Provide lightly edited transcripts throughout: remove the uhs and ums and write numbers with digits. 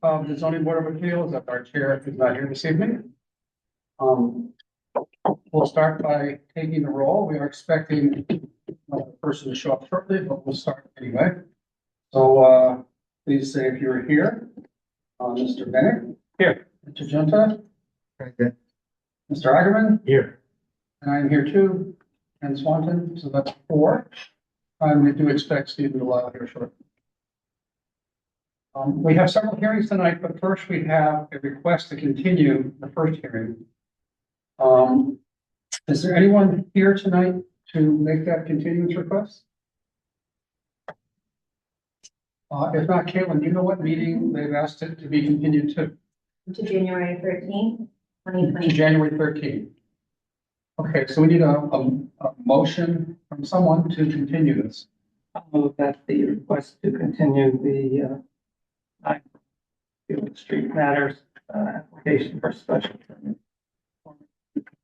of the zoning board of appeals, that our chair is not here this evening. We'll start by taking the roll. We are expecting another person to show up shortly, but we'll start anyway. So please say if you're here. Mr. Bennett? Here. Mr. Junta? Very good. Mr. Ackerman? Here. And I'm here too. Ken Swanton, so that's 4. And we do expect Stephen Delisle here shortly. We have several hearings tonight, but first we have a request to continue the first hearing. Is there anyone here tonight to make that continuance request? If not, Caitlin, do you know what meeting they've asked it to be continued to? To January 13th, To 2020. January 13th. Okay, so we need a motion from someone to continue this. I'll move that the request to continue the Field Street Matters application for special permit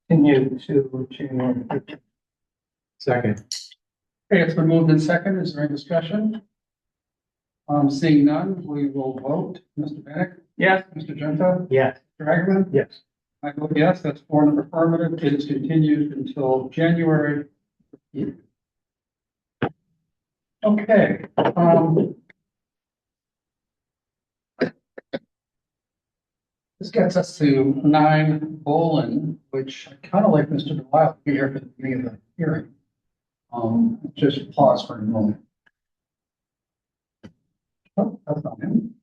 continue to January 15th. Second. Okay, it's been moved in second. Is there any discussion? Seeing none, we will vote. Mr. Bennett? Yes. Mr. Junta? Yes. Mr. Ackerman? Yes. I vote yes. That's 4 in the affirmative. It is continued until January 15th. Okay. This gets us to 9 Bolin, which I kind of like Mr. Delisle to be here for the beginning of the hearing. Just pause for a moment. Oh, that's not him.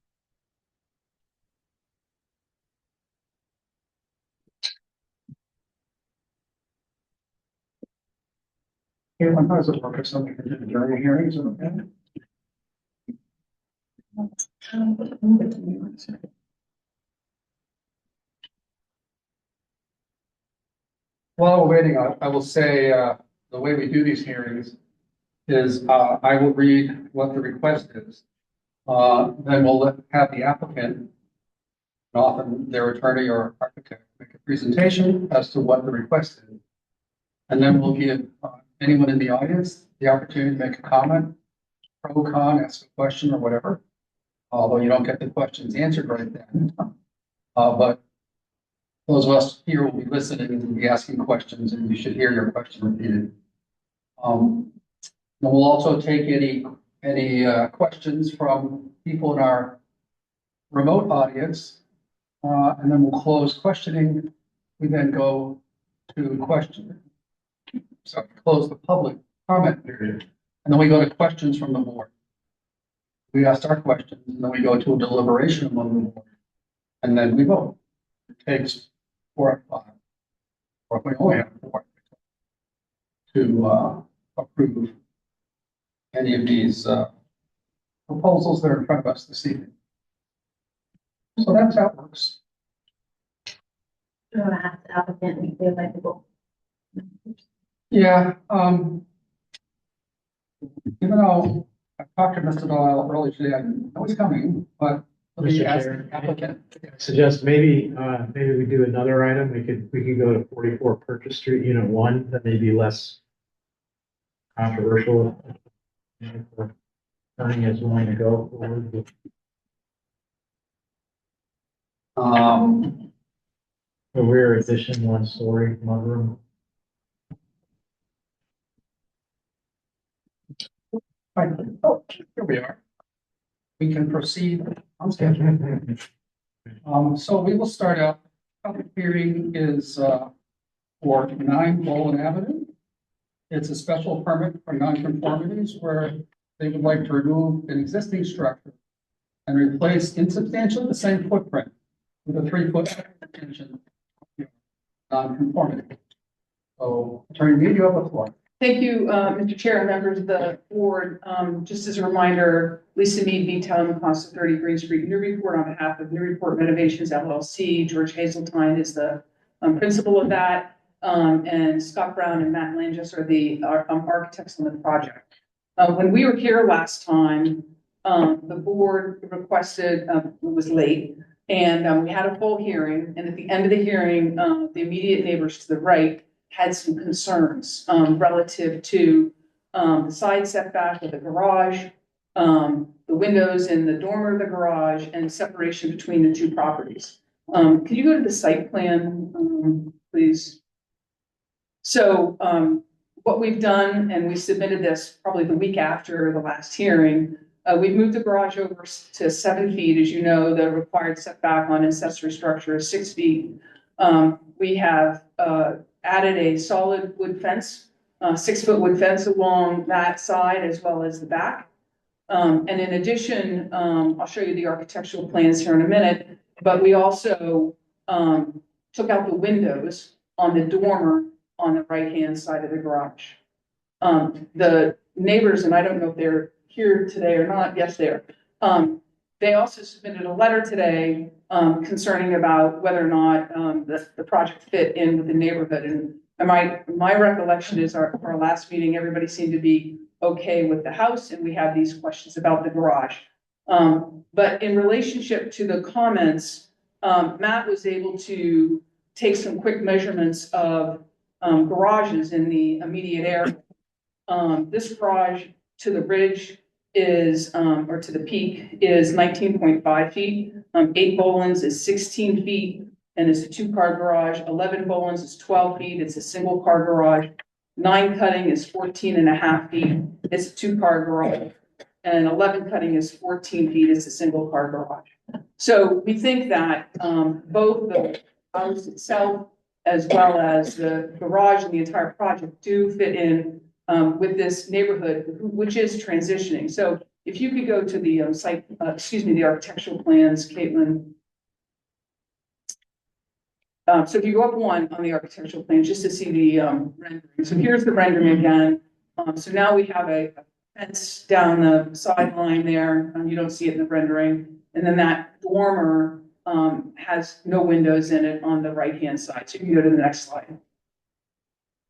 Caitlin, how does it work if something can do during a hearing? Is it okay? While we're waiting, I will say the way we do these hearings is I will read what the request is. Then we'll have the applicant, often their attorney or architect, make a presentation as to what the request is. And then we'll give anyone in the audience the opportunity to make a comment, pro, con, ask a question or whatever. Although you don't get the questions answered right then. But those of us here will be listening and will be asking questions, and you should hear your question repeated. And we'll also take any questions from people in our remote audience, and then we'll close questioning. We then go to question. So close the public comment period, and then we go to questions from the board. We ask our questions, and then we go to a deliberation among the board, and then we vote. It takes 4 or 5, or if we only have 4, to approve any of these proposals that are in front of us this evening. So that's how it works. I'm gonna ask the applicant if they'd like to go. Yeah, even though I talked to Mr. Delisle earlier today, I know he's coming, but let me Mr. ask Chair, the applicant. I suggest maybe we do another item. We could go to 44 Purchase Street, Unit 1. That may be less controversial. Nothing is willing to go forward. The rear addition, 1-story mudroom. Fine. Oh, here we are. We can proceed. I'm scheduled. So we will start out. Public hearing is for 9 Bolin Avenue. It's a special permit for nonconformities where they would like to remove an existing structure and replace in substantially the same footprint with a 3-foot extension nonconformity. So, Attorney Mead, you have the floor. Thank you, Mr. Chair and members of the board. Just as a reminder, Lisa Mead, V-Town, Costa 30 Green Street, Newburyport, on behalf of Newburyport Renovations LLC. George Hazeltine is the principal of that, and Scott Brown and Matt Langis are the architects on the project. When we were here last time, the board requested, it was late, and we had a full hearing. And at the end of the hearing, the immediate neighbors to the right had some concerns relative to the side setback of the garage, the windows in the dormer of the garage, and separation between the two properties. Could you go to the site plan, please? So, what we've done, and we submitted this probably the week after the last hearing, we've moved the garage over to 7 feet. As you know, the required setback on accessory structure is 6 feet. We have added a solid wood fence, 6-foot wood fence along that side as well as the back. And in addition, I'll show you the architectural plans here in a minute, but we also took out the windows on the dormer on the right-hand side of the garage. The neighbors, and I don't know if they're here today or not, yes, they are. They also submitted a letter today concerning about whether or not the project fit in with the neighborhood. And my recollection is our last meeting, everybody seemed to be okay with the house, and we have these questions about the garage. But in relationship to the comments, Matt was able to take some quick measurements of garages in the immediate area. This garage to the ridge is, or to the peak is 19.5 feet. 8 Bolins is 16 feet and is a 2-car garage. 11 Bolins is 12 feet. It's a single-car garage. 9 Cutting is 14.5 feet. It's a 2-car garage. And 11 Cutting is 14 feet. It's a single-car garage. So we think that both the house itself as well as the garage and the entire project do fit in with this neighborhood, which is transitioning. So if you could go to the the architectural plans, Caitlin. So if you go up one on the architectural plan, just to see the rendering. So here's the rendering again. So now we have a fence down the sideline there. You don't see it in the rendering. And then that dormer has no windows in it on the right-hand side. So you can go to the next slide.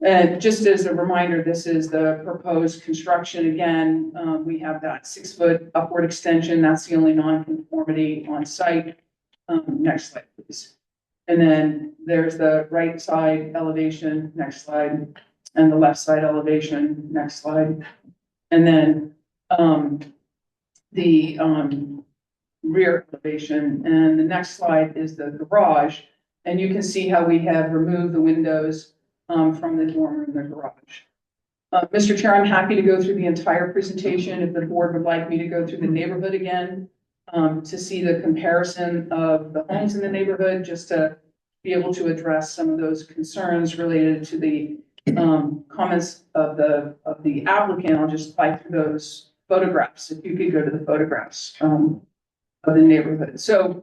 And just as a reminder, this is the proposed construction. Again, we have that 6-foot upward extension. That's the only non-conformity on site. Next slide, please. And then there's the right side elevation. Next slide. And the left side elevation. Next slide. And then the rear elevation. And the next slide is the garage. And you can see how we have removed the windows from the dormer in the garage. Mr. Chair, I'm happy to go through the entire presentation if the board would like me to go through the neighborhood again to see the comparison of the homes in the neighborhood, just to be able to address some of those concerns related to the comments of the applicant. I'll just fly through those photographs. If you could go to the photographs of the neighborhood. So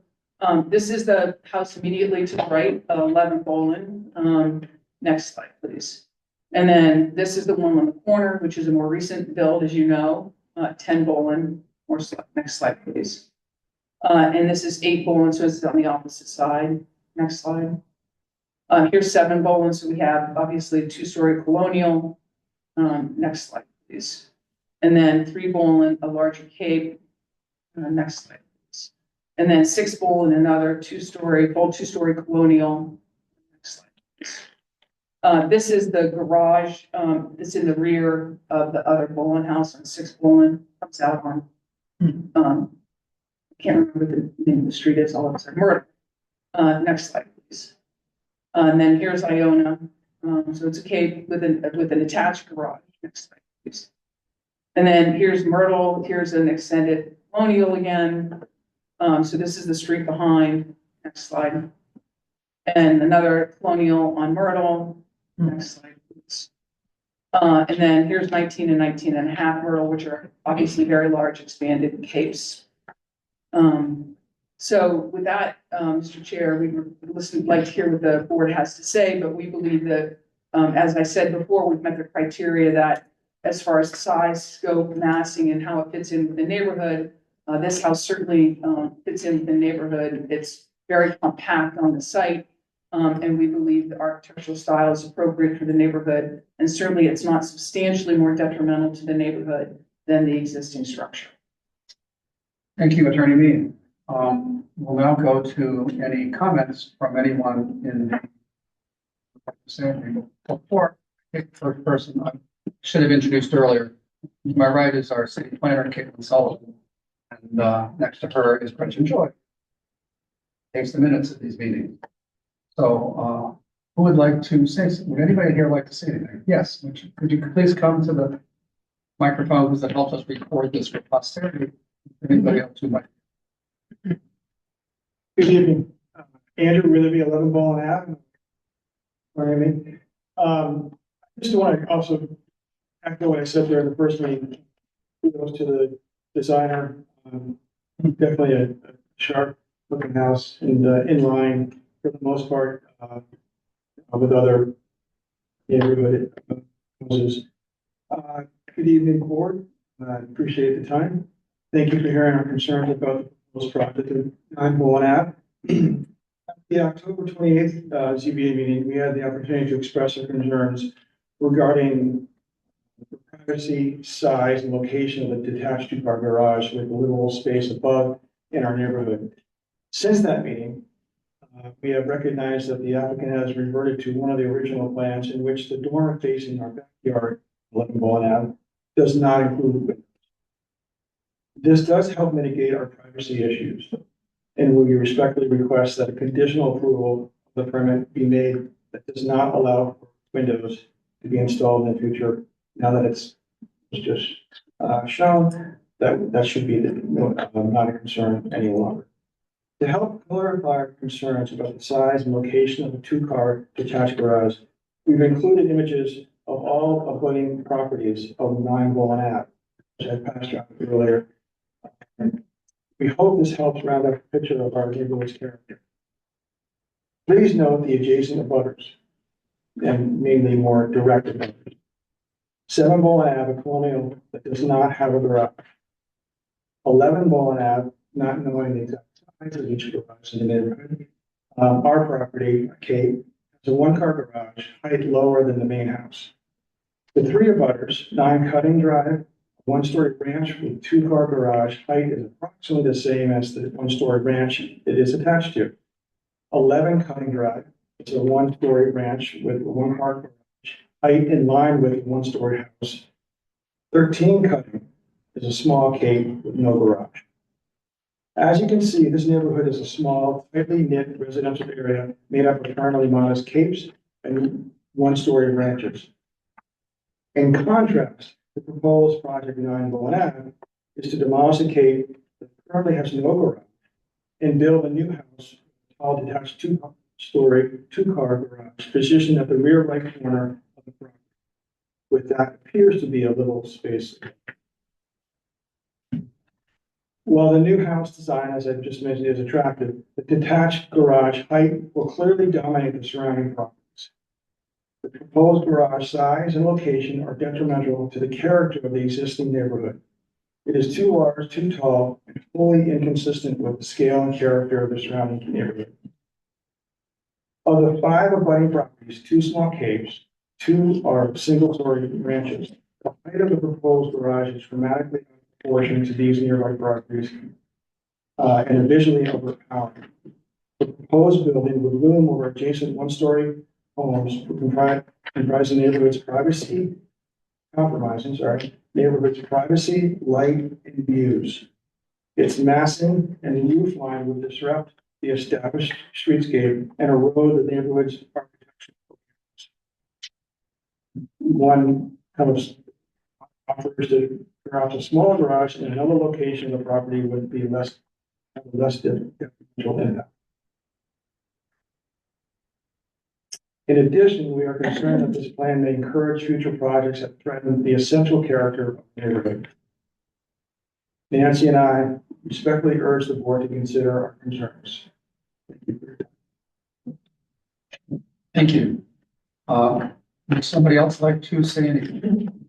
this is the house immediately to the right, 11 Bolin. Next slide, please. And then this is the one on the corner, which is a more recent build, as you know, 10 Bolin. Next slide, please. And this is 8 Bolin, so it's on the opposite side. Next slide. Here's 7 Bolin, so we have obviously a 2-story colonial. Next slide, please. And then 3 Bolin, a larger cape. Next slide, please. And then 6 Bolin, another 2-story, full 2-story colonial. Next slide, please. This is the garage. It's in the rear of the other Bolin house on 6 Bolin. Comes out on. I can't remember what the name of the street is. All of a sudden, Myrtle. Next slide, please. And then here's Iona. So it's a cape with an attached garage. Next slide, please. And then here's Myrtle. Here's an extended colonial again. So this is the street behind. Next slide. And another colonial on Myrtle. Next slide, please. And then here's 19 and 19.5 Myrtle, which are obviously very large expanded capes. So with that, Mr. Chair, we would like to hear what the board has to say, but we believe that, as I said before, we've met the criteria that as far as size, scope, massing, and how it fits in with the neighborhood, this house certainly fits in with the neighborhood. It's very compact on the site. And we believe the architectural style is appropriate for the neighborhood. And certainly it's not substantially more detrimental to the neighborhood than the existing structure. Thank you, Attorney Mead. We'll now go to any comments from anyone in the assembly. Before I pick the first person, I should have introduced earlier. To my right is our city planner, Caitlin Sullivan, and next to her is Gretchen Joy. Takes the minutes of these meetings. So, who would like to say, would anybody here like to say anything? Yes, could you please come to the microphone because that helps us record this for posterity. Anybody else who might? Good evening. Andrew Willoughby, 11 Ball and Ave. Miami. Just want to also echo what I said there in the first meeting. Kudos to the designer. Definitely a sharp looking house and in line for the most part with other neighborhood houses. Good evening, board. I appreciate the time. Thank you for hearing our concerns about the proposed project at 9 Bowen Ave. The October 28th ZBA meeting, we had the opportunity to express our concerns regarding the privacy, size, and location of the detached two-car garage with the livable space above in our neighborhood. Since that meeting, we have recognized that the applicant has reverted to one of the original plans in which the dormer facing our backyard, 11 Bowen Ave, does not include windows. This does help mitigate our privacy issues, and we respectfully request that a conditional approval of the permit be made that does not allow for windows to be installed in the future. Now that it's just shown, that should be not a concern any longer. To help clarify our concerns about the size and location of the two-car detached garage, we've included images of all abutting properties of 9 Bowen Ave, which I passed around earlier. We hope this helps round up a picture of our neighborhood's character. Please note the adjacent abutters, and mainly more direct abutters. 7 Bowen Ave, a colonial that does not have a garage. 11 Bowen Ave, not knowing the exact size of each garage in the neighborhood. Our property, Cape, has a one-car garage, height lower than the main house. The 3 abutters, 9 Cutting Drive, one-story ranch with two-car garage, height is approximately the same as the one-story ranch it is attached to. 11 Cutting Drive, it's a one-story ranch with a one-car garage, height in line with one-story house. 13 Cutting is a small cape with no garage. As you can see, this neighborhood is a small, tightly knit residential area made up of fairly modest capes and one-story ranches. In contrast, the proposed project 9 Bowen Ave is to demolish a cape that currently has no garage and build a new house, a tall detached two-story, two-car garage positioned at the rear right corner of the property, with that appears to be a little space. While the new house design, as I've just mentioned, is attractive, the detached garage height will clearly dominate the surrounding properties. The proposed garage size and location are detrimental to the character of the existing neighborhood. It is too large, too tall, and fully inconsistent with the scale and character of the surrounding neighborhood. Of the 5 abutting properties, 2 small capes, 2 are single-story ranches. The height of the proposed garage is dramatically proportioned to these nearby properties and are visually overpowering. The proposed building would loom over adjacent one-story homes comprise the neighborhood's privacy, neighborhood's privacy, light, and views. Its massing and roof line would disrupt the established streetscape and erode the neighborhood's architecture. One kind of offers to perhaps a smaller garage in another location of the property would be less detrimental impact. In addition, we are concerned that this plan may encourage future projects that threaten the essential character of the neighborhood. Nancy and I respectfully urge the board to consider our concerns. Thank you for your time. Thank you. Would somebody else like to say anything?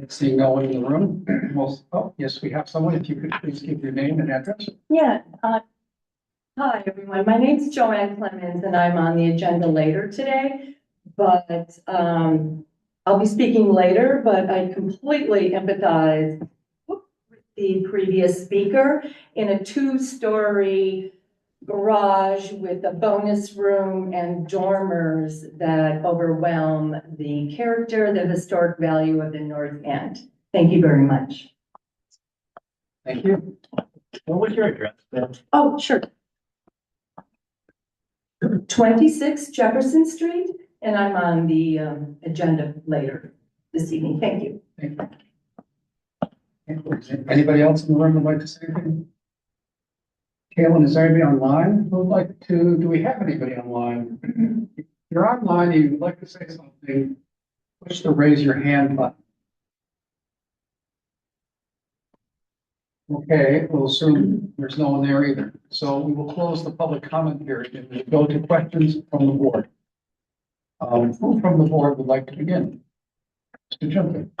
Seeing no one in the room. Well, oh, yes, we have someone. If you could please give your name and address. Yeah. Hi, everyone. My name's Joanne Clemens, and I'm on the agenda later today. But I'll be speaking later, but I completely empathize with the previous speaker. In a 2-story garage with a bonus room and dormers that overwhelm the character, the historic value of the North End. Thank you very much. Thank you. What was your address, Bill? Oh, sure. 26 Jefferson Street, and I'm on the agenda later this evening. Thank you. Thank you. Anybody else in the room would like to say anything? Kaylin, is there anybody online who would like to, do we have anybody online? If you're online, and you'd like to say something, push the raise your hand button. Okay, we'll assume there's no one there either. So we will close the public comment period and we'll go to questions from the board. Who from the board would like to begin? Mr. Junkin.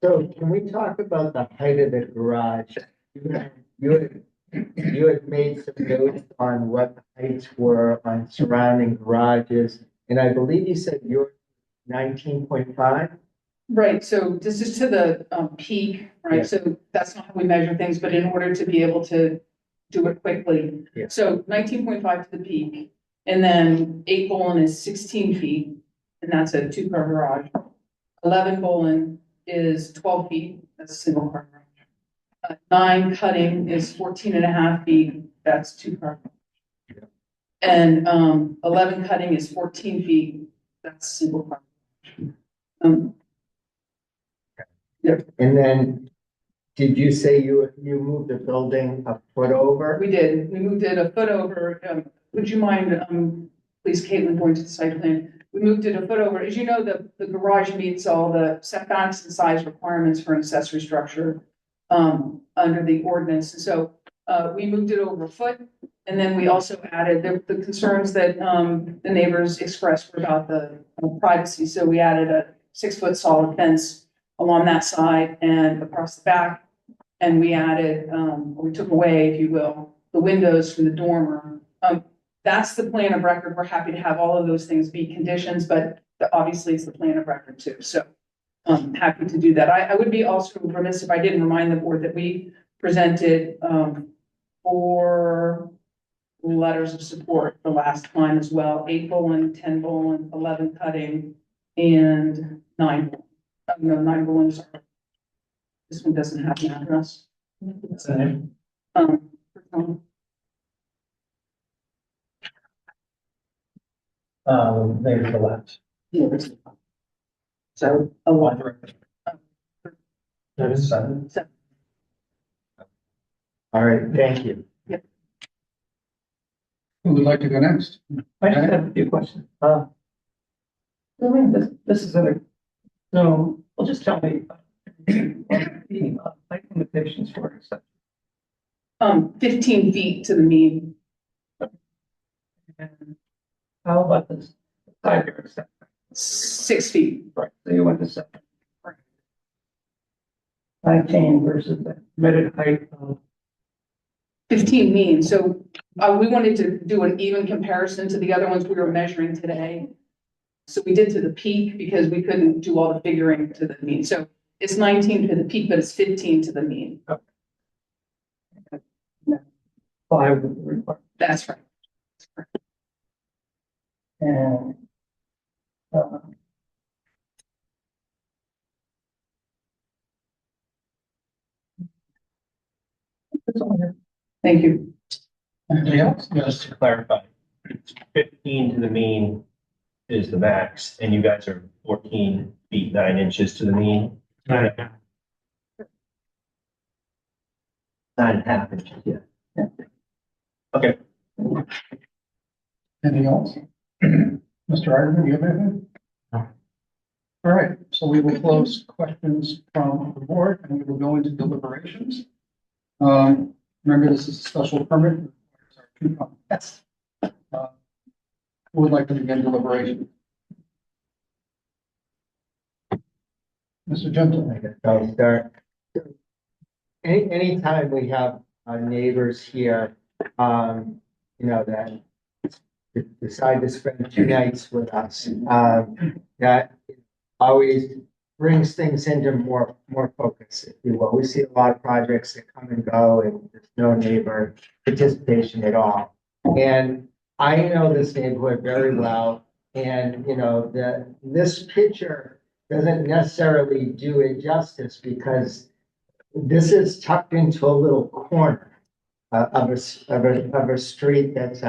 So can we talk about the height of the garage? You had made some notes on what the heights were on surrounding garages, and I believe you said you're 19.5? Right, so this is to the peak, Yeah. right? So that's not how we measure things, but in order to be able to do it quickly. Yeah. So 19.5 to the peak, and then 8 Bolin is 16 feet, and that's a 2-car garage. 11 Bolin is 12 feet, that's a single car garage. 9 Cutting is 14.5 feet, that's 2-car. Yeah. And 11 Cutting is 14 feet, that's single car. And then, did you say you moved the building a foot over? We did, we moved it a foot over, would you mind, please Caitlin going to the site plan? We moved it a foot over, as you know, the garage meets all the setbacks and size requirements for an accessory structure, under the ordinance, and so, we moved it over a foot. And then we also added the concerns that, the neighbors expressed were about the privacy, so we added a 6-foot solid fence along that side and across the back. And we added, we took away, if you will, the windows from the dormer. That's the plan of record. We're happy to have all of those things be conditions, but obviously it's the plan of record too. So I'm happy to do that. I would be also remiss if I didn't remind the board that we presented, 4 letters of support the last time as well. 8 Bolin, 10 Bolin, 11 Cutting, and 9 Bolin. No, 9 Bolins are. This one doesn't have an address. Maybe the left. So, a lot. That is 7. So, All right, thank you. Who would like to go next? I just have a few questions. This is so, well, just tell me, what are the height limitations for it? 15 feet to the mean. And how about this side yard setback? 6 feet. Right, so you went to 7. 19 versus the permitted height of 15 mean, so we wanted to do an even comparison to the other ones we were measuring today. So we did to the peak because we couldn't do all the figuring to the mean. So it's 19 to the peak, but it's 15 to the mean. 5 with the requirement. That's right. And that's all I have. Thank you. Anybody else? Just to clarify, 15 to the mean is the max, and you guys are 14 feet 9 inches to the mean. 9.5 inches, yeah. Okay. Anything else? Mr. Ivan, do you have anything? No. All right, so we will close questions from the board and we will go into deliberations. Remember, this is a special permit. Yes. Who would like to begin deliberation? Mr. Gentleman. I'll start. Anytime we have neighbors here, that decide to spend 2 nights with us, that always brings things into more focus, if you will. We see a lot of projects that come and go and there's no neighbor participation at all. And I know this neighborhood very well, and, you know, this picture doesn't necessarily do it justice because this is tucked into a little corner of a street that's,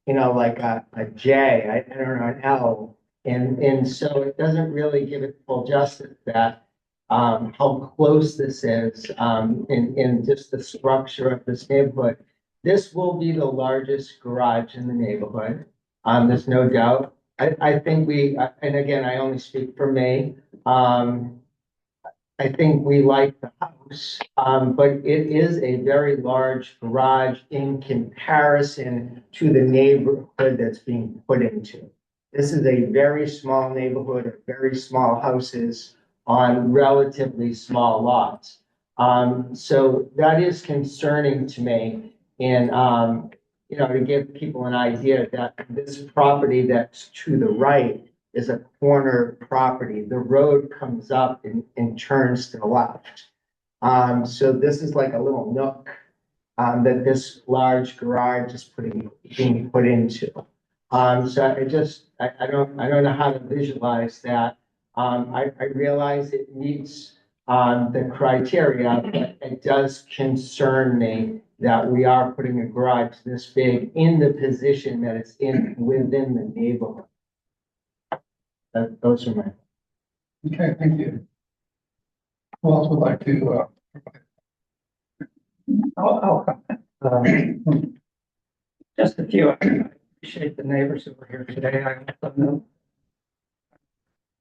you know, like a J, I don't know, an L. And so it doesn't really give it full justice that, how close this is, in just the structure of this neighborhood. This will be the largest garage in the neighborhood. There's no doubt. I think and again, I only speak for me. I think we like the house, but it is a very large garage in comparison to the neighborhood that's being put into. This is a very small neighborhood of very small houses on relatively small lots. So that is concerning to me. And, you know, to give people an idea that this property that's to the right is a corner property. The road comes up and turns to the left. So this is like a little nook, that this large garage is being put into. So I don't know how to visualize that. I realize it meets, the criteria, but it does concern me that we are putting a garage this big in the position that it's in within the neighborhood. Those are my. Okay, thank you. Who else would like to, I'll just a few. I appreciate the neighbors who were here today. I also know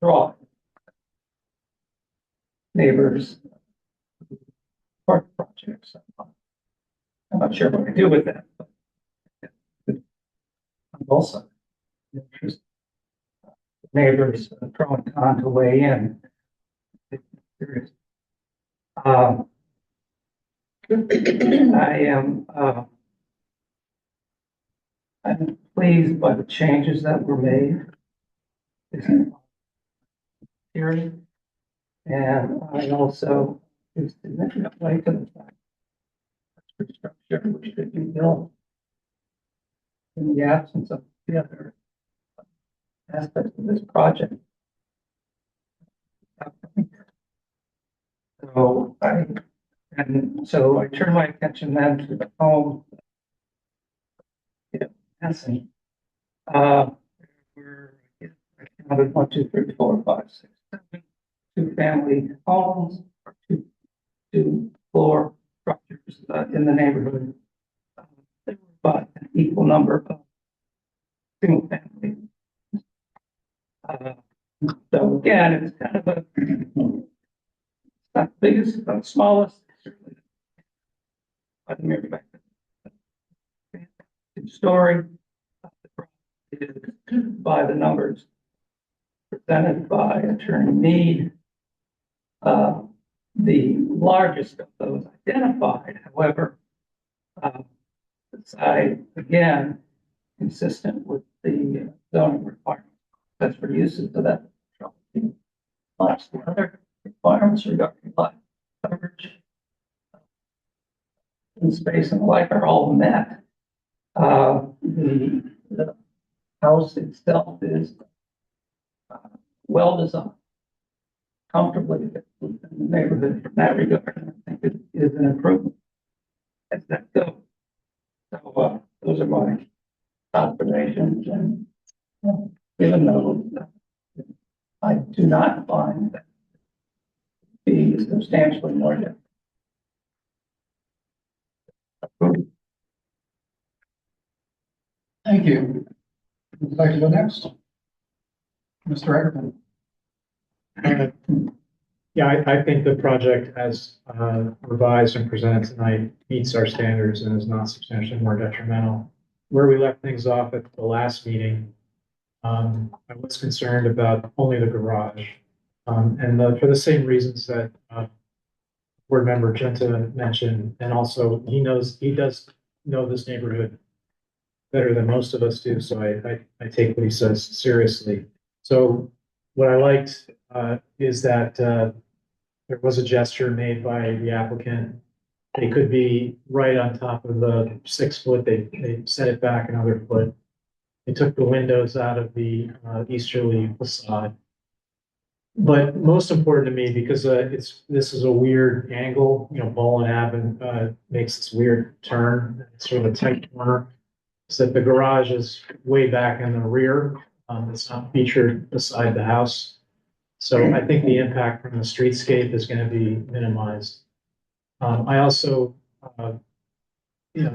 draw neighbors for projects. I'm not sure what to do with that. But I'm also interested. Neighbors pro and con to weigh in. Um, I'm pleased by the changes that were made. Hearing, and I also is significant way to the fact that structure which could be built in the absence of the other aspects of this project. So I turn my attention then to the home. Yeah, Hanson. We're I counted 1, 2, 3, 4, 5, 6, 7, 2-family homes, or two floor structures in the neighborhood. There were about an equal number of single family. So again, it's kind of it's not the biggest, it's not the smallest, certainly. By the mere fact that two-story, by the numbers presented by Attorney Mead, the largest of those identified, however, side again consistent with the zoning requirements. That's for uses of that. Lots of other requirements regarding lot coverage and space and the like are all met. The house itself is well designed, comfortably fit in the neighborhood from that regard. And I think it is an improvement as that goes. So those are my observations, and even though I do not find that be substantially more different. thank you. Would you like to go next? Mr. Eggerton. Yeah, I think the project as revised and presented tonight meets our standards and is not substantially more detrimental. Where we left things off at the last meeting, I was concerned about only the garage. For the same reasons that board member Genta mentioned, and also he does know this neighborhood better than most of us do, so I take what he says seriously. So what I liked, is that, there was a gesture made by the applicant. They could be right on top of the 6 foot. They set it back another foot. They took the windows out of the, easterly facade. But most important to me, because, this is a weird angle, Ballin Ave, makes this weird turn, it's sort of a tight corner. So that the garage is way back in the rear. It's not featured beside the house. So I think the impact from the streetscape is going to be minimized. I also,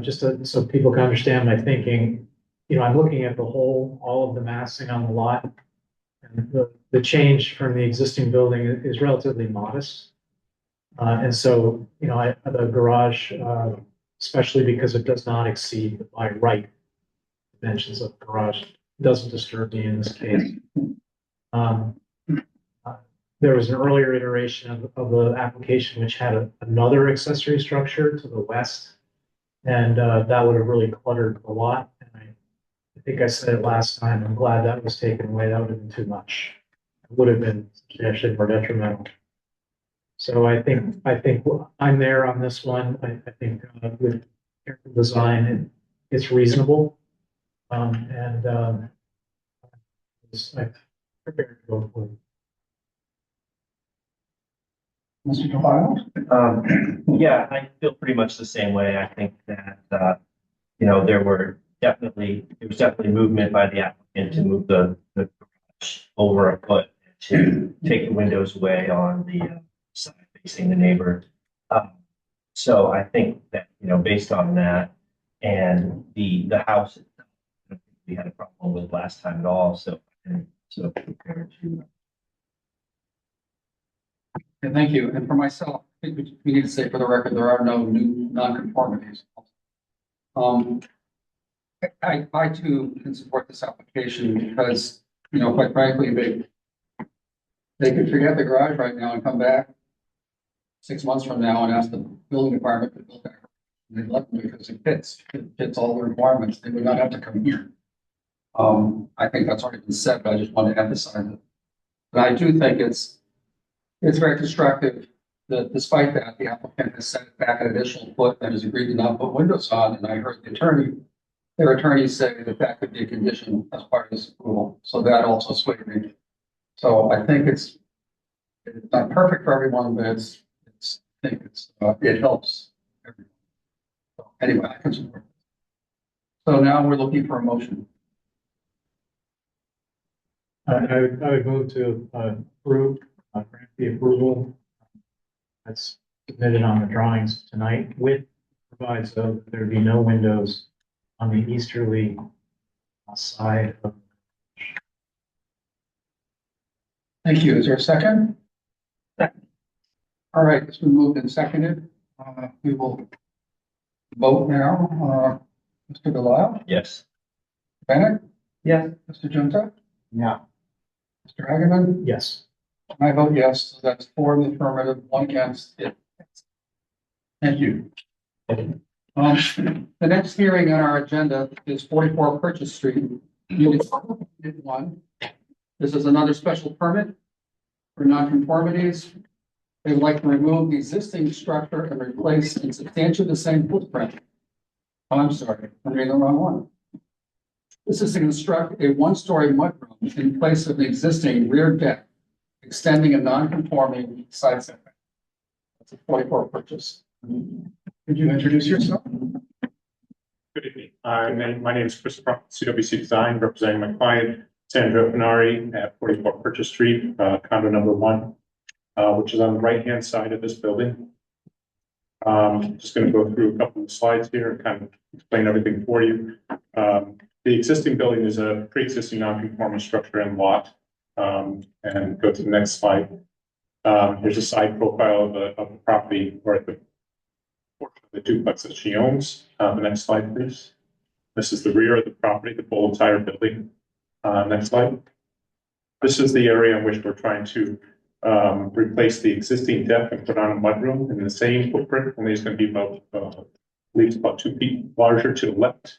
just so people can understand my thinking, I'm looking at the whole, all of the massing on the lot. And the change from the existing building is relatively modest. And so, the garage, especially because it does not exceed by right dimensions of the garage, doesn't disturb me in this case. Um, There was an earlier iteration of the application which had another accessory structure to the west. And that would have really cluttered the lot. And I think I said it last time, I'm glad that was taken away. That would have been too much. It would have been actually more detrimental. So I think I'm there on this one. I think with careful design, it's reasonable. I'm prepared to go for it. Mr. Delisle? Yeah, I feel pretty much the same way. I think that, there was definitely movement by the applicant to move the garage over a foot to take the windows away on the side facing the neighbor. So I think that, based on that and the house, itself, I don't think we had a problem with last time at all. So prepared to. Okay, thank you. And for myself, I think we need to say for the record, there are no new nonconformities. I too can support this application because, quite frankly, they could forget the garage right now and come back 6 months from now and ask the building department to build that. They'd let them because it fits all the requirements. They would not have to come here. I think that's already been said, but I just want to emphasize it. But I do think it's very constructive that despite that, the applicant has set it back an additional foot and has agreed to not put windows on. And I heard their attorneys say that could be a condition as part of this approval. So that also swayed me. So I think it's not perfect for everyone, but it helps everyone. So anyway, I can support it. So now we're looking for a motion. I would move to approve, grant the approval that's submitted on the drawings tonight with provides that there be no windows on the easterly side of. Thank you. Is there a second? Second. All right, it's been moved and seconded. We will vote now. Mr. Delisle? Yes. Bennett? Yes. Mr. Junta? Yeah. Mr. Hageman? Yes. I vote yes. So that's 4 in the affirmative, 1 against it. Thank you. The next hearing on our agenda is 44 Purchase Street, Unit 1. This is another special permit for nonconformities. They would like to remove the existing structure and replace in substantially the same footprint. Oh, I'm sorry, I'm reading the wrong one. This is to construct a 1-story mudroom in place of the existing rear deck, extending a non-conforming side setback. That's a 44 purchase. Could you introduce yourself? Good evening. My name is Chris from CWC Design, representing my client, Sandra Pinari at 44 Purchase Street, condo number 1, which is on the right-hand side of this building. Just going to go through a couple of slides here and kind of explain everything for you. The existing building is a pre-existing non-conforming structure and lot. And go to the next slide. Here's a side profile of the property or the portion of the duplex that she owns. The next slide, please. This is the rear of the property, the whole entire building. Next slide. This is the area in which we're trying to replace the existing deck and put on a mudroom in the same footprint. Only it's going to be about, I believe it's about 2 feet larger to the left.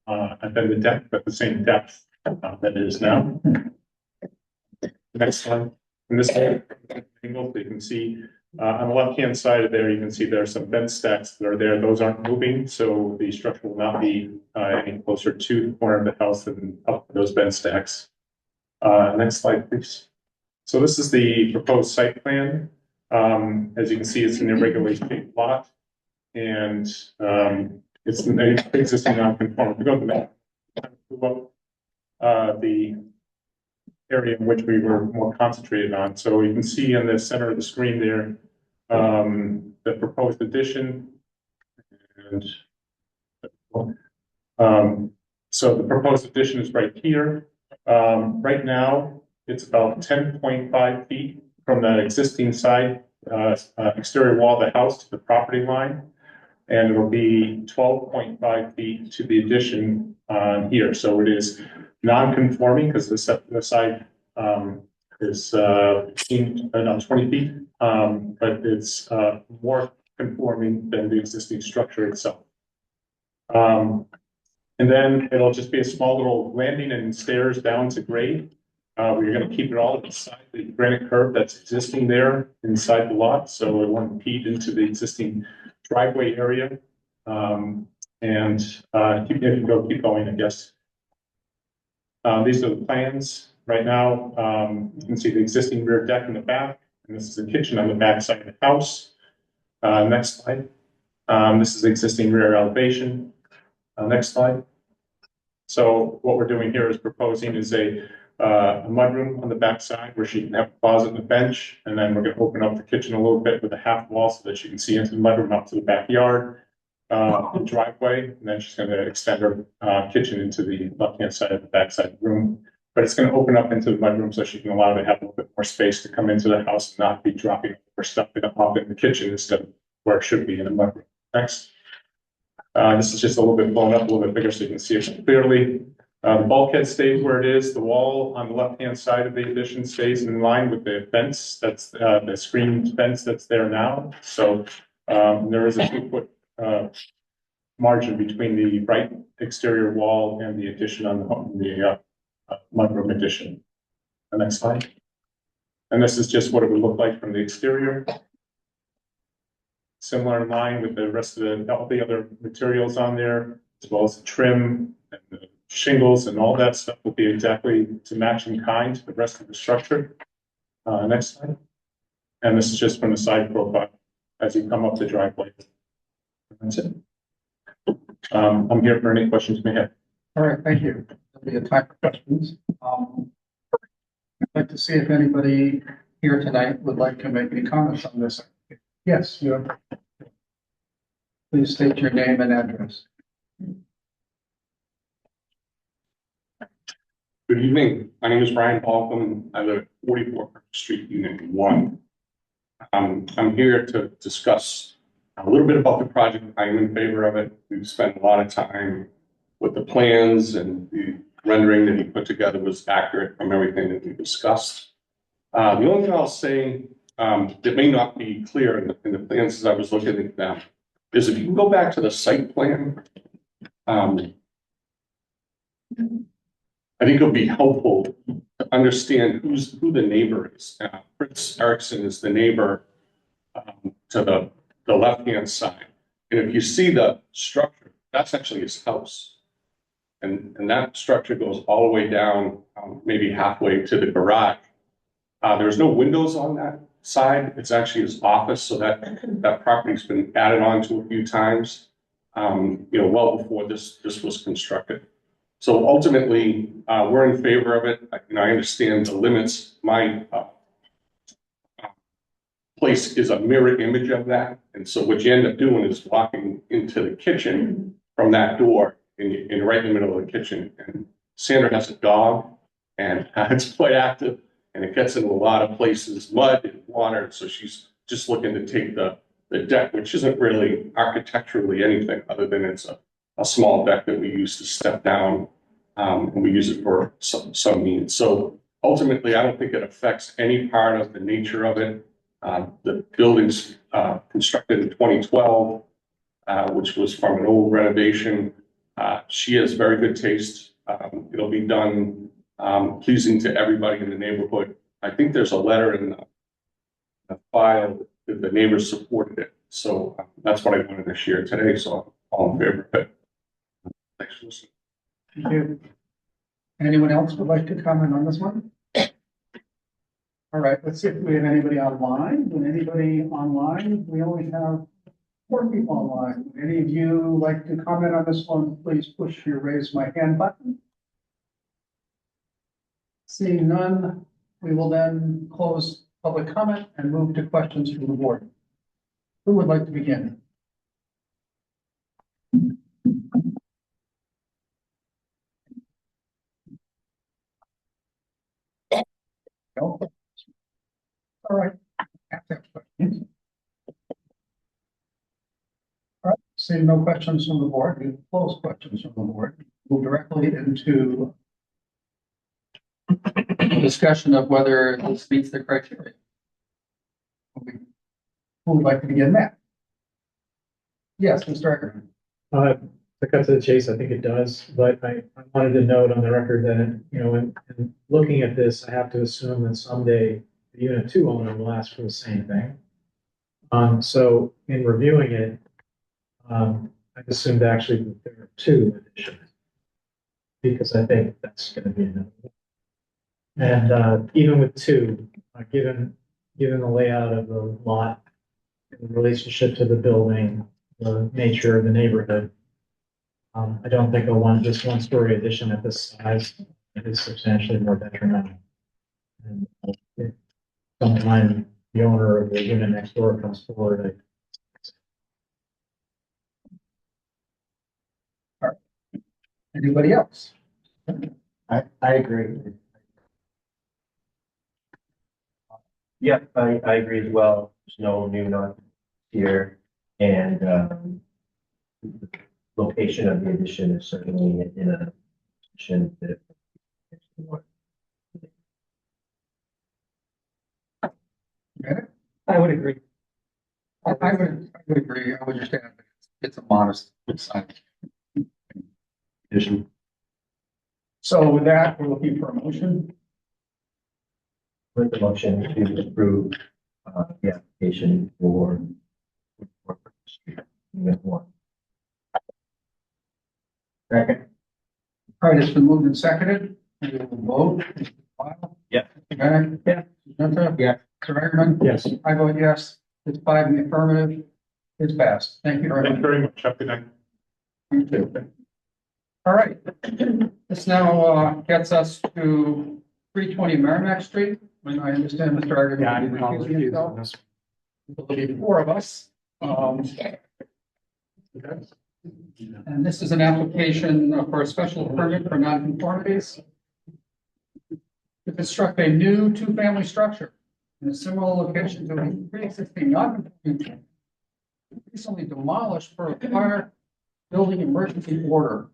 And then the deck at the same depth that it is now. Next slide. In this angle, you can see on the left-hand side of there, you can see there are some vent stacks that are there. Those aren't moving, so the structure will not be any closer to the corner of the house than up those vent stacks. Next slide, please. So this is the proposed site plan. As you can see, it's an irregularly shaped lot, and it's an existing non-conforming. We go to the map. The area in which we were more concentrated on. So you can see in the center of the screen there, the proposed addition. And so the proposed addition is right here. Right now, it's about 10.5 feet from the existing side, exterior wall of the house to the property line. And it'll be 12.5 feet to the addition here. So it is non-conforming because the side is 20 feet, but it's more conforming than the existing structure itself. And then it'll just be a small little landing and stairs down to grade. We're going to keep it all inside the granite curb that's existing there inside the lot, so it won't impede into the existing driveway area. Keep going, I guess. These are the plans. Right now, you can see the existing rear deck in the back, and this is the kitchen on the back side of the house. Next slide. This is the existing rear elevation. Next slide. So what we're doing here is proposing is a mudroom on the back side where she can have a closet and a bench, and then we're going to open up the kitchen a little bit with a half wall so that she can see into the mudroom out to the backyard, the driveway, and then she's going to extend her kitchen into the left-hand side of the backside of the room. But it's going to open up into the mudroom so she can allow her to have a little bit more space to come into the house and not be dropping her stuff off in the kitchen instead of where it should be in the mudroom. Next. This is just a little bit blown up, a little bit bigger so you can see it clearly. The bulkhead stays where it is. The wall on the left-hand side of the addition stays in line with the fence. That's the screen fence that's there now. So there is a 2-foot margin between the right exterior wall and the addition on the mudroom addition. The next slide. And this is just what it would look like from the exterior. Similar in line with the rest of all the other materials on there, as well as the trim and the shingles and all that stuff will be exactly to match in kind to the rest of the structure. Next slide. And this is just from the side profile as you come up the driveway. That's it. I'm here for any questions you may have. All right, thank you. There'll be a time for questions. I'd like to see if anybody here tonight would like to make any comments on this. Yes, you are. Please state your name and address. Good evening. My name is Brian Balcom. I live at 44 Street, Unit 1. I'm here to discuss a little bit about the project. I'm in favor of it. We've spent a lot of time with the plans, and the rendering that he put together was accurate from everything that we discussed. The only thing I'll say that may not be clear in the plans as I was looking at them is if you can go back to the site plan, I think it'll be helpful to understand who the neighbor is. Fritz Erickson is the neighbor to the left-hand side. And if you see the structure, that's actually his house. And that structure goes all the way down, maybe halfway to the garage. There's no windows on that side. It's actually his office. So that property's been added on to a few times, well before this was constructed. So ultimately, we're in favor of it. I understand the limits. My place is a mirror image of that. And so what you end up doing is walking into the kitchen from that door in right in the middle of the kitchen. And Sandra has a dog, and it's quite active, and it gets into a lot of places, mud and water. So she's just looking to take the deck, which isn't really architecturally anything other than it's a small deck that we use to step down, and we use it for some means. So ultimately, I don't think it affects any part of the nature of it. The building's constructed in 2012, which was from an old renovation. She has very good taste. It'll be done pleasing to everybody in the neighborhood. I think there's a letter in the file that the neighbors supported it. So that's what I wanted to share today. So I'm all in favor of it. Thanks for listening. Thank you. Anyone else would like to comment on this one? All right, let's see if we have anybody online. Would anybody online? We only have 4 people online. Would any of you like to comment on this one? Please push your raise my hand button. Seeing none, we will then close public comment and move to questions from the board. Who would like to begin? No? All right. Have to have questions. All right, seeing no questions from the board, we will close questions from the board. Move directly into a discussion of whether this meets the criteria. Who would like to begin that? Yes, Mr. Ecker. To cut to the chase, I think it does, but I wanted to note on the record that, you know, in looking at this, I have to assume that someday the unit 2 owner will ask for the same thing. So in reviewing it, I've assumed actually that there are 2 additions, because I think that's gonna be enough. And even with 2, given the layout of the lot, the relationship to the building, the nature of the neighborhood, I don't think this 1-story addition at this size is substantially more detrimental. And if sometime the owner of the unit next door comes forward, Anybody else? I agree. Yeah, I agree as well. There's no new non here, and the location of the addition is certainly in a position that. I would agree. I would agree. I would just add that it's a modest size addition. So with that, we're looking for a motion. With the motion to approve the application for Unit 1. Second. All right, it's been moved and seconded. We will vote. Yeah. Mr. Bennett? Yeah. Mr. Genta? Yeah. Mr. Egerman? yes. I vote yes. It's 5 in the affirmative. It's passed. Thank you very Thank you much. very much. Have a good night. You too. All right. This now gets us to 320 Merrimack Street. When I understand Mr. Egerman. Yeah, I didn't know. Himself. There'll be 4 of us. And this is an application for a special permit for nonconformities to construct a new 2-family structure in a similar location to a pre-existing nonconforming recently demolished for a fire building emergency order.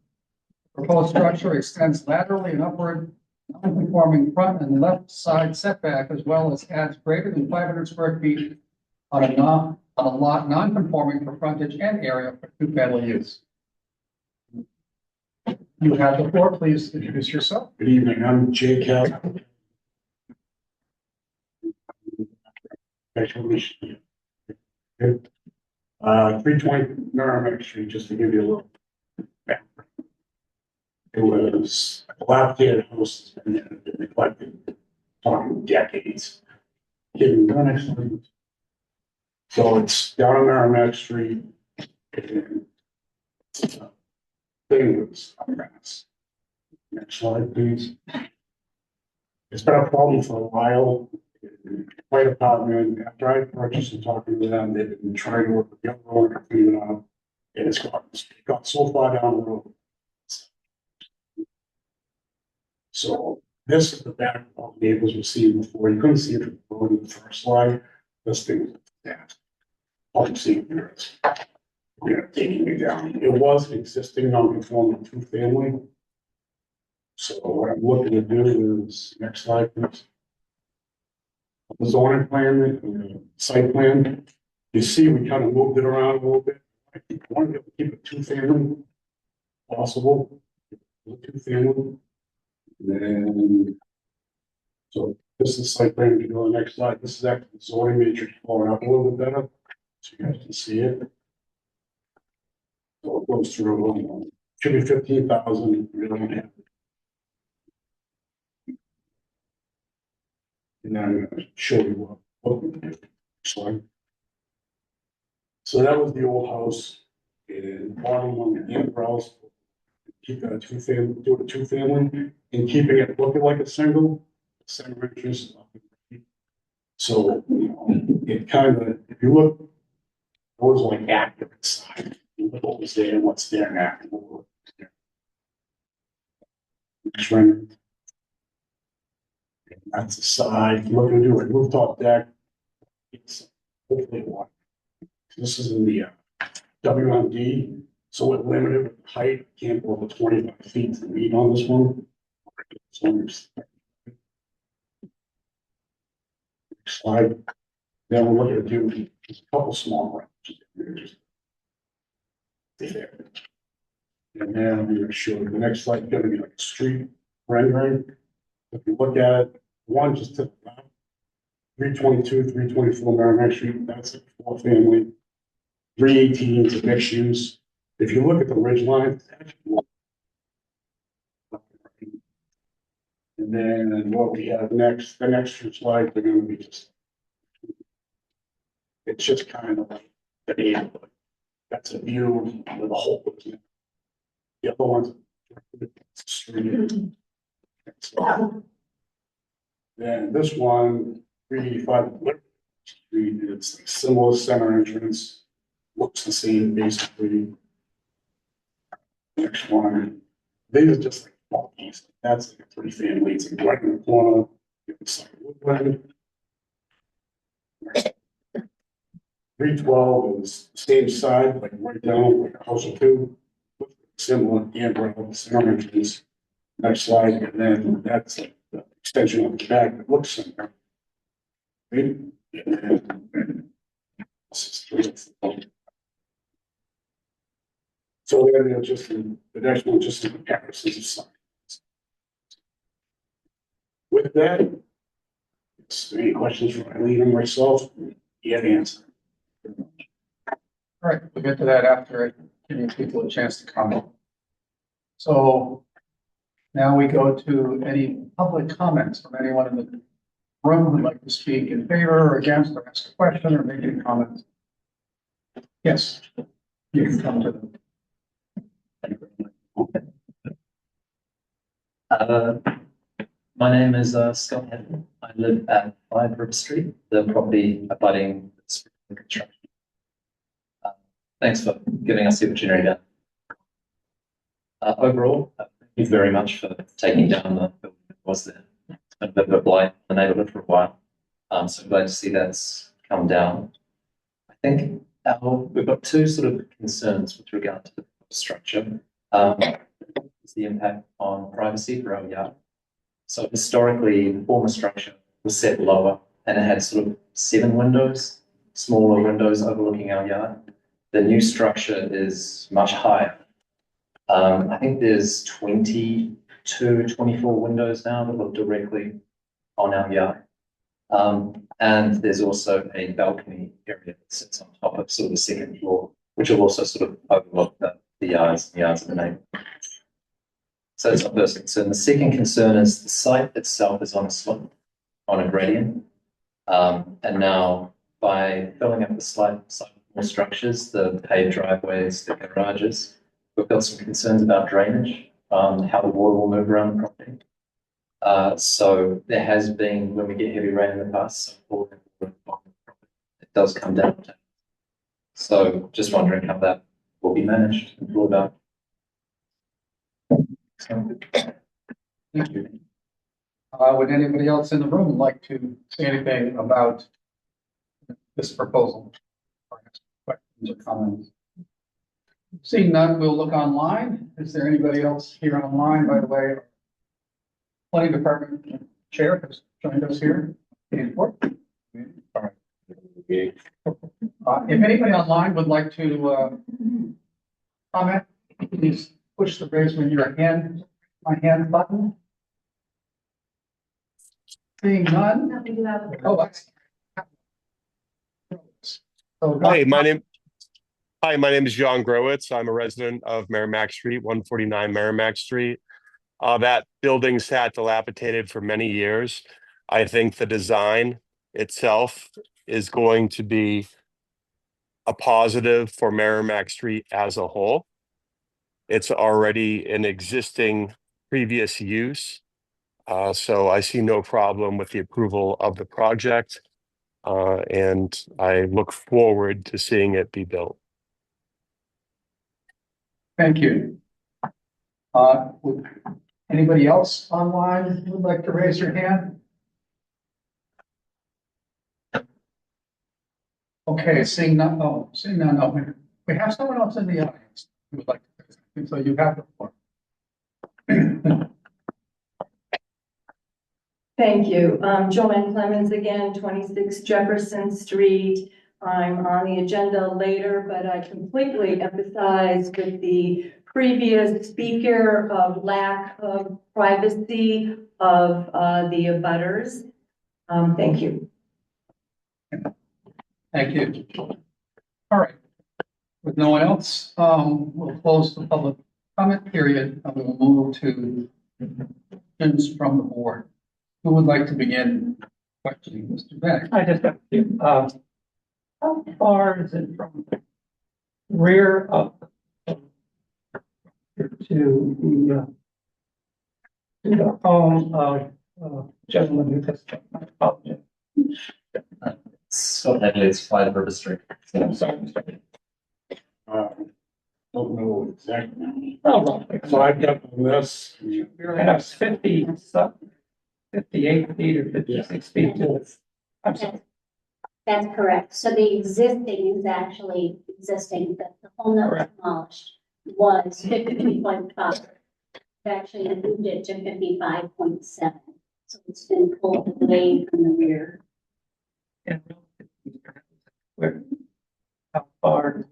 Proposed structure extends laterally and upward, non-conforming front and left side setback, as well as adds greater than 500 square feet on a lot non-conforming for frontage and area for 2-family use. You have the floor. Please introduce yourself. Good evening, I'm Jay Cal. 320 Merrimack Street, just to give you a little background. It was a dilapidated house, that's been neglected, talking decades. Getting done actually. So it's down on Merrimack Street. And thing was a mess. Next slide, please. It's been a problem for a while. My department, after I purchased and talking to them, they've been trying to work with the owner to clean it up. And it got so far down the road. So this is the back of neighbors were seeing before. You couldn't see it from the road in the first slide. This thing was that. All you see here is taking me down. It was an existing non-conforming 2-family. So what I'm looking to do is, next slide, please. The zoning plan, the site plan, you see we kind of moved it around a little bit. I want to keep it 2-family possible, 2-family. Then, so This is site plan, you go to the next slide, this is actually the zoning matrix falling out a little bit better, so you guys can see it. So it goes through, should be 15,000, we don't have. And then I'm gonna show you what we did. Slide. So that was the old house, and bottom on the in-house, keep that two-family, do a two-family, and keeping it looking like a single entrance. So, you know, it kind of, if you look, it was like active inside, you look what was there, what's there now. Just rendering. That's the side, you're looking to do a rooftop deck. It's hopefully one. This is in the WMD, so we're limited with height, can't go over 25 feet to meet on this one. So next slide. Then we're looking to do just a couple small ones. There. And then I'm gonna show you the next slide, is gonna be like a street rendering. If you look at it, one just to the left, 322, 324 Merrimack Street, that's a four family. 318 is a mixed use. If you look at the ridge line, it's actually one. And then what we have next, the next two slides are gonna be just. It's just kind of like the neighborhood. That's a view of the whole. The other ones. Street. Then this one, 385 Street, it's a similar center entrance, looks the same basically. Next one, these are just like balconies. That's like a three family, it's like right in the corner. It's like woodland. 312 is same side, like right down, like a house or two. Similar, and center entrance. Next slide, and then that's like the extension of the back that looks similar. Right? So then they're just the next one, just the comparisons of signs. With that, any questions from Eileen and myself? Yeah, answer. All right, we'll get to that after giving people a chance to comment. So now we go to any public comments from anyone in the room who'd like to speak in favor or against, or ask a question or make any comments. Yes, you can come to them. My name is Scott Hedden. I live at 5 River Street, the property abutting the construction. Thanks for giving us the opportunity to. Overall, thank you very much for taking down the building that was there. It's been a bit of a blight in the neighborhood for a while. So I'm glad to see that's come down. I think we've got two sort of concerns with regard to the structure. Is the impact on privacy for our yard. So historically, the former structure was set lower and it had sort of 7 windows, smaller windows overlooking our yard. The new structure is much higher. I think there's 22, 24 windows now that look directly on our yard. And there's also a balcony area that sits on top of sort of the second floor, which will also sort of overlook the yards of the neighborhood. So that's our first concern. The second concern is the site itself is on a slope, on a gradient. And now by filling up the site with more structures, the paved driveways, the garages, we've got some concerns about drainage, how the water will move around the property. So there has been, when we get heavy rain in the past, it does come down. So just wondering how that will be managed and thought about. Thank you. Would anybody else in the room like to say anything about this proposal? Or ask questions or comments? Seeing none, we'll look online. Is there anybody else here online, by the way? Planning Department Chair has joined us here. If anybody online would like to comment, please push the raise my hand button. Seeing none? No, we do have. Oh, that's. So, Hi, my name is John Growitz. I'm a resident of Merrimack Street, 149 Merrimack Street. That building sat dilapidated for many years. I think the design itself is going to be a positive for Merrimack Street as a whole. It's already an existing previous use. So I see no problem with the approval of the project. And I look forward to seeing it be built. thank you. Would anybody else online who would like to raise your hand? Okay, seeing none, no. We have someone else in the audience who would like to say something, so you have the floor. Thank you. Joanne Clemens again, 26 Jefferson Street. I'm on the agenda later, but I completely empathize with the previous speaker of lack of privacy of the abutters. Thank you. Thank you. All right. With no one else, we'll close the public comment period and we'll move to questions from the board. Who would like to begin questioning Mr. Beck? I just have to, how far is it from the rear of to the home of gentleman who testified? I apologize. So heavily, it's 5 River Street. I'm sorry, Mr. Don't know exactly. Oh, roughly. So I've got this. And that's 58 feet or 56 feet to it. I'm sorry. That's correct. So the existing is actually existing, the home that was Correct. demolished was 50.5. They actually moved it to 55.7. So it's been pulled away from the rear. And where, how far?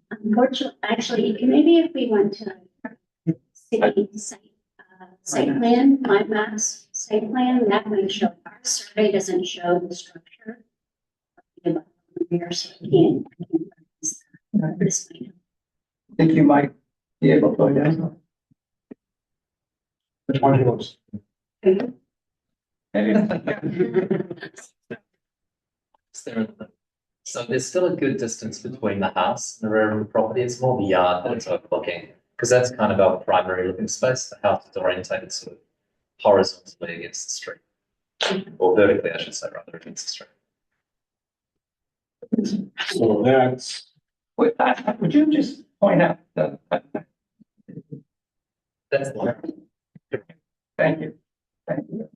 Unfortunately, actually, maybe if we went to city site plan, my maps site plan, that might show, our survey doesn't show the structure. Here, so I can't. This might. I think you might be able to identify. Which one was? So there's still a good distance between the house and the rear of the property. It's more the yard that it's overlooking, because that's kind of our primary living space. The house is orientated sort of horizontally against the street, or vertically, I should say, rather against the street. So that's. Would you just point out the? That's the Thank you. Thank you.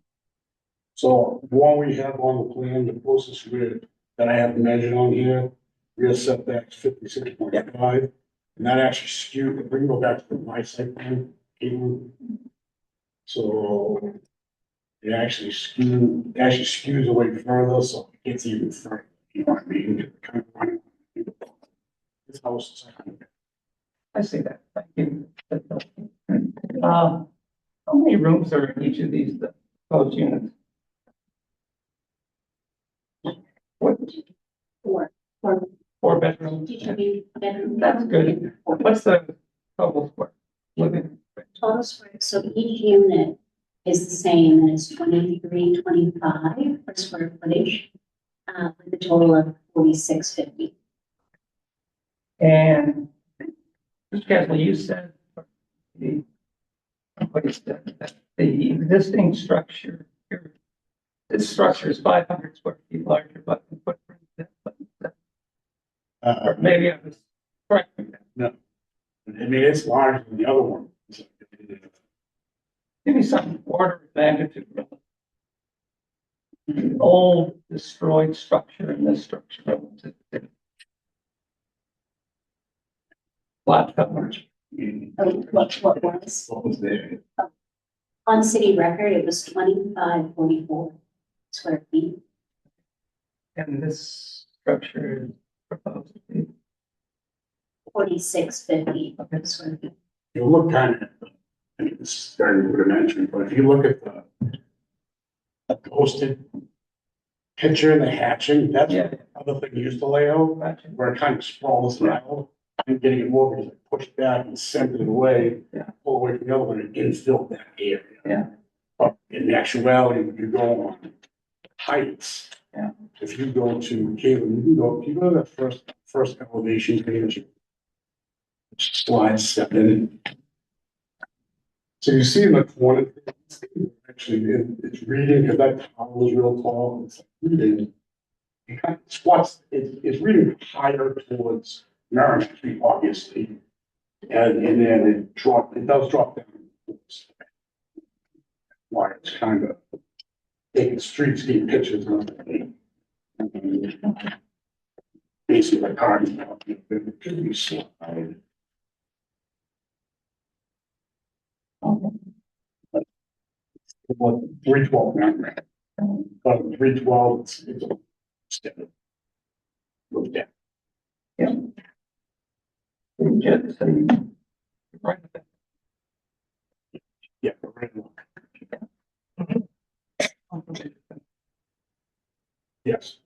So the one we have on the plan, the closest rear that I have measured on here, rear setback 56.5. And that actually skewed, if we can go back to my site plan, Caitlin. So it actually skews away further, so it gets even further, you know what I mean? Kind of running. This house is I see that. Thank you. How many rooms are in each of these proposed units? What? Four bedrooms. That's good. What's the total square? Living. Total square, so each unit is the same, and it's 23.25 per square footage, with a total of 46.50. And Mr. Casley, you said the existing structure, this structure is 500 square feet larger, but the footprint. Or maybe I was correct. no. I mean, it's larger than the other one. Give me some order of magnitude. The old destroyed structure and this structure. Flat coverage. What was? What was there? On city record, it was 25.44 square feet. And this structure is proposed to be 46.50 square feet. You look kind of, I mean, this is very rudimentary, but if you look at the posted picture in the hatching, that's Yeah. the other thing you used to lay out, where it kind of sprawls out. And getting it more because I pushed back and sent it away, Yeah. all the way to the other one, and infill that area. Yeah. But in actuality, when you go on heights. Yeah. If you go to Caitlin, if you go to that first elevation page. Slide 7. So you see in the corner, actually, it's reading, because that tower was real tall, it's reading. It kind of squats, it's reading higher towards Merrimack Street, obviously. And then it does drop down. Why it's kind of taking streetscape pictures of it. Basically, like cars, it could be slide. What, 312 Merrimack. But 312, it's a step. Move down. Yeah. Just so you- right. Yeah, right. Yes.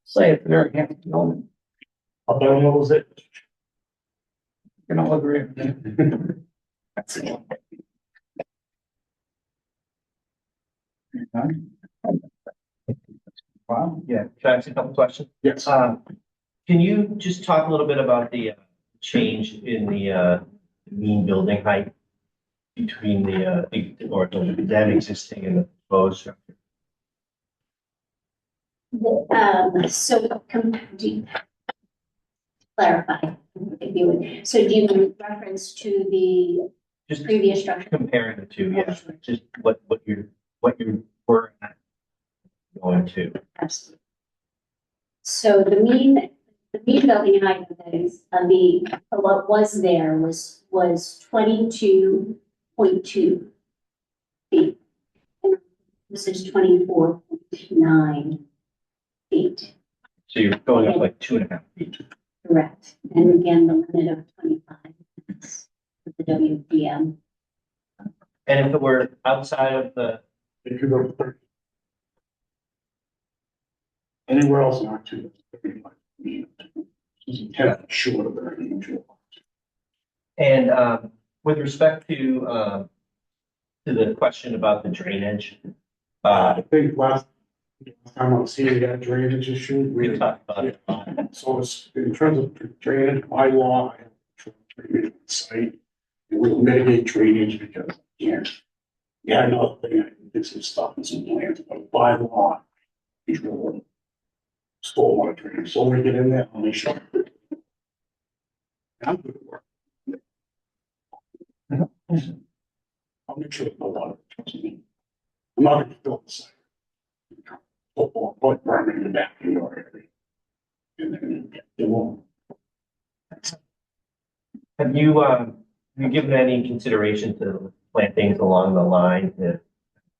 Say it's very handy building. How about was it? Can all agree with that. That's it. Wow. Yeah, can I ask a couple questions? Yes. Can you just talk a little bit about the change in the mean building height between or that existing and the proposed structure? So, do you clarify, if you would, so do you in reference to the Just previous structure? comparing the two, yeah, just what you were at going to. Absolutely. So the mean building height of those, what was there was 22.2 feet. And this is 24.9 feet, So you're going up like 2.5 feet. correct. And again, the limit of 25 is with the WPM. And if it were outside of the, It could go to 30. Anywhere else not to 35. It's 10 short of that usual. and with respect to the question about the drainage, I think last time I was seeing that drainage issue, we talked about it. So it's, in terms of drainage by law, I have drainage on site. And we'll mitigate drainage because, yeah, another thing, I did some stuff and some plans, but by law, it's really stormwater drainage. So when we get in there, I'll make sure. I'm good at work. I'll make sure it's no water, trust me. I'm not gonna fill the site. Put permit in the back of your area. And then it won't. Have you given any consideration to plantings along the line?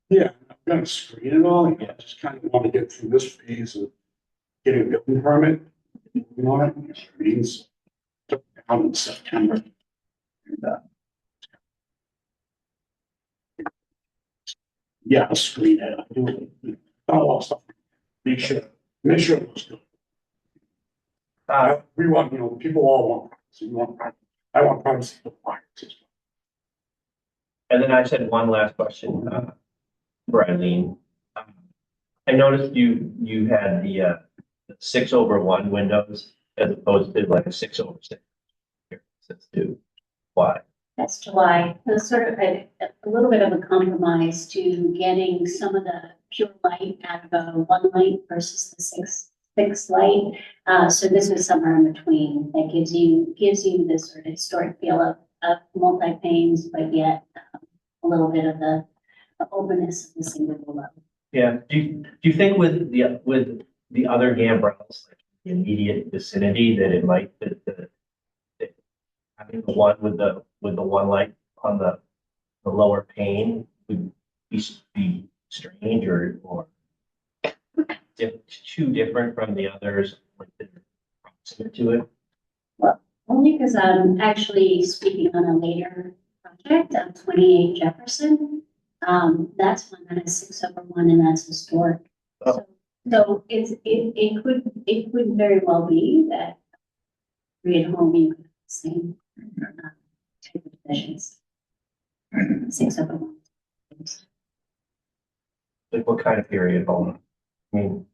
Yeah, I'm gonna screen it all, I just kind of want to get through this phase of getting a building permit. You know, it screens, took down in September. And, yeah, I'll screen it, I'll do it, all that stuff, make sure it looks good. We want, people all want privacy, we want privacy, I want privacy for clients. And then I just had one last question for Eileen. I noticed you had the 6/1 windows as opposed to like a 6/6. Here, 6/2. Why? That's July. It was sort of a little bit of a compromise to getting some of the pure light out of a one light versus the six light. So this was somewhere in between that gives you this sort of historic feel of multi-panes, but yet a little bit of the openness of the single below. Yeah. Do you think with the other gambrels, like the immediate vicinity, that it might having the one with the one light on the lower pane would be strange or too different from the others like that are proximate to it? Well, only because I'm actually speaking on a later project on 28 Jefferson. That's one that is 6/1 and that's historic. Oh. So it could very well be that read home you could have the same type of divisions. 6/1. Like what kind of period home? I mean,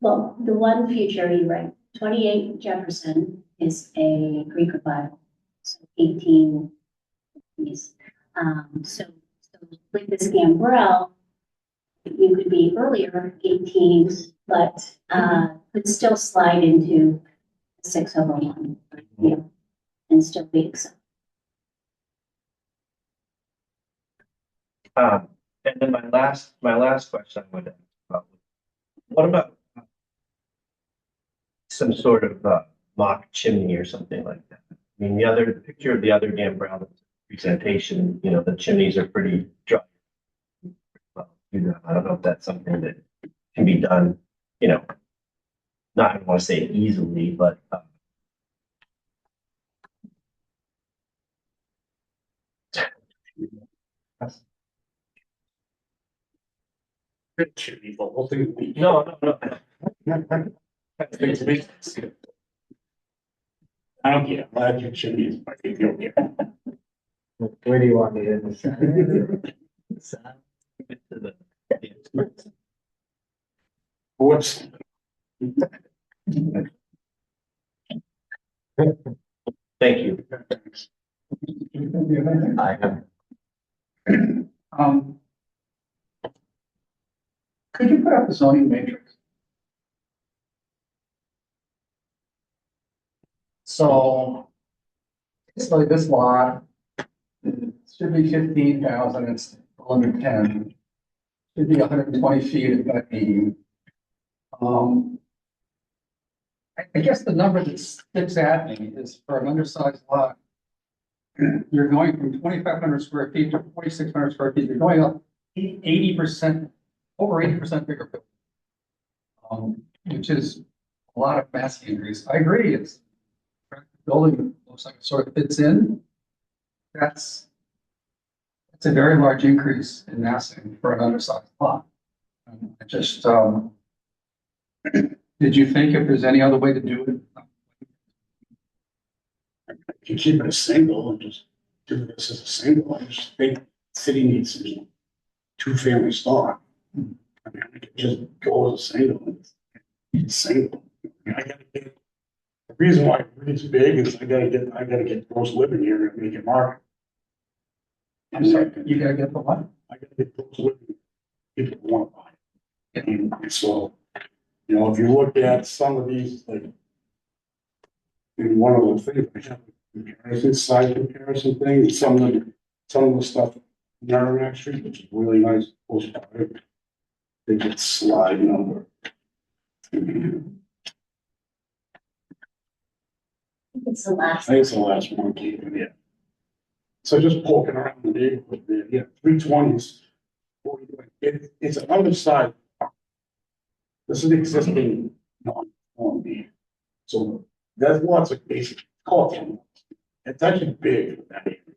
Well, the one future, you're right, 28 Jefferson is a Greek revival, so 18. So with this Gambrel, you could be earlier, 18s, but could still slide into 6/1, you know, and still be accepted. And then my last question I would ask about, what about some sort of mock chimney or something like that? I mean, the picture of the other Gambrel presentation, you know, the chimneys are pretty dry. Well, you know, I don't know if that's something that can be done, you know, not, I don't want to say easily, but It should be the whole thing. no. I don't care. Glad should be. I think you'll get. Where do you want me to? Whoops. Thank you. I have. Could you put up the zoning matrix? So, basically this lot should be 15,000, it's under 10. Should be 120 feet at that 80. I guess the number that sticks at me is for an undersized lot. You're going from 2,500 square feet to 4,600 square feet, you're going up 80%, over 80% bigger building. Which is a lot of massing increase. I agree, it's building looks like it sort of fits in. That's a very large increase in massing for an undersized lot. I just, did you think if there's any other way to do it? You keep it a single and just do this as a single. I just think city needs some two-family stock. I mean, I could just go as a single. It's single. I mean, I gotta get, the reason why it's big is I gotta get gross living here and make it market. I'm sorry, you gotta get the what? I gotta get gross living. People want to buy it. And so, you know, if you look at some of these, like, in one of the things, I have comparison, size comparison thing, and some of the stuff in Merrimack Street, which is really nice, close by, they just slide number. It's the last. I think it's the last one, Keith, yeah. So just poking around the neighborhood there, yeah, 320s. It's an undersized. This is existing non-form B. So that's lots of basic culture. It's actually big for that area.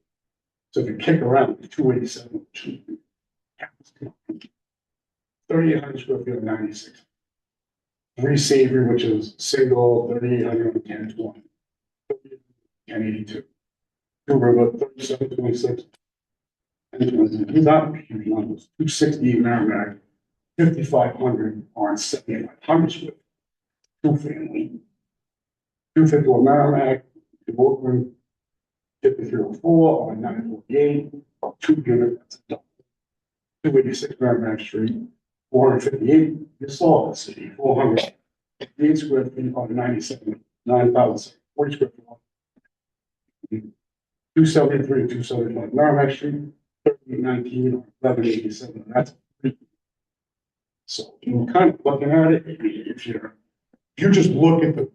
So if you kick around 287, 3,800 square feet of 96. 3 Savory, which is single, 3,810, 20. 1082. 2 River, 3726. These aren't huge numbers. 260 Merrimack, 5,500 on 7,500 square. 2 family. 251 Merrimack, Oakland, 5304 on 948, 2 unit, that's a double. 286 Merrimack Street, 458, you saw the city, 408 square feet on 97, 9,000, 40 square feet. 273, 275 Merrimack Street, 1319 on 1187, that's pretty. So you're kind of looking at it, if you just look at the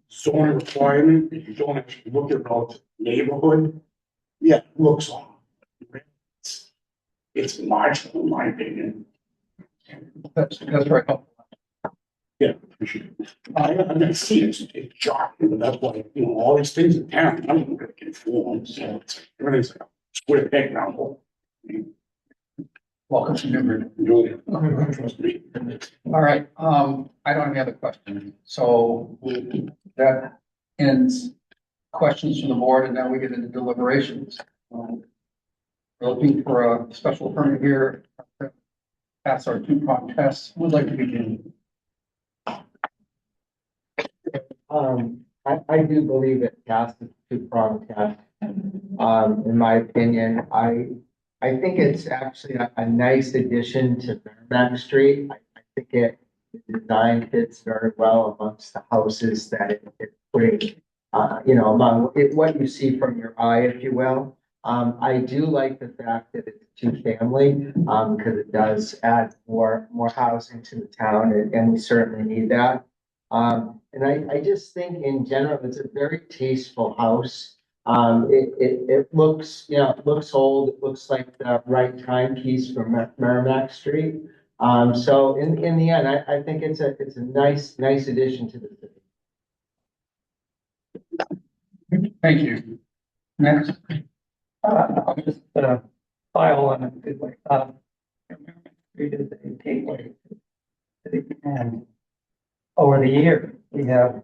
zoning requirement, if you don't actually look at relative neighborhood, yeah, it looks off. It's marginal in my opinion. That's very helpful. Yeah, appreciate it. I see it's shocking, but that's why, you know, all these things in town, I'm gonna get formed, so it's everything's like a square peg round hole. Welcome to Newbury. Julia, trust me. All right, I don't have any other questions, so that ends questions from the board, and now we get into deliberations. We're looking for a special permit here, to pass our two-prong test. Who would like to begin? I do believe it passes two-pronged test. In my opinion, I think it's actually a nice addition to Merrimack Street. I think the design fits very well amongst the houses that it brings, among what you see from your eye, if you will. I do like the fact that it's two-family, because it does add more housing to the town, and we certainly need that. And I just think in general, it's a very tasteful house. It looks, it looks old. It looks like the right timepiece for Merrimack Street. So in the end, I think it's a nice addition to the city. Thank you. Next. I'll just, file on a good way. Merrimack Street is a gateway to the city, and over the year, we have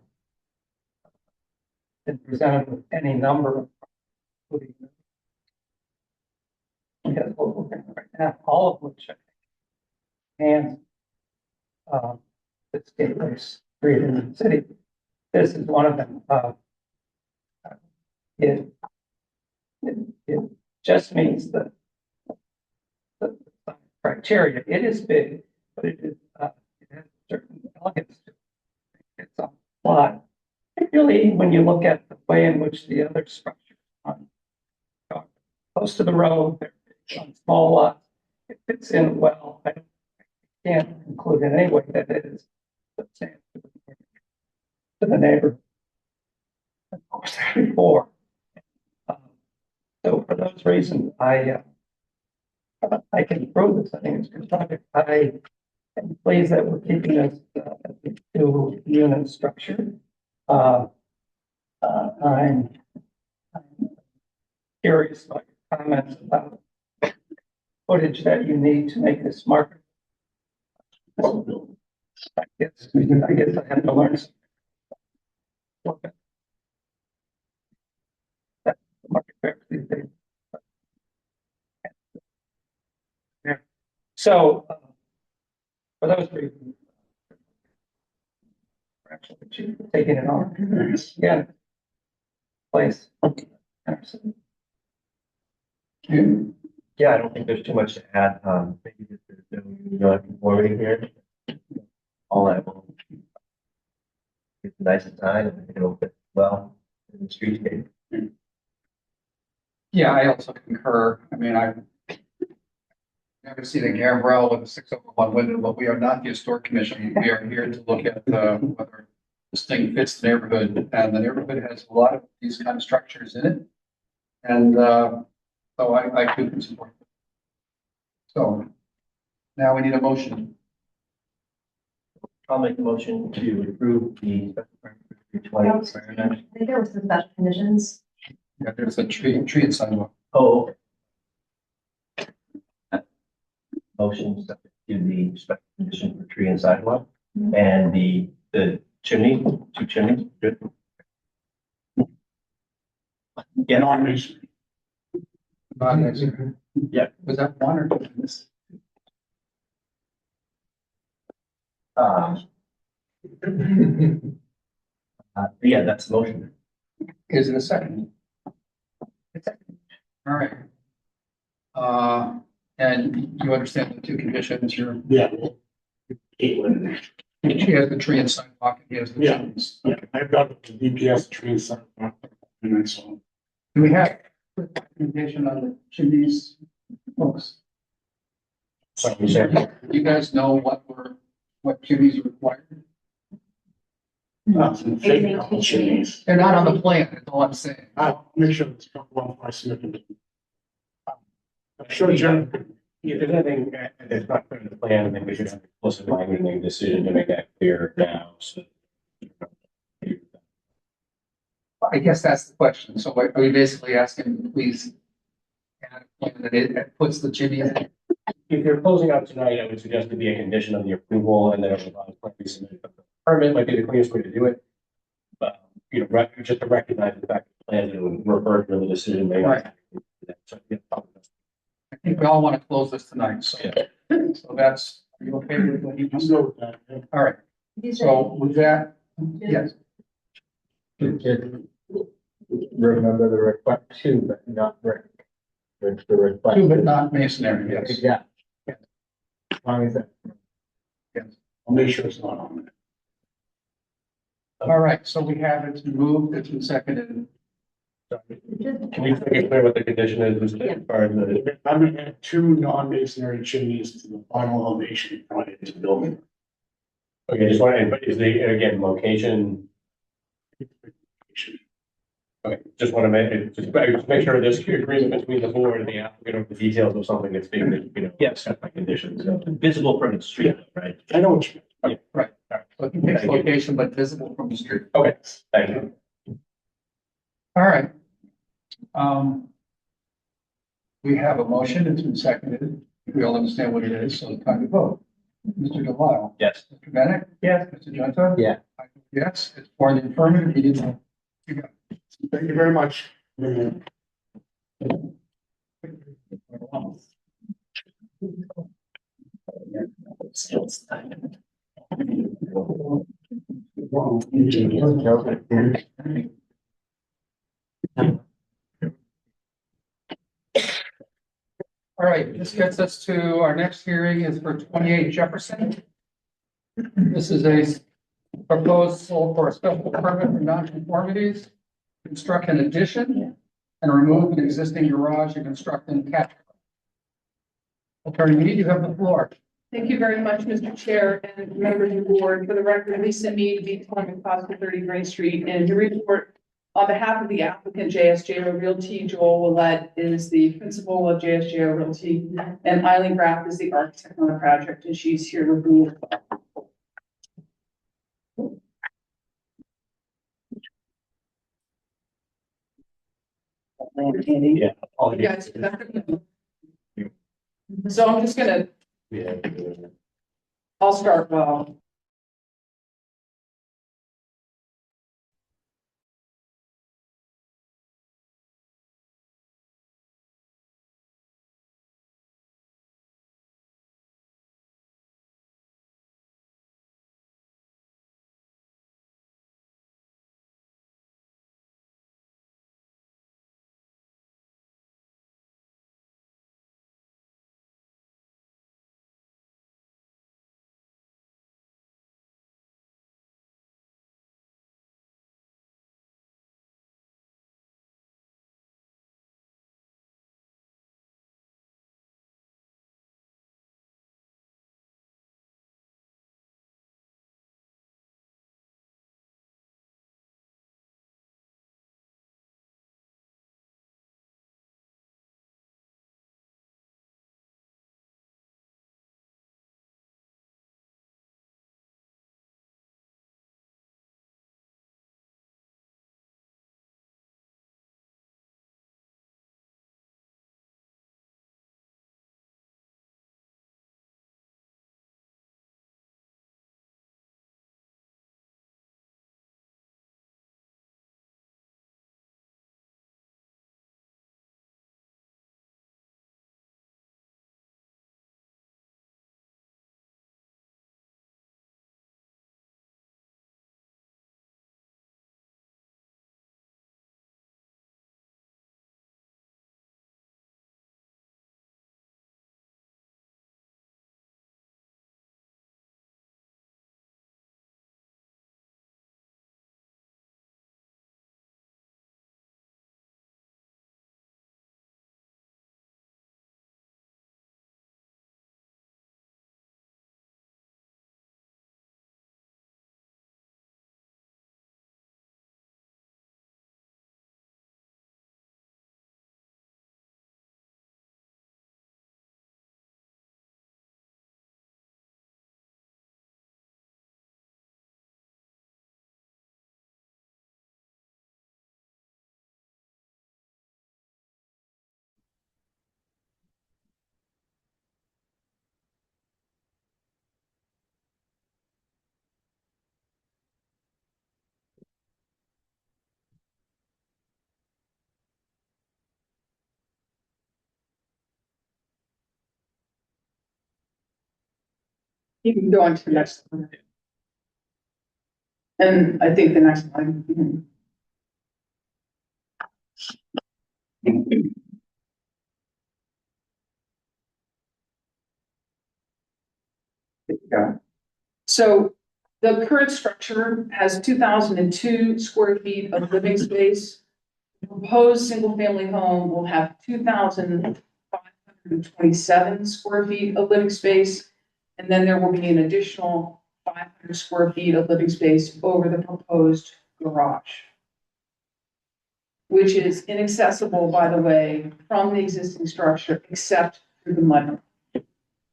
been presented with any number of, including we have local right now, all of which I think and this gateway street in the city. This is one of them. It just means that the criteria. It is big, but it has certain elegance to it. It's a lot. Particularly when you look at the way in which the other structures are close to the road, they're on small lots. It fits in well. I can't conclude in any way that it is substantial to the neighborhood. Of course, before. So for those reasons, I can approve this. I think it's a good project. I am pleased that we're keeping this as a two-unit structure. I'm curious about your comments about footage that you need to make this market. I guess I have to learn something. That's the market fair these days. Yeah. So for those reasons, we're actually taking it on. Yeah. Place. Yeah, I don't think there's too much to add. Maybe there's no non-conformity here. All I will. It's a nice design and it'll fit well in the streetscape. Yeah, I also concur. I mean, I've never seen a gambrel with a 601 window, but we are not the historic commission. We are here to look at whether this thing fits the neighborhood, and the neighborhood has a lot of these kind of structures in it. And so I do support it. So now we need a motion. I'll make a motion to approve the special permit for 320. I think there were some special conditions. Yeah, there's a tree and sidewalk. Oh. Motion subject to the special condition for tree and sidewalk and the chimney, 2 chimneys. Good. Yeah. Non-masonry. Yeah. Was that one or two? Yeah, that's the motion. Is it a second? All right. And you understand the two conditions, Yeah. Caitlin. she has the tree and sidewalk, and he has the Yeah. chimneys. Yeah, I've got the DPS tree side. And I saw. Do we have documentation on the chimneys, folks? So, You guys know what chimneys are required? some fake couple chimneys. They're not on the plan, that's all I'm saying. I'll make sure it's got one I submit them. I'm sure Jen. If there's anything that's not clear in the plan, then we should have a explicit binding decision to make that clear now, so. I guess that's the question. So are we basically asking, please, add a plan that it puts the chimney in? if you're closing out tonight, I would suggest it be a condition of the approval and then a revised plan be submitted. But the permit might be the cleanest way to do it. But, just to recognize the fact that the plan to refer to the decision made. Right. So, yeah, I think we all want to close this tonight, so, Yeah. so that's, are you okay with what you I'm just good with that. Yeah. All right, so with that, yes, Remember the request two, but not brick. The request. two but not masonry, yes. Yeah. As long as that. I'll make sure it's not on All right, so we have it moved, it's been seconded. Can you make it clear what the condition is as far as the, there. I'm gonna add two non-masonry chimneys to the final elevation prior to the building. okay, just want to, but is the, again, location? Okay, just want to just make sure there's agreement between the board and the applicant of the details of something that's being, Yes. set by conditions. So, Visible from the street, right? I know what you mean. Right, so it takes location but visible from the street. okay, thank you. All right. We have a motion, it's been seconded, we all understand what it is, so it's time to vote. Mr. Delisle. Yes. Mr. Bennett. Yes. Mr. Junta. Yeah. Yes, it's for the affirmative, you didn't. You got it. Thank you very much. All right, this gets us to our next hearing is for 28 Jefferson. This is a proposal for a special permit for nonconformities, construct an addition and remove an existing garage and construct an attached. Attorney Mead, you have the floor. Thank you very much, Mr. Chair and members of the board. For the record, Lisa Mead, V. Clement Plaza, 30 Green Street, and Newburyport. On behalf of the applicant, JSJO Realty, Joel Willett is the principal of JSJO Realty, and Eileen Graff is the architect on the project, and she's here with me. Yeah. All You guys- So I'm just gonna, Yeah. I'll start well. You can go on to the next one. And I think the next one. There you go. So the current structure has 2,002 square feet of living space. The proposed single-family home will have 2,527 square feet of living space. And then there will be an additional 500 square feet of living space over the proposed garage, which is inaccessible, by the way, from the existing structure, except through the mudroom.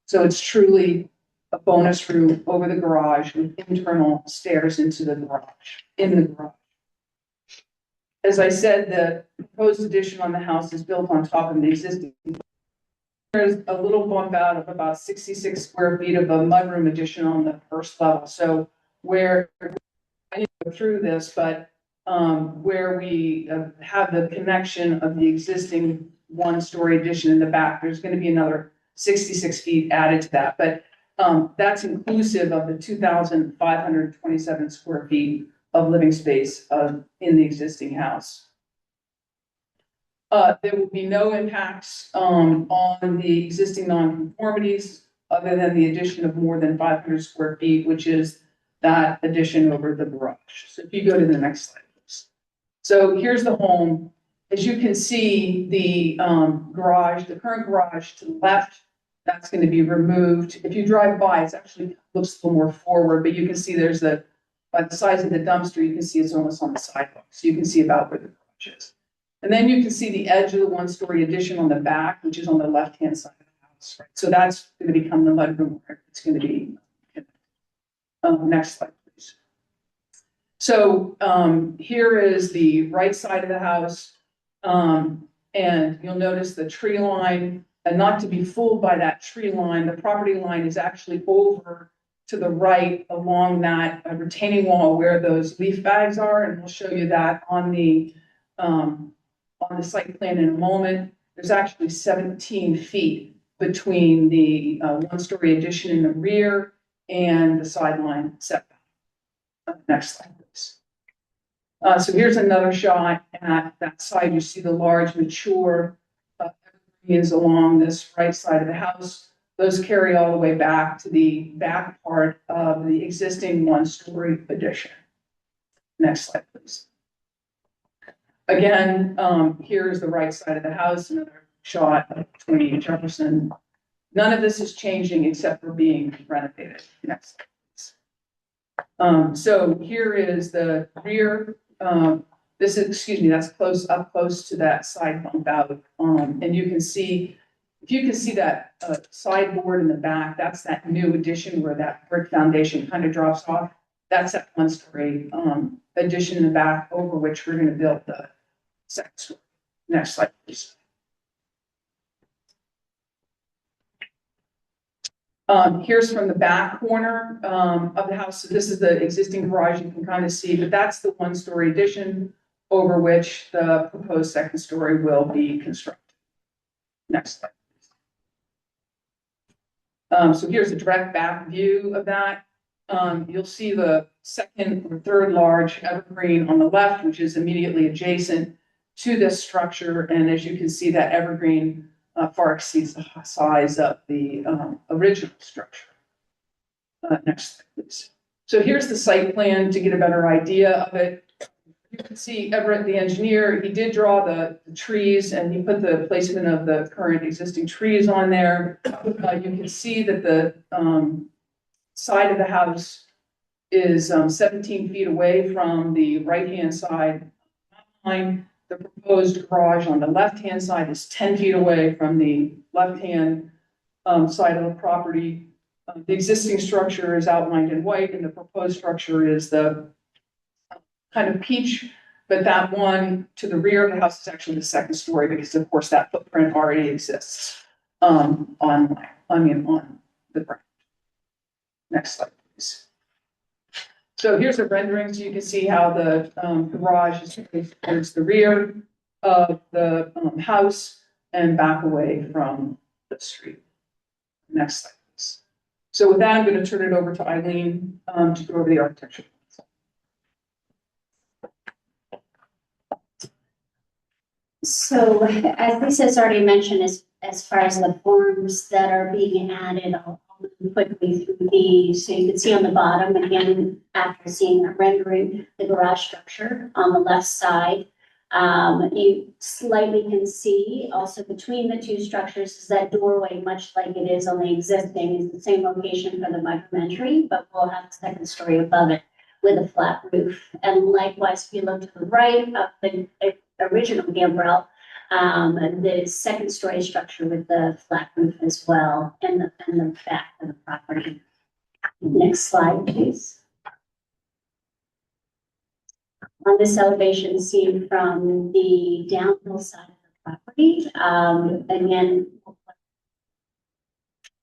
So it's truly a bonus room over the garage with internal stairs into the garage, in the garage. As I said, the proposed addition on the house is built on top of the existing. There's a little bump out of about 66 square feet of a mudroom addition on the first level. So where, I need to go through this, but where we have the connection of the existing one-story addition in the back, there's going to be another 66 feet added to that. But that's inclusive of the 2,527 square feet of living space in the existing house. There will be no impacts on the existing nonconformities other than the addition of more than 500 square feet, which is that addition over the garage. So if you go to the next slide, please. So here's the home. As you can see, the garage, the current garage to the left, that's going to be removed. If you drive by, it actually looks a little more forward, but you can see there's by the size of the dumpster, you can see it's almost on the sidewalk. So you can see about where the garage is. And then you can see the edge of the one-story addition on the back, which is on the left-hand side of the house. Right? So that's going to become the mudroom where it's going to be. Next slide, please. So here is the right side of the house. And you'll notice the tree line, and not to be fooled by that tree line, the property line is actually over to the right along that retaining wall where those leaf bags are. And we'll show you that on the site plan in a moment. There's actually 17 feet between the one-story addition in the rear and the sideline setback. Next slide, please. So here's another shot at that side. You see the large mature evergreens along this right side of the house. Those carry all the way back to the back part of the existing one-story addition. Next slide, please. Again, here's the right side of the house, another shot of 28 Jefferson. None of this is changing except for being renovated. Next slide, please. So here is the rear. This is, excuse me, that's up close to that side bump out. And you can see, if you can see that sideboard in the back, that's that new addition where that brick foundation kind of drops off. That's that one-story addition in the back over which we're going to build the second story. Next slide, please. Here's from the back corner of the house. So this is the existing garage you can kind of see, but that's the one-story addition over which the proposed second story will be constructed. Next slide, please. So here's a direct back view of that. You'll see the second or third large evergreen on the left, which is immediately adjacent to this structure. And as you can see, that evergreen far exceeds the size of the original structure. Next slide, please. So here's the site plan to get a better idea of it. You can see Everett, the engineer, he did draw the trees and he put the placement of the current existing trees on there. You can see that the side of the house is 17 feet away from the right-hand side line. The proposed garage on the left-hand side is 10 feet away from the left-hand side of the property. The existing structure is outlined in white and the proposed structure is the kind of peach, but that one to the rear of the house is actually the second story because of course that footprint already exists on the ground. Next slide, please. So here's a rendering, so you can see how the garage is towards the rear of the house and back away from the street. Next slide, please. So with that, I'm going to turn it over to Eileen, to go over the architecture. So as Lisa's already mentioned, as far as the forms that are being added, I'll move quickly through these. So you can see on the bottom, again, after seeing the rendering, the garage structure on the left side. You slightly can see also between the two structures is that doorway, much like it is on the existing, is the same location for the micro entry, but we'll have a second story above it with a flat roof. And likewise, if you look to the right of the original gambrel, the second story structure with the flat roof as well, and the back of the property. Next slide, please. On this elevation seen from the downhill side of the property, again,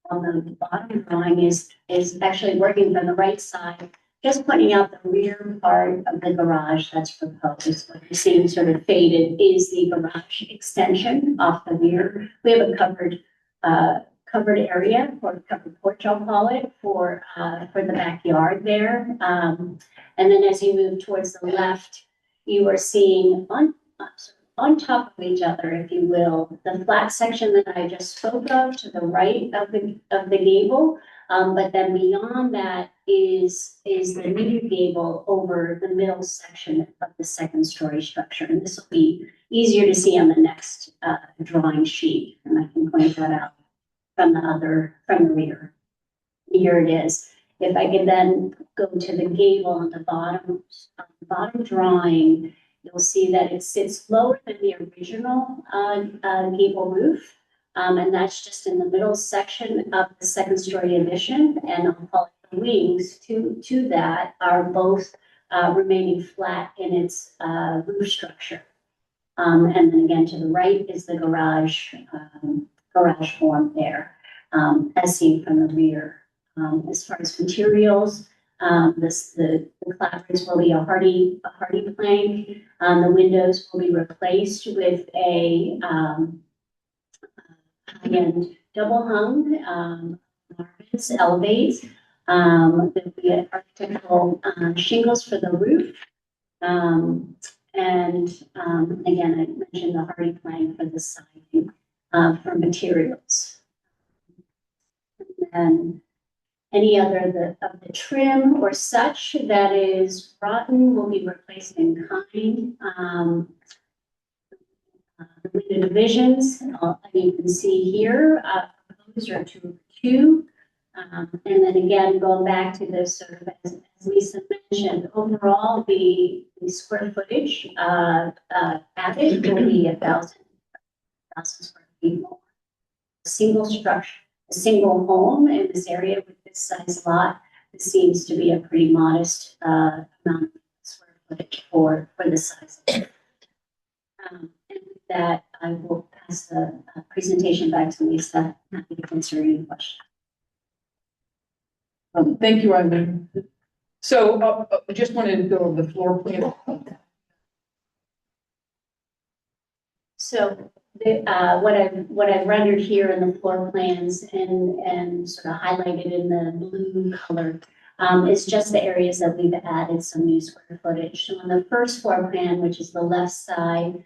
on the bottom drawing is actually working from the right side, just pointing out the rear part of the garage that's proposed. What you're seeing sort of faded is the garage extension off the rear. We have a covered area, or covered porch, I'll call it, for the backyard there. And then as you move towards the left, you are seeing on top of each other, if you will, the flat section that I just spoke of to the right of the gable. But then beyond that is the new gable over the middle section of the second story structure. And this will be easier to see on the next drawing sheet. And I can point that out from the rear. Here it is. If I can then go to the gable on the bottom drawing, you'll see that it sits lower than the original gable roof. And that's just in the middle section of the second story addition. And I'll call it the wings to that are both remaining flat in its roof structure. And then again, to the right is the garage form there, as seen from the rear. As far as materials, the clapboards will be a hardy plank. The windows will be replaced with a high-end double hung elevates. There'll be architectural shingles for the roof. And again, I mentioned the hardy plank for the siding for materials. And any other of the trim or such that is rotten will be replaced in kind. The window divisions, you can see here, proposed are 2x2. And then again, going back to this sort of, as Lisa mentioned, overall, the square footage added will be 1,000 square feet more. Single structure, a single home in this area with this size lot, this seems to be a pretty modest amount of square footage for the size. And with that, I will pass the presentation back to Lisa. Happy to answer any questions. Thank you, Eileen. So I just wanted to go over the floor plan. So what I've rendered here in the floor plans and sort of highlighted in the blue color is just the areas that we've added some new square footage. So on the first floor plan, which is the left side,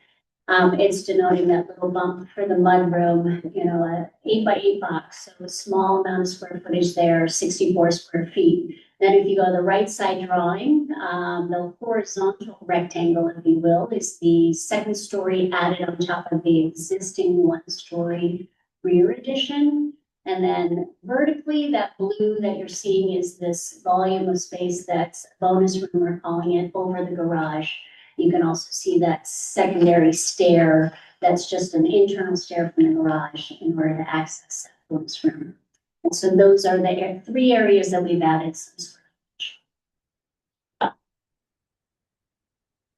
it's denoting that little bump for the mudroom, a 8x8 box, so a small amount of square footage there, 64 square feet. Then if you go to the right side drawing, the horizontal rectangle, if you will, is the second story added on top of the existing one-story rear addition. And then vertically, that blue that you're seeing is this volume of space that's bonus room, we're calling it, over the garage. You can also see that secondary stair that's just an internal stair from the garage in order to access that bonus room. And so those are the 3 areas that we've added some square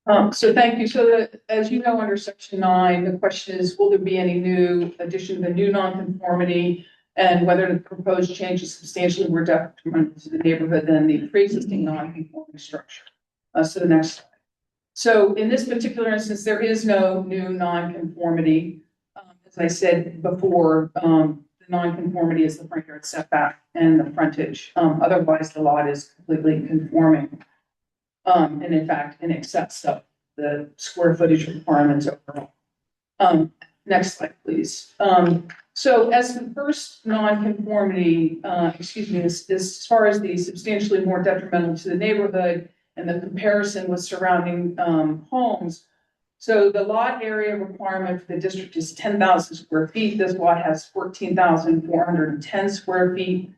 footage. So thank you. So as you know, under section 9, the question is, will there be any new addition to the new nonconformity, and whether the proposed change is substantially more detrimental to the neighborhood than the pre-existing non-conforming structure? So the next slide. So in this particular instance, there is no new nonconformity. As I said before, the nonconformity is the front yard setback and the frontage. Otherwise, the lot is completely conforming. And in fact, in excess of the square footage requirements overall. Next slide, please. So as the first nonconformity, as far as the substantially more detrimental to the neighborhood and the comparison with surrounding homes. So the lot area requirement for the district is 10,000 square feet. This lot has 14,410 square feet.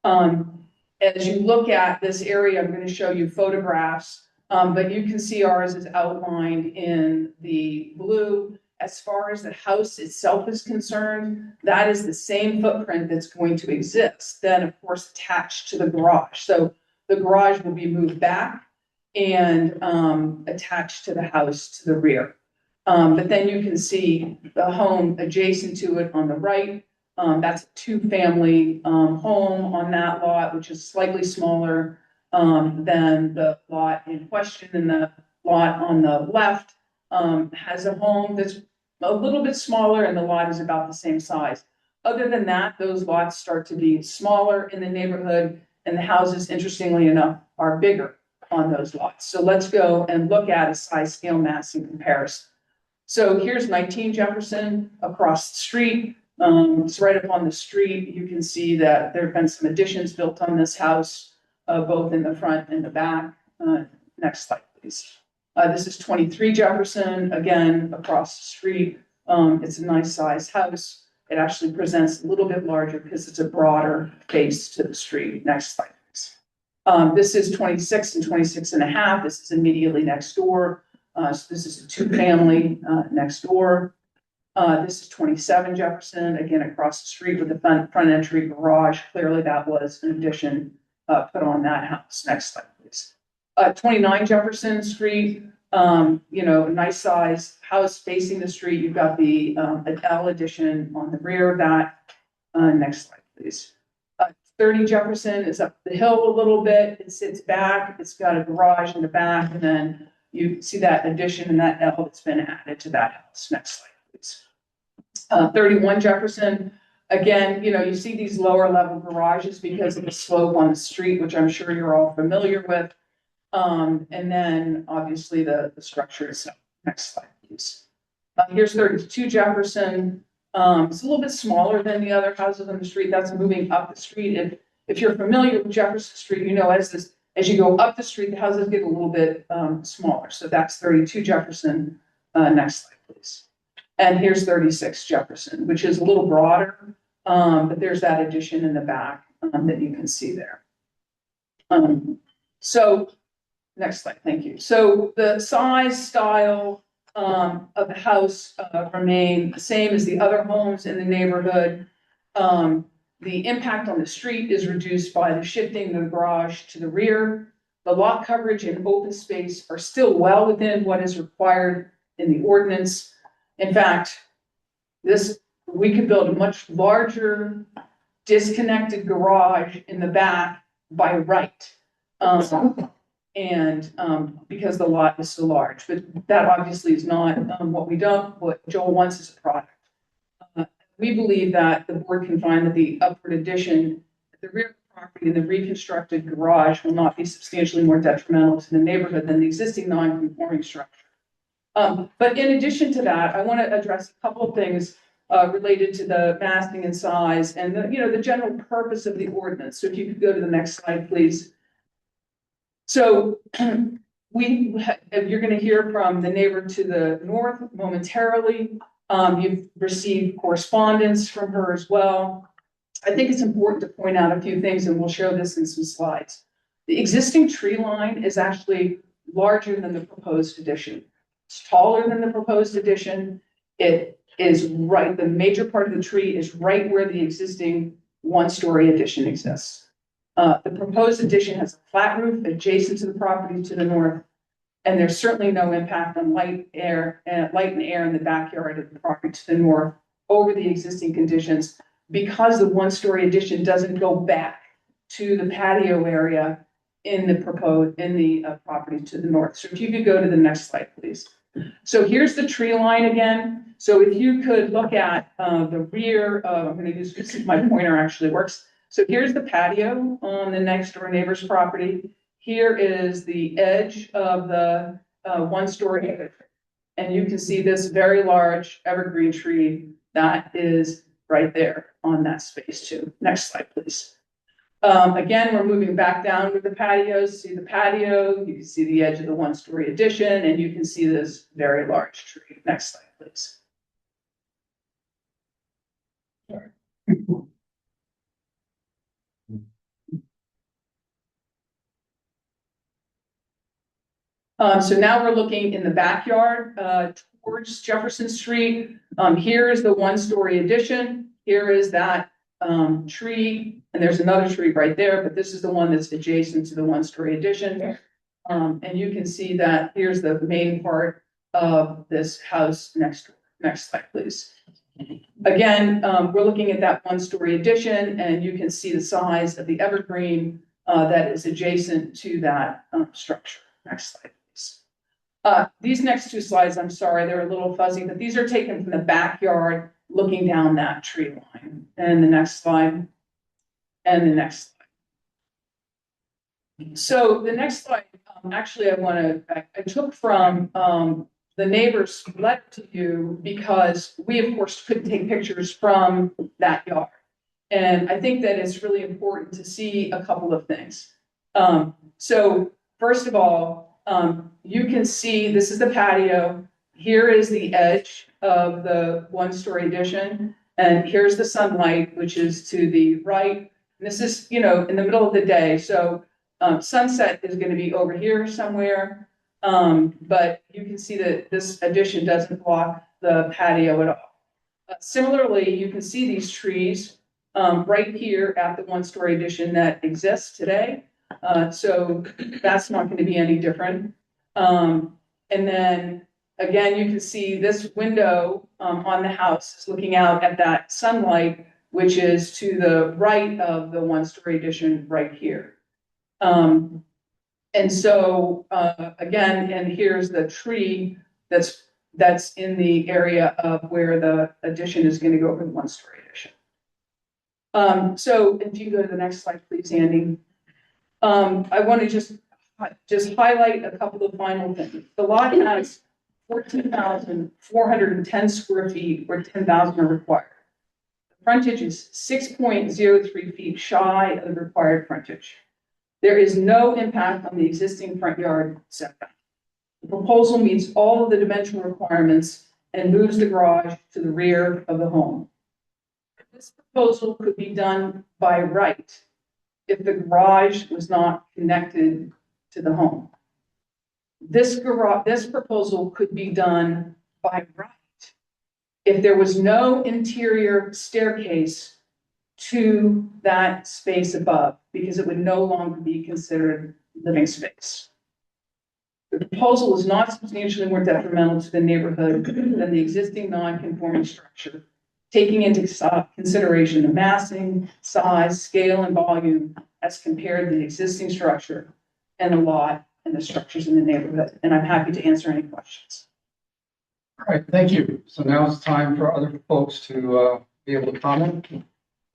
As you look at this area, I'm going to show you photographs, but you can see ours is outlined in the blue. As far as the house itself is concerned, that is the same footprint that's going to exist, then of course attached to the garage. So the garage will be moved back and attached to the house to the rear. But then you can see the home adjacent to it on the right. That's a two-family home on that lot, which is slightly smaller than the lot in question. And the lot on the left has a home that's a little bit smaller, and the lot is about the same size. Other than that, those lots start to be smaller in the neighborhood, and the houses, interestingly enough, are bigger on those lots. So let's go and look at a size, scale, massing comparison. So here's 19 Jefferson across the street. It's right up on the street. You can see that there have been some additions built on this house, both in the front and the back. Next slide, please. This is 23 Jefferson, again, across the street. It's a nice sized house. It actually presents a little bit larger because it's a broader face to the street. Next slide, please. This is 26 and 26 and a half. This is immediately next door. So this is a two-family next door. This is 27 Jefferson, again, across the street with the front entry garage. Clearly that was an addition put on that house. Next slide, please. 29 Jefferson Street, nice size house facing the street. You've got the L addition on the rear of that. Next slide, please. 30 Jefferson is up the hill a little bit. It sits back. It's got a garage in the back, and then you see that addition and that L that's been added to that house. Next slide, please. 31 Jefferson. Again, you see these lower level garages because of the slope on the street, which I'm sure you're all familiar with. And then obviously the structure itself. Next slide, please. Here's 32 Jefferson. It's a little bit smaller than the other houses on the street. That's moving up the street. If you're familiar with Jefferson Street, as you go up the street, the houses get a little bit smaller. So that's 32 Jefferson. Next slide, please. And here's 36 Jefferson, which is a little broader, but there's that addition in the back that you can see there. So next slide, thank you. So the size, style of the house remain the same as the other homes in the neighborhood. The impact on the street is reduced by the shifting of the garage to the rear. The lot coverage and open space are still well within what is required in the ordinance. In fact, we could build a much larger disconnected garage in the back by right. Because the lot is so large, but that obviously is not what Joel wants is a product. We believe that the board can find that the upward addition at the rear of the property and the reconstructed garage will not be substantially more detrimental to the neighborhood than the existing non-conforming structure. But in addition to that, I want to address a couple of things related to the massing and size and the general purpose of the ordinance. So if you could go to the next slide, please. So you're going to hear from the neighbor to the north momentarily. You've received correspondence from her as well. I think it's important to point out a few things, and we'll show this in some slides. The existing tree line is actually larger than the proposed addition. It's taller than the proposed addition. It is right, the major part of the tree is right where the existing one-story addition exists. The proposed addition has a flat roof adjacent to the property to the north, and there's certainly no impact on light and air in the backyard of the property to the north over the existing conditions, because the one-story addition doesn't go back to the patio area in the property to the north. So if you could go to the next slide, please. So here's the tree line again. So if you could look at the rear, I'm going to use, see if my pointer actually works. So here's the patio on the next door neighbor's property. Here is the edge of the one-story. And you can see this very large evergreen tree that is right there on that space too. Next slide, please. Again, we're moving back down with the patios. See the patio, you can see the edge of the one-story addition, and you can see this very large tree. Next slide, please. So now we're looking in the backyard towards Jefferson Street. Here is the one-story addition. Here is that tree, and there's another tree right there, but this is the one that's adjacent to the one-story addition. And you can see that here's the main part of this house next door. Next slide, please. Again, we're looking at that one-story addition, and you can see the size of the evergreen that is adjacent to that structure. Next slide, please. These next two slides, I'm sorry, they're a little fuzzy, but these are taken from the backyard looking down that tree line. And the next slide, and the next slide. So the next slide, actually, I took from the neighbor's letter to you because we, of course, couldn't take pictures from that yard. And I think that it's really important to see a couple of things. So first of all, you can see this is the patio. Here is the edge of the one-story addition. And here's the sunlight, which is to the right. And this is, in the middle of the day. So sunset is going to be over here somewhere. But you can see that this addition doesn't block the patio at all. Similarly, you can see these trees right here at the one-story addition that exists today. So that's not going to be any different. And then again, you can see this window on the house is looking out at that sunlight, which is to the right of the one-story addition right here. And so again, and here's the tree that's in the area of where the addition is going to go over the one-story addition. So if you go to the next slide, please, Andy. I want to just highlight a couple of final things. The lot has 14,410 square feet, where 10,000 are required. The frontage is 6.03 feet shy of the required frontage. There is no impact on the existing front yard setback. The proposal meets all of the dimensional requirements and moves the garage to the rear of the home. This proposal could be done by right if the garage was not connected to the home. This proposal could be done by right if there was no interior staircase to that space above, because it would no longer be considered living space. The proposal is not substantially more detrimental to the neighborhood than the existing non-conforming structure, taking into consideration the massing, size, scale, and volume as compared to the existing structure and the lot and the structures in the neighborhood. And I'm happy to answer any questions. All right, thank you. So now it's time for other folks to be able to comment.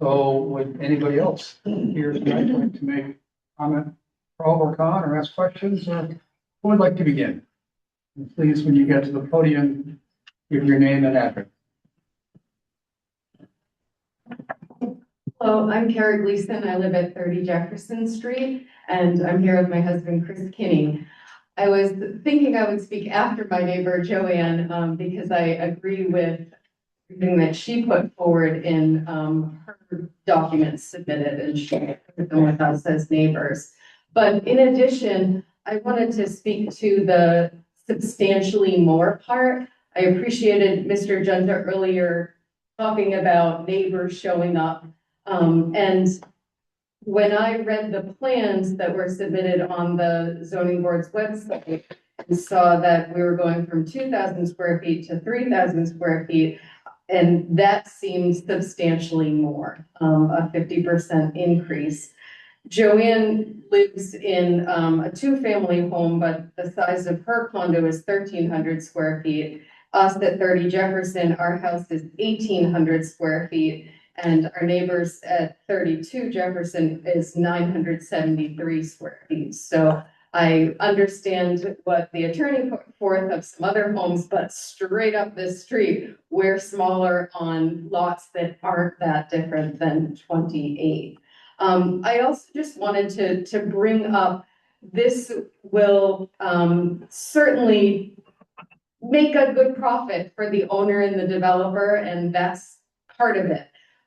So would anybody else here tonight like to make a comment, pro or con, or ask questions, or who would like to begin? And please, when you get to the podium, give your name and address. Hello, I'm Kara Gleason. I live at 30 Jefferson Street, and I'm here with my husband, Chris Kinney. I was thinking I would speak after my neighbor, Joanne, because I agree with everything that she put forward in her documents submitted, and she put them with us as neighbors. But in addition, I wanted to speak to the substantially more part. I appreciated Mr. Junta earlier talking about neighbors showing up. And when I read the plans that were submitted on the zoning board's website and saw that we were going from 2,000 square feet to 3,000 square feet, and that seems substantially more, a 50% increase. Joanne lives in a two-family home, but the size of her condo is 1,300 square feet. Us at 30 Jefferson, our house is 1,800 square feet, and our neighbors at 32 Jefferson is 973 square feet. So I understand what the attorney put forth of some other homes, but straight up this street, we're smaller on lots that aren't that different than 28. I also just wanted to bring up, this will certainly make a good profit for the owner and the developer, and that's part of it.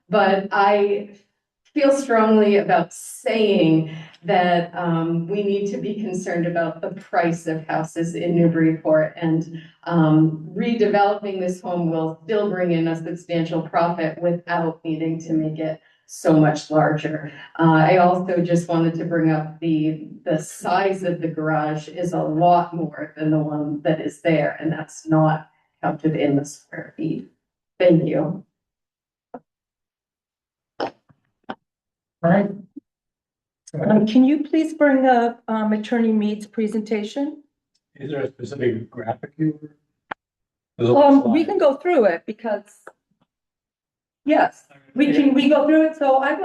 But I feel strongly about saying that we need to be concerned about the price of houses in Newburyport, and redeveloping this home will still bring in a substantial profit without needing to make it so much larger. I also just wanted to bring up the size of the garage is a lot more than the one that is there, and that's not counted in the square feet. Thank you. Right? Can you please bring up Attorney Mead's presentation? Is there a specific graphic you? We can go through it because, yes, we go through it. So I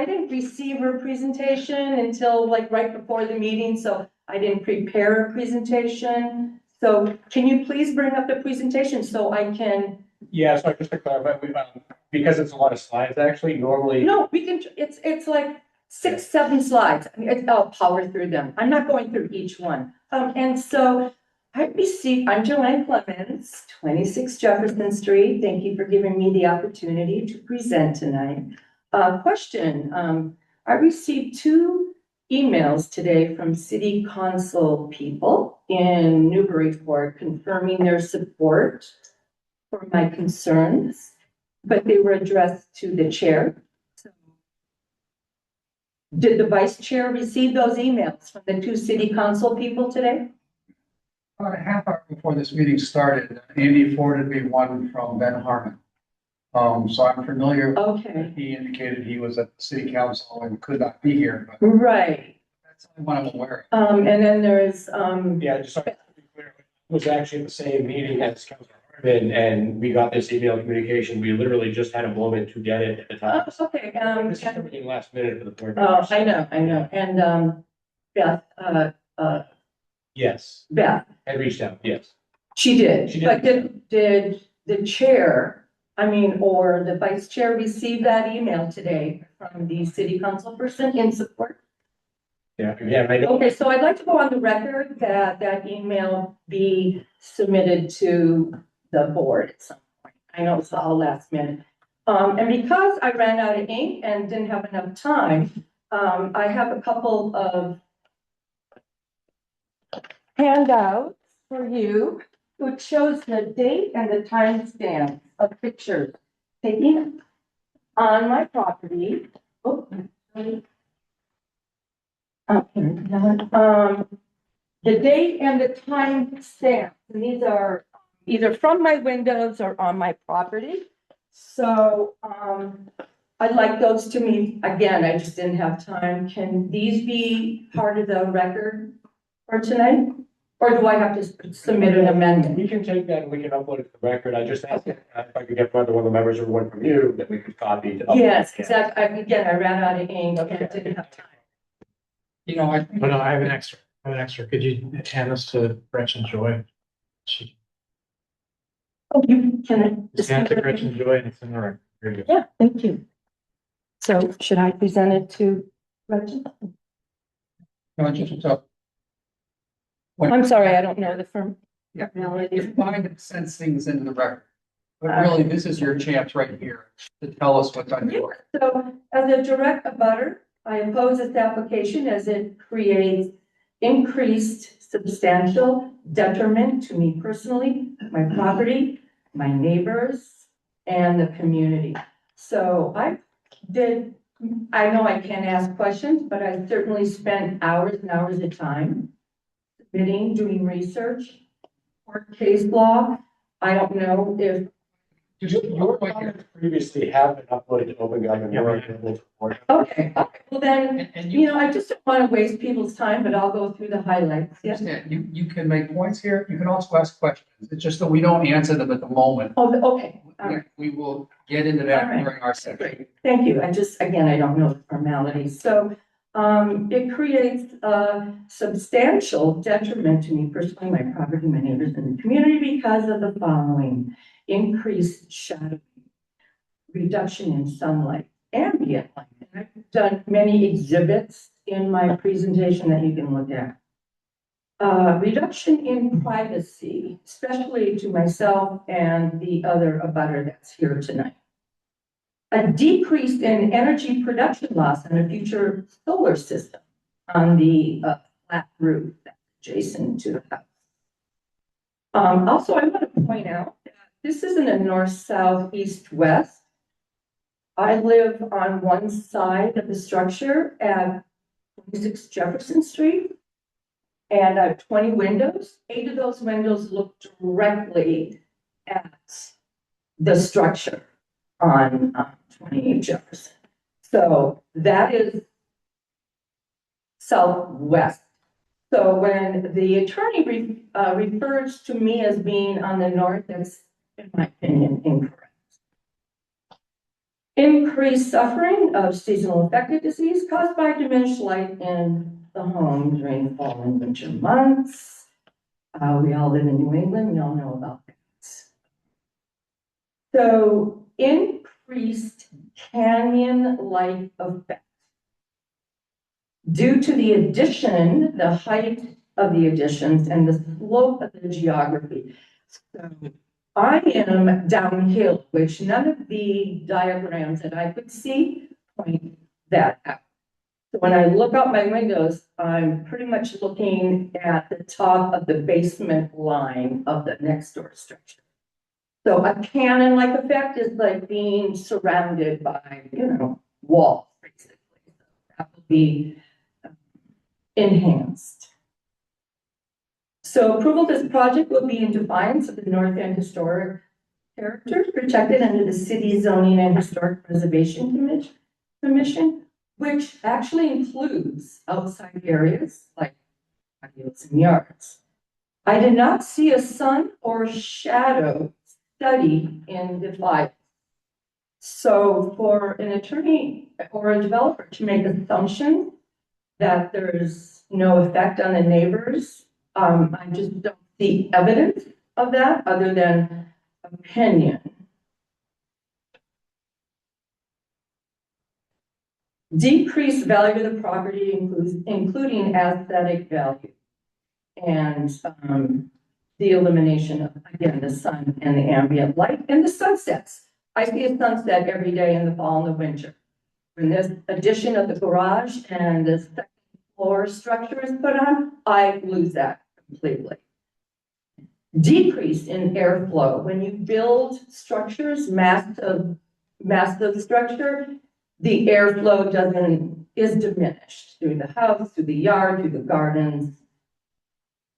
didn't receive her presentation until like right before the meeting, so I didn't prepare a presentation. So can you please bring up the presentation so I can? Yeah, so just to clarify, because it's a lot of slides, actually, normally. No, we can, it's like 6, 7 slides. I mean, I'll power through them. I'm not going through each one. And so I'm Joanne Clemens, 26 Jefferson Street. Thank you for giving me the opportunity to present tonight. Question, I received 2 emails today from city council people in Newburyport confirming their support for my concerns, but they were addressed to the chair. So, did the vice chair receive those emails from the 2 city council people today? About a half hour before this meeting started, Andy forwarded me one from Ben Harmon. So I'm familiar. Okay. He indicated he was at the city council and could not be here, but Right. that's the one I'm aware of. And then there's, Yeah, just so to be clear, it was actually at the same meeting as Councilor Harmon, and we got this email communication. We literally just had a moment to get it at the time. oh, okay, This is coming in last minute for the board. oh, I know. And, Yes, Beth, I reached out, yes. she did, She did. but did the chair, or the vice chair receive that email today from the city council person in support? Yeah, I know. Okay, so I'd like to go on the record that that email be submitted to the board at some point. I know it's all last minute. And because I ran out of ink and didn't have enough time, I have a couple of handouts for you, which shows the date and the timestamp of pictures taken on my property. Oh, sorry. The date and the time stamp, and these are either from my windows or on my property. So, I'd like those to me, again, I just didn't have time. Can these be part of the record for tonight? Or do I have to submit an amendment? We can take that and we can upload it to the record. I just asked if I could get one of the members or one from you that we could copy. To upload. Yes, exactly. Again, I ran out of ink, okay, I didn't have time. You know, I Oh, no, I have an extra. Could you hand this to Gretchen Joy? Oh, you can. Just hand it to Gretchen Joy and it's in the record. Here you go. Yeah, thank you. So should I present it to Gretchen? just, I'm sorry, I don't know the firm. yeah, it's fine to send things into the record. But really, this is your chance right here to tell us what's on your. So as a direct abutter, I oppose this application as it creates increased substantial detriment to me personally, my property, my neighbors, and the community. So I know I can't ask questions, but I certainly spent hours and hours of time submitting, doing research, court case law. I don't know if Your comments previously have been uploaded to Open Government. Yeah, We're we have. available to report. Okay, all right, well then, And you know, I just don't want to waste people's time, but I'll go through the highlights, yeah. understand, you can make points here, you can also ask questions, it's just that we don't answer them at the moment. Oh, okay, all right. We will get into that All right. during our section. Great, thank you. I just, again, I don't know the formalities. So, it creates a substantial detriment to me personally, my property, my neighbors, and the community because of the following: increased shadow, reduction in sunlight, ambient light. And I've done many exhibits in my presentation that you can look at. Reduction in privacy, especially to myself and the other abutter that's here tonight. A decrease in energy production loss in a future solar system on the flat roof that's adjacent to the house. Also, I want to point out that this isn't a north, south, east, west. I live on one side of the structure at 26 Jefferson Street, and I have 20 windows. 8 of those windows look directly at the structure on 28 Jefferson. So that is southwest. So when the attorney refers to me as being on the north, that's, in my opinion, incorrect. Increased suffering of seasonal affected disease caused by diminished light in the home during fall and winter months. We all live in New England, we all know about that. So increased canyon-like effect. Due to the addition, the height of the additions and the slope of the geography. So I am downhill, which none of the diagrams that I could see point that out. So when I look out my windows, I'm pretty much looking at the top of the basement line of the next door structure. So a cannon-like effect is like being surrounded by, walls, basically. That will be enhanced. So approval of this project will be in defiance of the North End Historic Character protected under the City Zoning and Historic Preservation Commission, which actually includes outside areas like patios and yards. I did not see a sun or shadow study in the file. So for an attorney or a developer to make assumptions that there's no effect on the neighbors, I just don't see evidence of that other than opinion. Decreased value of the property including aesthetic value and the elimination of, again, the sun and the ambient light and the sunsets. I see a sunset every day in the fall and the winter. When this addition of the garage and the second floor structure is put on, I lose that completely. Decrease in airflow. When you build structures, massive structure, the airflow is diminished through the house, through the yard, through the gardens.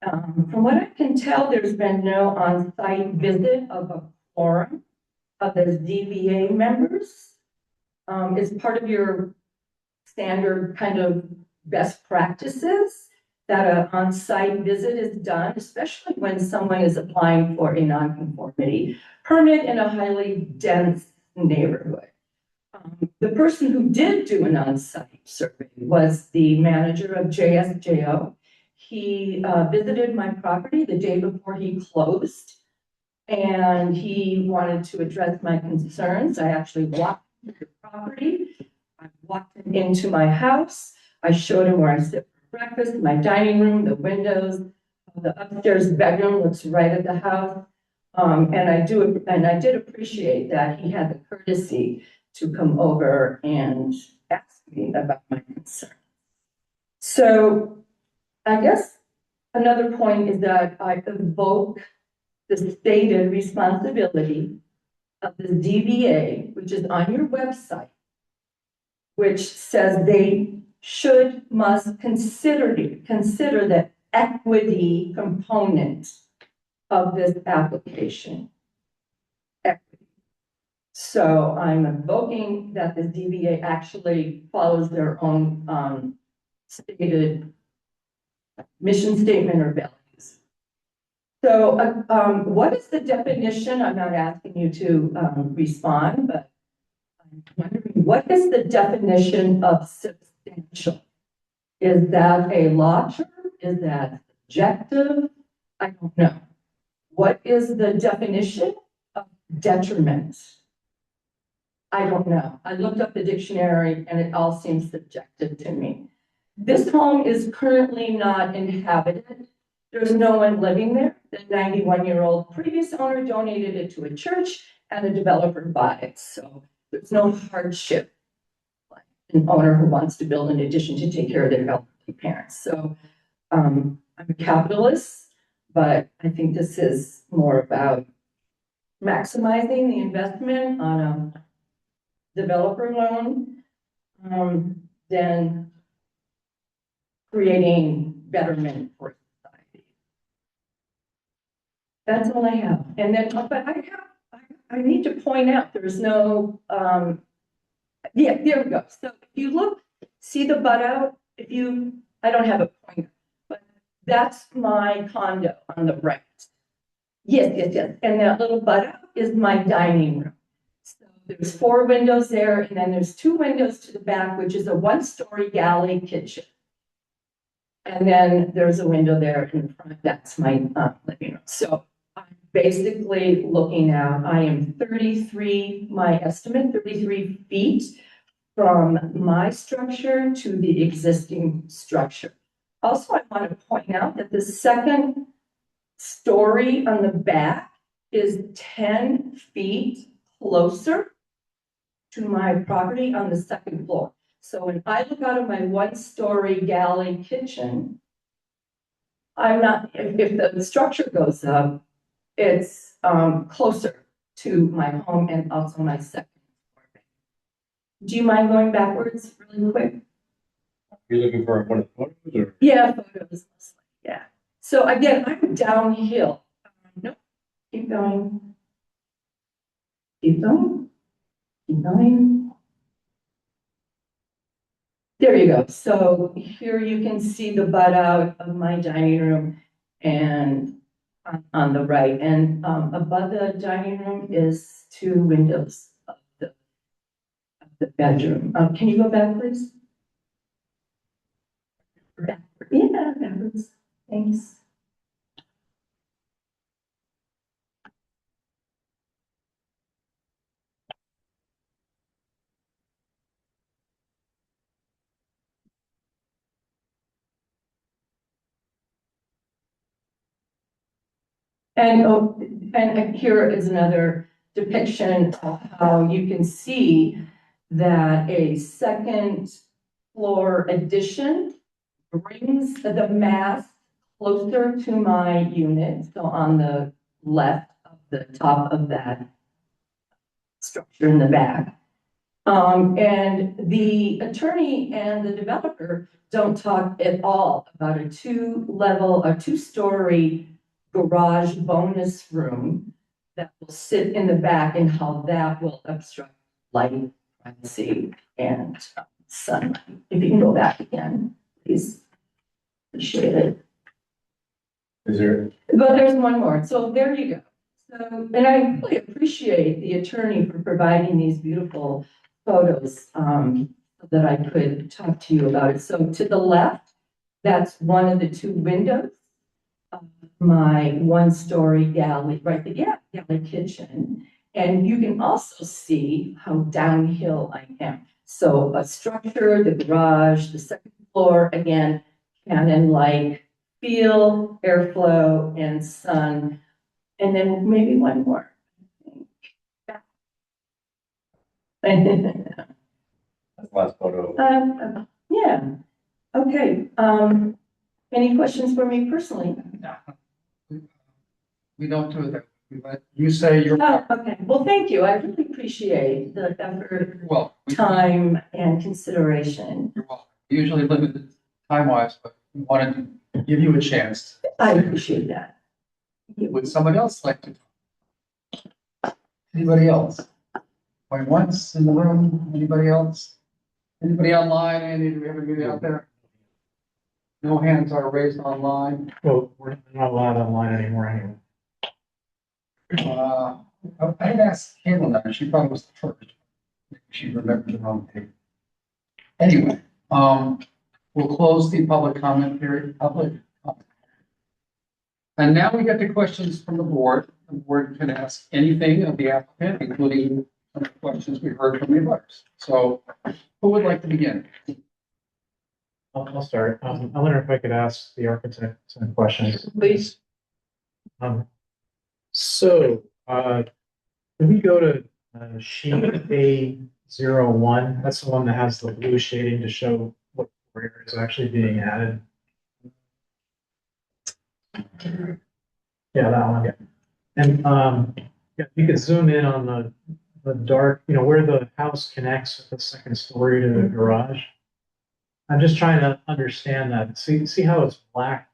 From what I can tell, there's been no on-site visit of a quorum of the ZBA members. Is part of your standard kind of best practices that an on-site visit is done, especially when someone is applying for a nonconformity permit in a highly dense neighborhood. The person who did do an on-site survey was the manager of JSJO. He visited my property the day before he closed, and he wanted to address my concerns. I actually walked through the property. I walked him into my house. I showed him where I sit for breakfast, my dining room, the windows. The upstairs bedroom looks right at the house. And I did appreciate that he had the courtesy to come over and ask me about my concern. So I guess another point is that I evoke the stated responsibility of the DBA, which is on your website, which says they must consider the equity component of this application. Equity. So I'm invoking that the DBA actually follows their own, stated mission statement or values. So, what is the definition? I'm not asking you to, respond, but I'm wondering, what is the definition of substantial? Is that a law term? Is that objective? I don't know. What is the definition of detriment? I don't know. I looked up the dictionary and it all seems subjective to me. This home is currently not inhabited. There's no one living there. The 91-year-old previous owner donated it to a church and the developer bought it. So there's no hardship. Like an owner who wants to build an addition to take care of their elderly parents. So I'm a capitalist, but I think this is more about maximizing the investment on a developer loan than creating betterment for society. That's all I have. And then, but I need to point out there's no, yeah, there we go. So if you look, see the butt out, I don't have a pointer, but that's my condo on the right. Yes. And that little butt out is my dining room. So there's 4 windows there, and then there's 2 windows to the back, which is a 1-story galley kitchen. And then there's a window there in the front. That's my living room. So I'm basically looking at, I am 33, my estimate, 33 feet from my structure to the existing structure. Also, I want to point out that the second story on the back is 10 feet closer to my property on the second floor. So when I look out of my 1-story galley kitchen, I'm not, if the structure goes up, it's closer to my home and also my second floor. Do you mind going backwards really quick? You're looking for one of the photos or? Yeah, photos, yeah. So again, I'm downhill. No, keep going. Keep going. Keep going. There you go. So here you can see the butt out of my dining room and on the right. And above the dining room is 2 windows of the bedroom. Can you go back, please? Backwards. Yeah, backwards. Thanks. And here is another depiction of how you can see that a second floor addition brings the mass closer to my unit. So on the left of the top of that structure in the back. And the attorney and the developer don't talk at all about a 2-story garage bonus room that will sit in the back and how that will obstruct light, privacy, and sunlight. If you can go back again, please. Appreciate it. Is there? But there's one more. So there you go. So, and I really appreciate the attorney for providing these beautiful photos so that I could talk to you about it. So to the left, that's one of the 2 windows of my 1-story galley, right? Galley kitchen. And you can also see how downhill I am. So a structure, the garage, the second floor, again, cannon-like feel, airflow, and sun. And then maybe one more. That's the last photo. Yeah. Okay. Any questions for me personally? No. We don't do that. But you say you're. Oh, okay. Well, thank you. I really appreciate the effort, Well, time, and consideration. you're welcome. Usually limited time-wise, but we wanted to give you a chance. I appreciate that. Would somebody else like to? Anybody else? Going once in the room, anybody else? Anybody online, Andy, do we have anybody out there? No hands are raised online. Well, we're not allowed online anymore anyway. I had asked Caitlin that, she thought it was the first. She remembered the wrong date. Anyway, we'll close the public comment period, And now we get to questions from the board. The board can ask anything of the applicant, including some of the questions we heard from the others. So who would like to begin? I'll start. I wonder if I could ask the architect some questions. Please. So, can we go to sheet A01? That's the one that has the blue shading to show what rear is actually being added. Yeah, that one. Yeah. And yeah, you could zoom in on the dark, where the house connects with the second story to the garage. I'm just trying to understand that. See how it's black?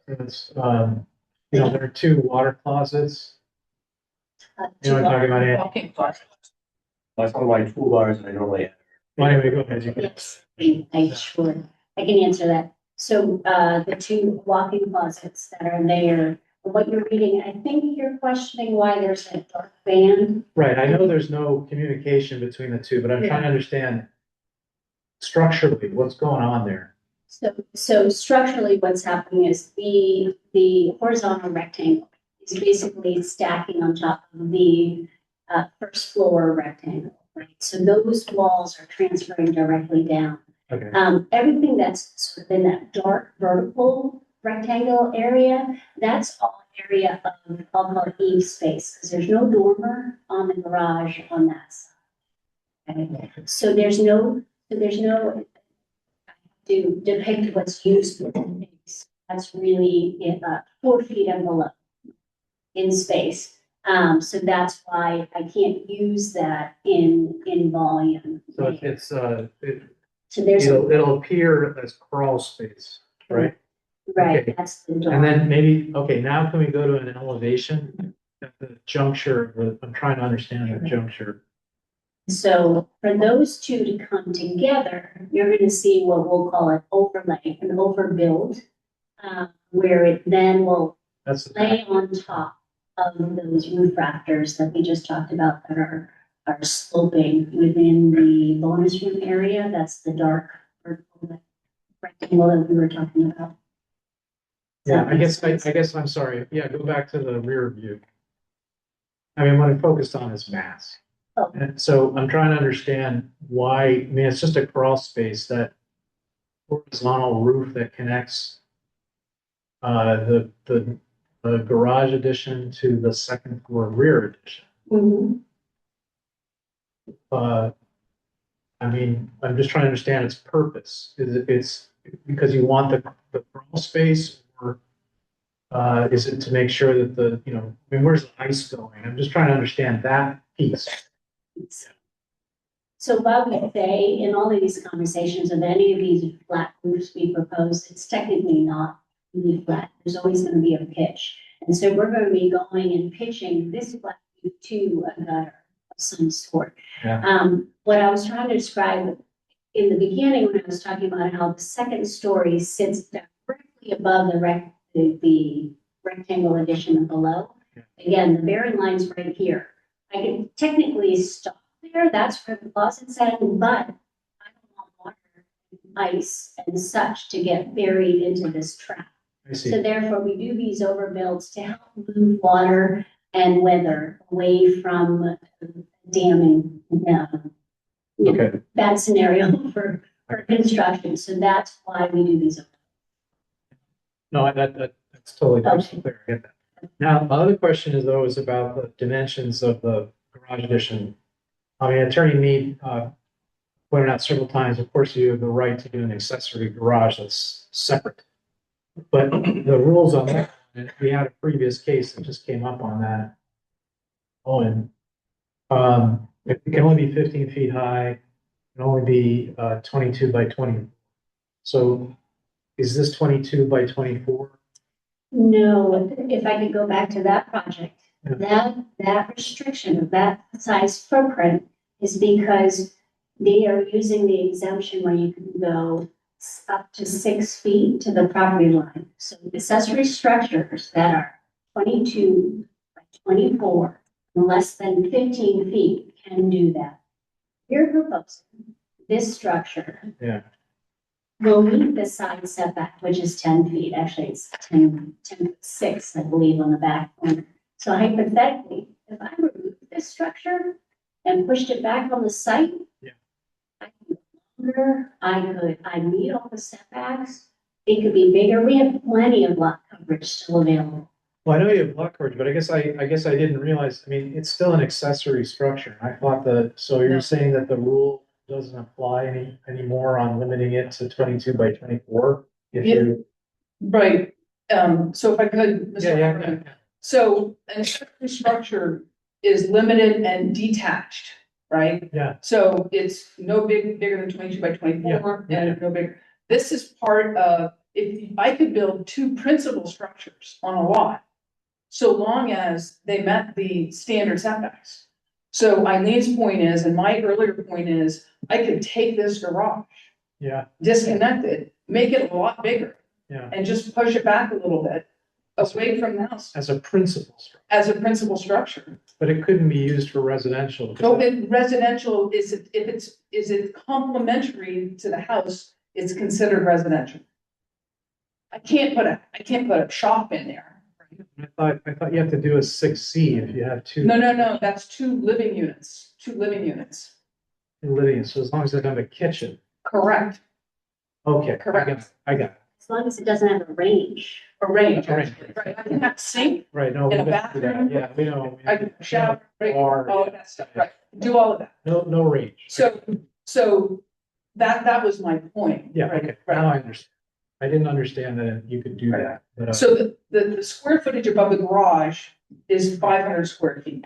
It's, there are two water closets. You know what I'm talking about, Andy? Walking closet. That's one of my toolbars and I normally. Well, anyway, go ahead. You can. Yes, I can answer that. So, the two walk-in closets that are there, what you're reading, I think you're questioning why there's a dark band. Right, I know there's no communication between the two, but I'm trying to understand structurally what's going on there. So structurally, what's happening is the horizontal rectangle is basically stacking on top of the first floor rectangle, right? So those walls are transferring directly down. Okay. Everything that's sort of in that dark vertical rectangle area, that's all area of, I'll call it eave space, because there's no dormer on the garage on that side. Okay? So there's no to depict what's used for space. That's really 4 feet and below in space. So that's why I can't use that in volume. So So there's it'll appear as crawl space, right? right. Okay. That's the door. And then maybe, okay, now can we go to an elevation at the juncture? I'm trying to understand the juncture. So for those two to come together, you're going to see what we'll call an overlay, an overbuild, where it then will lay on top of those roof rafters that we just talked about that are sloping within the bonus room area. That's the dark rectangle that we were talking about. Yeah, I guess I'm sorry. Yeah, go back to the rear view. I mean, what I focused on is mass. Oh. And so I'm trying to understand why, I mean, it's just a crawl space, that horizontal roof that connects the garage addition to the second floor rear addition. Mm-hmm. I mean, I'm just trying to understand its purpose. It's because you want the crawl space, or is it to make sure that I mean, where's the ice going? I'm just trying to understand that piece. So while we say in all of these conversations of any of these flat roofs we propose, it's technically not really flat. There's always going to be a pitch. And so we're going to be going and pitching this flat roof to a gutter of some sort. Yeah. What I was trying to describe in the beginning when I was talking about how the second story sits directly above the rectangle addition below. Again, the bearing line's right here. I can technically stop there, that's where the closet's at, but I don't want water, ice, and such to get buried into this trap. I see. So therefore, we do these overbuilds to help move water and weather away from damming. Okay. Bad scenario for construction, so that's why we do these. No, that's totally clear. I get that. Now, my other question is about the dimensions of the garage addition. I mean, Attorney Mead pointed out several times, of course, you have the right to do an accessory garage that's separate. But the rules on that, and we had a previous case that just came up on that. It can only be 15 feet high, it can only be 22 by 20. So is this 22 by 24? No, if I could go back to that project, that restriction of that size footprint is because they are using the exemption where you can go up to 6 feet to the property line. So accessory structures that are 22 by 24, and less than 15 feet can do that. You're proposing this structure. Yeah. Will meet the side setback, which is 10 feet. Actually, it's 10.6, I believe, on the back corner. So hypothetically, if I removed this structure and pushed it back on the site, Yeah. I meet all the setbacks. It could be bigger. We have plenty of lot coverage still available. Well, I know you have lot coverage, but I guess I didn't realize, I mean, it's still an accessory structure. I thought so No. you're saying that the rule doesn't apply anymore on limiting it to 22 by 24? If Yeah. you, Right, so if I could, Mr. yeah. Hartman. So an accessory structure is limited and detached, right? Yeah. So it's no bigger than 22 by 24 Yeah. and no bigger. This is part of, if I could build 2 principal structures on a lot, so long as they met the standard setbacks. So Eileen's point is, and my earlier point is, I could take this garage, Yeah. disconnect it, make it a lot bigger, Yeah. and just push it back a little bit away from the house As a principal structure, as a principal structure. but it couldn't be used for residential. So in residential, is it complementary to the house, it's considered residential. I can't put a shop in there. I thought you have to do a 6C if you have two. No, that's 2 living units, Living, so as long as they don't have a kitchen. correct, Okay. Correct. I got it. As long as it doesn't have a range. a range, A range. actually, right, I can have sink, Right, no. In a we don't do that. bathroom? Yeah, we know. I can shower, right, Bar, all of that stuff, right, do all of that. No range. So that was my point. Yeah, right, okay, right. now I understand. I didn't understand that you could do that, but. So the square footage above the garage is 500 square feet.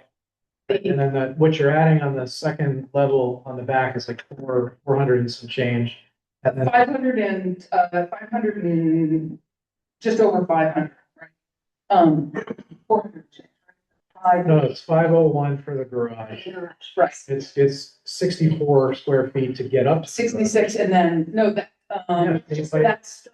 And then what you're adding on the second level on the back is like 400 and some change. And then, 500 and just over 500, right? 400. no, it's 501 for the garage. Right, It's 64 square feet to get up. to the garage. 66, and then, no, Yeah, it's like- That's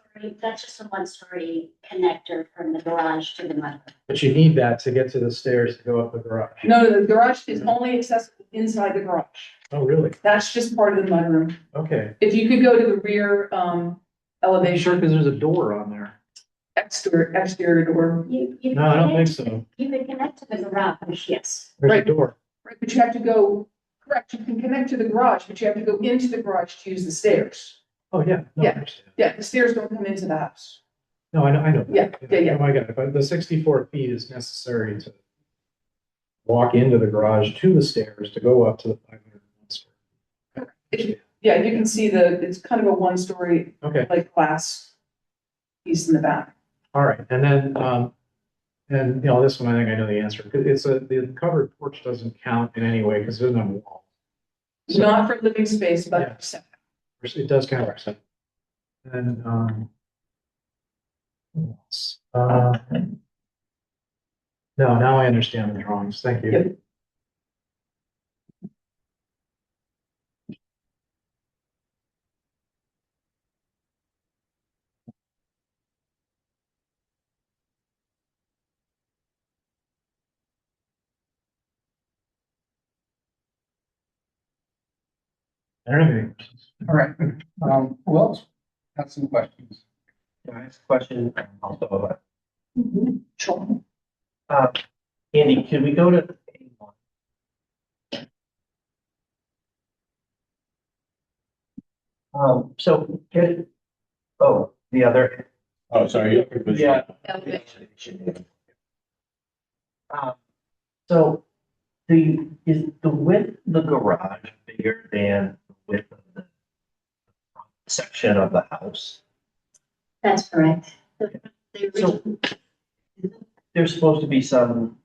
just a one-story connector from the garage to the mudroom. But you need that to get to the stairs to go up the garage. no, the garage is only accessible inside the garage. Oh, really? That's just part of the mudroom. Okay. If you could go to the rear, Sure, elevation, because there's a door on there. exterior door, You No, I don't think connect- so. You could connect to the garage, yes. There's a Right. door. right, but you have to go, correct, you can connect to the garage, but you have to go into the garage to use the stairs. Oh, yeah. No, I Yeah. understand. Yeah, the stairs don't come into the house. No, I know. that. Yeah. Oh, I got it. But the 64 feet is necessary to walk into the garage to the stairs to go up to the 500. Yeah, you can see it's kind of a 1-story, Okay, like glass piece in the back. all right. And then, and this one, I think I know the answer. The covered porch doesn't count in any way because there's no wall. So- Not for living space, but Yeah. for setback. It does count. And, what else? No, now I understand the drawings. Thank you. Yep. I don't have any questions. All right, who else has some questions? Can I ask a question also? Sure. Andy, can we go to A1? So the other. Oh, sorry. Yeah. Elevation. So is the width of the garage bigger than the width of the section of the house? That's correct. So there's supposed to be some,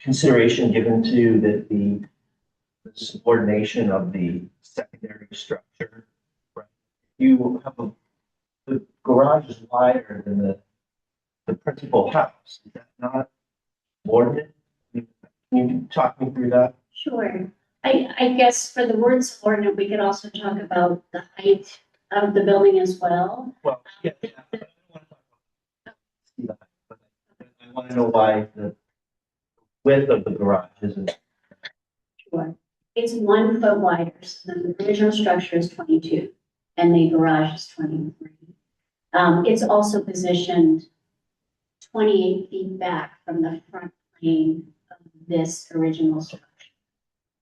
consideration given to the subordination of the secondary structure. Right? You have the garage is wider than the principal house. Is that not subordinate? Can you talk me through that? Sure. I guess for the word subordinate, we could also talk about the height of the building as well. Well, yeah. I want to know why the width of the garage isn't. Sure. It's 1 foot wider, so the original structure is 22, and the garage is 23. It's also positioned 28 feet back from the front plane of this original structure.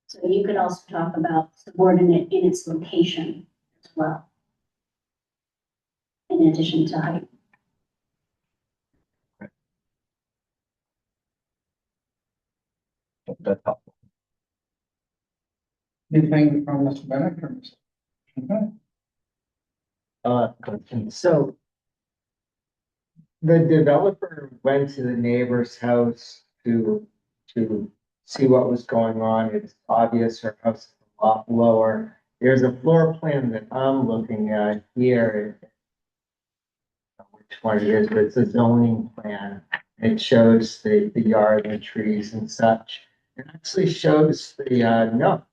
So you could also talk about subordinate in its location as well, in addition to height. That's helpful. Anything from Mr. Bennett or Mr.? Okay. So the developer went to the neighbor's house to see what was going on. It's obvious her house is a lot lower. There's a floor plan that I'm looking at here. Which one it is, but it's a zoning plan. It shows the yard and trees and such. It actually shows the nook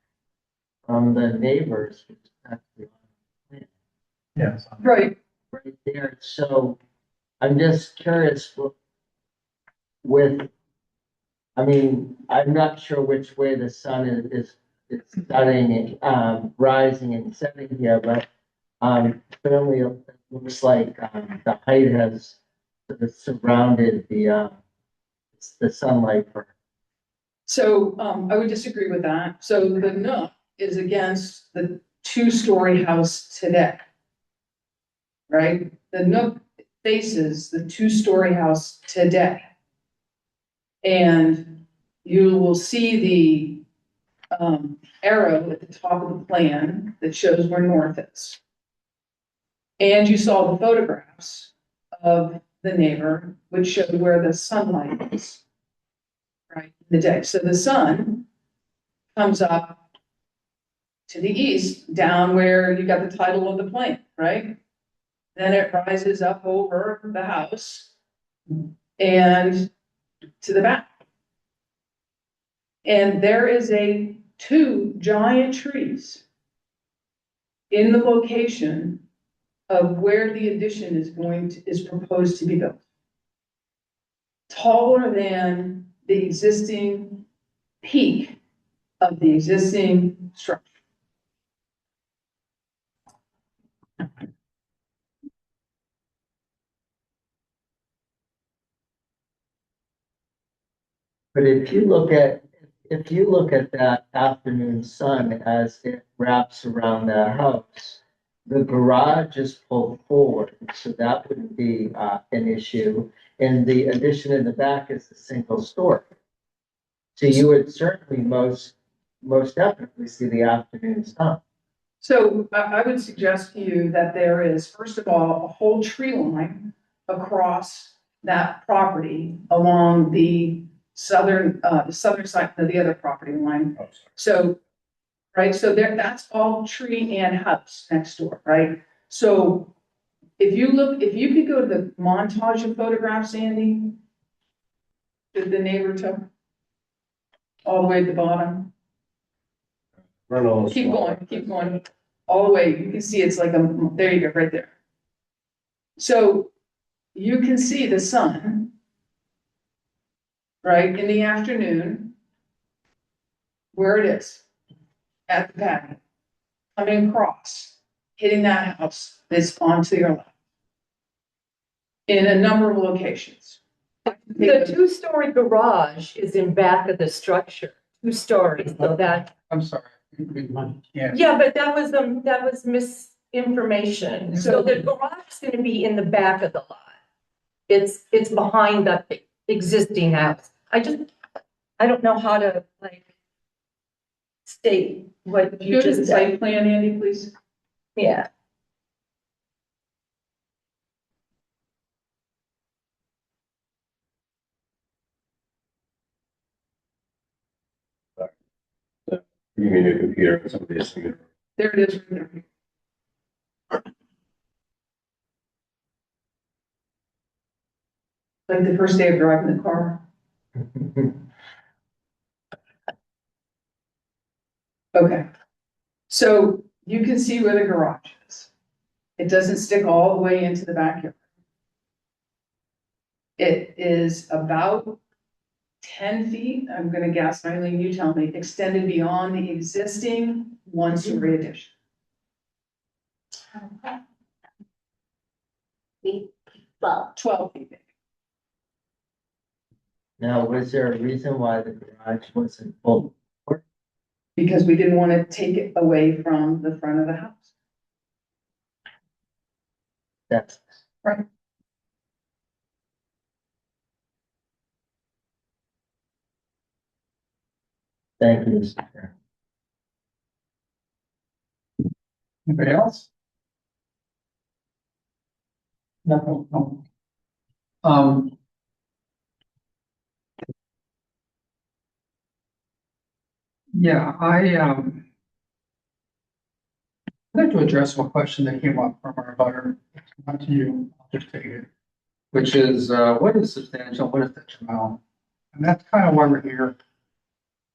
from the neighbors. Which is actually on the plan Yes. Right. right there. So I'm just curious with, I mean, I'm not sure which way the sun is setting, rising and setting here, but certainly it looks like the height has sort of surrounded the sunlight for. So, I would disagree with that. So the nook is against the two-story house today. Right? The nook faces the two-story house today. And you will see the arrow at the top of the plan that shows where north is. And you saw the photographs of the neighbor, which showed where the sunlight is. Right, in the day. So the sun comes up to the east, down where you got the title of the plan, right? Then it rises up over the house and to the back. And there is two giant trees in the location of where the addition is proposed to be built. Taller than the existing peak of the existing structure. But if you look at that afternoon sun as it wraps around that house, the garage is pulled forward, so that wouldn't be an issue. And the addition in the back is a single story. So you would certainly most definitely see the afternoon sun. So I would suggest to you that there is, first of all, a whole tree line across that property along the southern side of the other property line. So, right, so that's all tree and house next door, right? So if you could go to the montage of photographs, Andy, that the neighbor took, all the way at the bottom. Keep going, all the way. You can see it's like there you go, right there. So you can see the sun, right, in the afternoon, where it is, at the patio, coming across, hitting that house that's onto your left. In a number of locations. The two-story garage is in back of the structure, 2 stories, so that. I'm sorry. Yeah. Yeah, but that was misinformation. So the garage is gonna be in the back of the lot. It's behind the existing house. I don't know how to state what you Go to just the said. site plan, Andy, please. Yeah. You mean a computer, somebody is. There it is. Right there. Like the first day of driving the car. Okay. So you can see where the garage is. It doesn't stick all the way into the backyard. It is about 10 feet, I'm gonna guess, Eileen, you tell me, extended beyond the existing one-story addition. Well, 12 feet. Now, was there a reason why the garage wasn't full? Because we didn't want to take it away from the front of the house. That's. Right. Thank you, Mr. Chair. Anybody else? No. Yeah, I'd like to address one question that came up from our butter, not to you, I'll just take it, which is, what is substantial, what is detrimental? And that's kind of why we're here.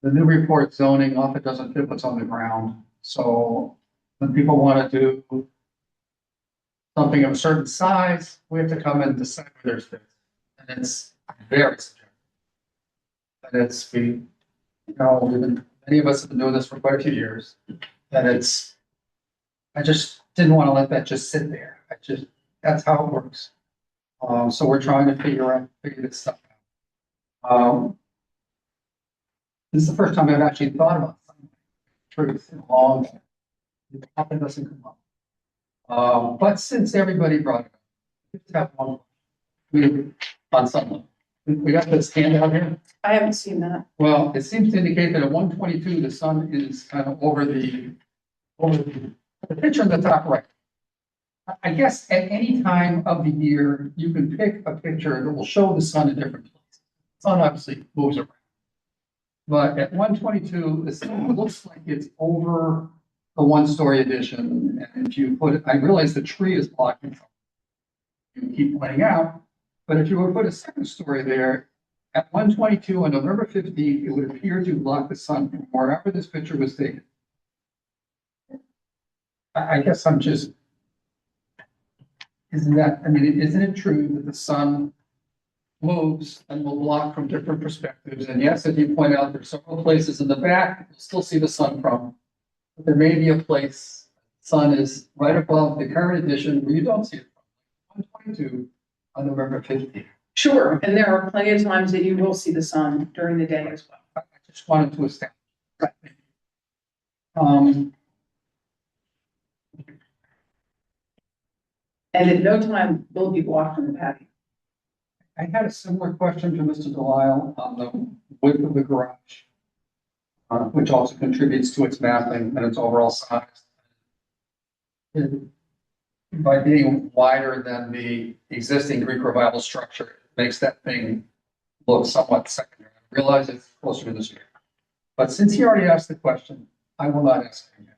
The new report zoning often doesn't fit what's on the ground. So when people want to do something of a certain size, we have to come and decide where there's space. And it's very subjective. And it's, many of us have been doing this for quite a few years. And I just didn't want to let that just sit there. That's how it works. So we're trying to figure this stuff out. This is the first time I've actually thought about something. Truth in a long time. It often doesn't come up. But since everybody brought it up, let's have one. On something. We got this handout here. I haven't seen that. Well, it seems to indicate that at 122, the sun is kind of over the picture on the top right. I guess at any time of the year, you can pick a picture that will show the sun in different places. The sun obviously moves around. But at 122, the sun looks like it's over the one-story addition. And if you put it, I realize the tree is blocking from it. You keep pointing out, but if you were to put a second story there, at 122 on November 15th, it would appear to block the sun from wherever this picture was taken. I guess I'm just, isn't it true that the sun moves and will block from different perspectives? And yes, if you point out there's several places in the back, you'll still see the sun from. But there may be a place, sun is right above the current addition where you don't see it from. 122 on November 15th. Sure, and there are plenty of times that you will see the sun during the day as well. I just wanted to establish. Right. And at no time will be blocked from the patio. I had a similar question to Mr. Delisle on the width of the garage, which also contributes to its mapping and its overall size. By being wider than the existing Greek revival structure, it makes that thing look somewhat secondary. I realize it's closer to the street. But since he already asked the question, I will not ask it again.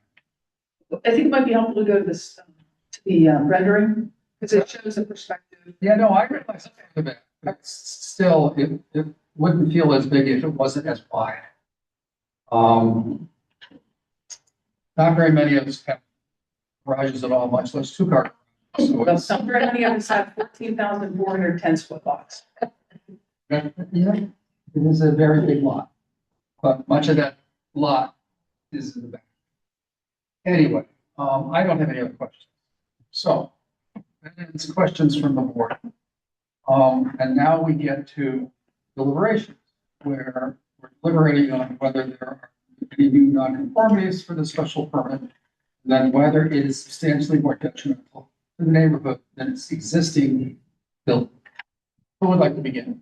I think it might be helpful to go to this, to the rendering, because it shows a perspective. Yeah, no, I realize that. But still, it wouldn't feel as big if it wasn't as wide. Not very many of us have garages at all, much less two-car. So Well, some very many of us have 14,410 split lots. yeah, it is a very big lot, but much of that lot is in the back. Anyway, I don't have any other questions. So, it's questions from the board. And now we get to deliberations, where we're deliberating on whether there are any new nonconformities for the special permit, and then whether it is substantially more detrimental to the neighborhood than its existing building. Who would like to begin?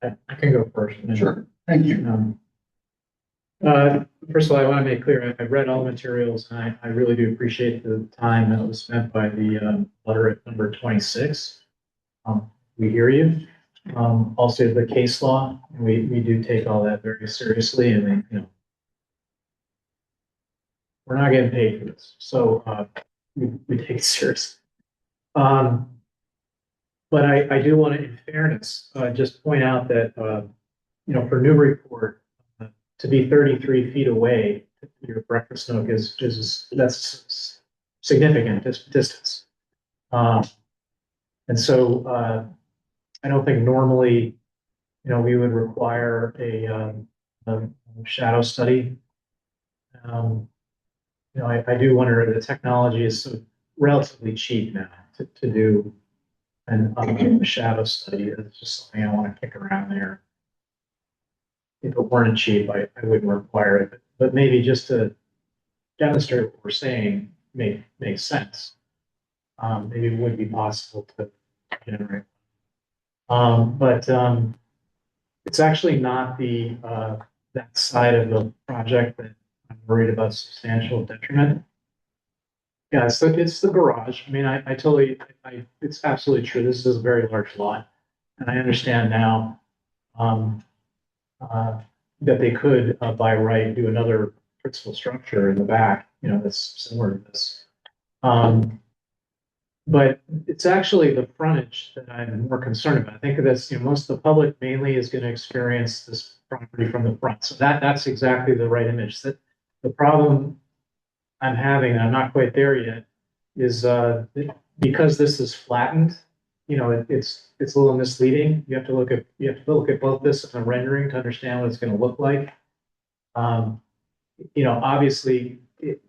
I can go first. Sure, thank you. First of all, I want to make clear, I read all the materials and I really do appreciate the time that was spent by the letter at number 26. We hear you. Also the case law, we do take all that very seriously and we're not getting paid for this. So we take it seriously. But I do want to, in fairness, just point out that for Newburyport, to be 33 feet away, your breakfast nook that's significant distance. And so, I don't think normally, we would require a shadow study. I do wonder, the technology is so relatively cheap now to do a shadow study. It's just something I want to kick around there. If it weren't cheap, I wouldn't require it, but maybe just to demonstrate what we're saying makes sense. Maybe it would be possible to generate. But it's actually not that side of the project that I'm worried about substantial detriment. Yeah, so it's the garage. I mean, I totally, it's absolutely true. This is a very large lot. And I understand now, that they could, by right, do another principal structure in the back, that's similar to this. But it's actually the frontage that I'm more concerned about. I think that's, most of the public mainly is going to experience this property from the front. So that's exactly the right image. That the problem I'm having, and I'm not quite there yet, is because this is flattened, it's a little misleading. You have to look at both this and the rendering to understand what it's going to look like. Obviously,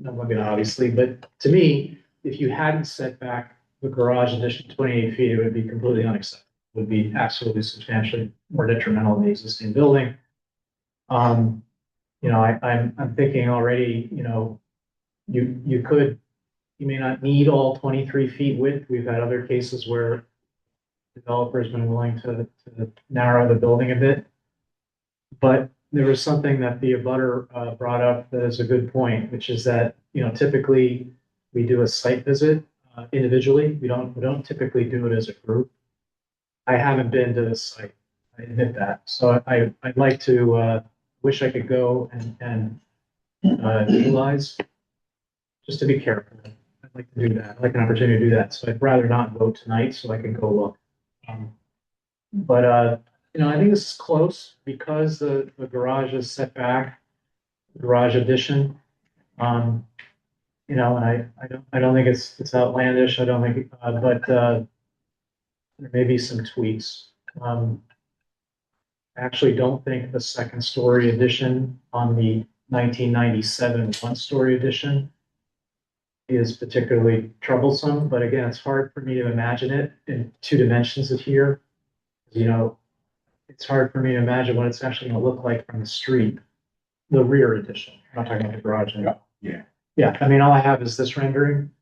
obviously, but to me, if you hadn't set back the garage addition 28 feet, it would be completely unacceptable. It would be absolutely substantially more detrimental than the existing building. I'm thinking already, you may not need all 23 feet width. We've had other cases where developers been willing to narrow the building a bit. But there was something that the abutter brought up that is a good point, which is that, typically we do a site visit individually. We don't typically do it as a group. I haven't been to this site. I admit that. So I'd like to, wish I could go and utilize, just to be careful. I'd like to do that. I'd like an opportunity to do that. So I'd rather not vote tonight so I can go look. But I think this is close because the garage is set back, garage addition. And I don't think it's outlandish. I don't think, but there may be some tweaks. I actually don't think the second story addition on the 1997 one-story addition is particularly troublesome, but again, it's hard for me to imagine it in two dimensions here. It's hard for me to imagine what it's actually going to look like from the street, the rear addition. I'm not talking about the garage anymore. Yeah. Yeah, I mean, all I have is this rendering.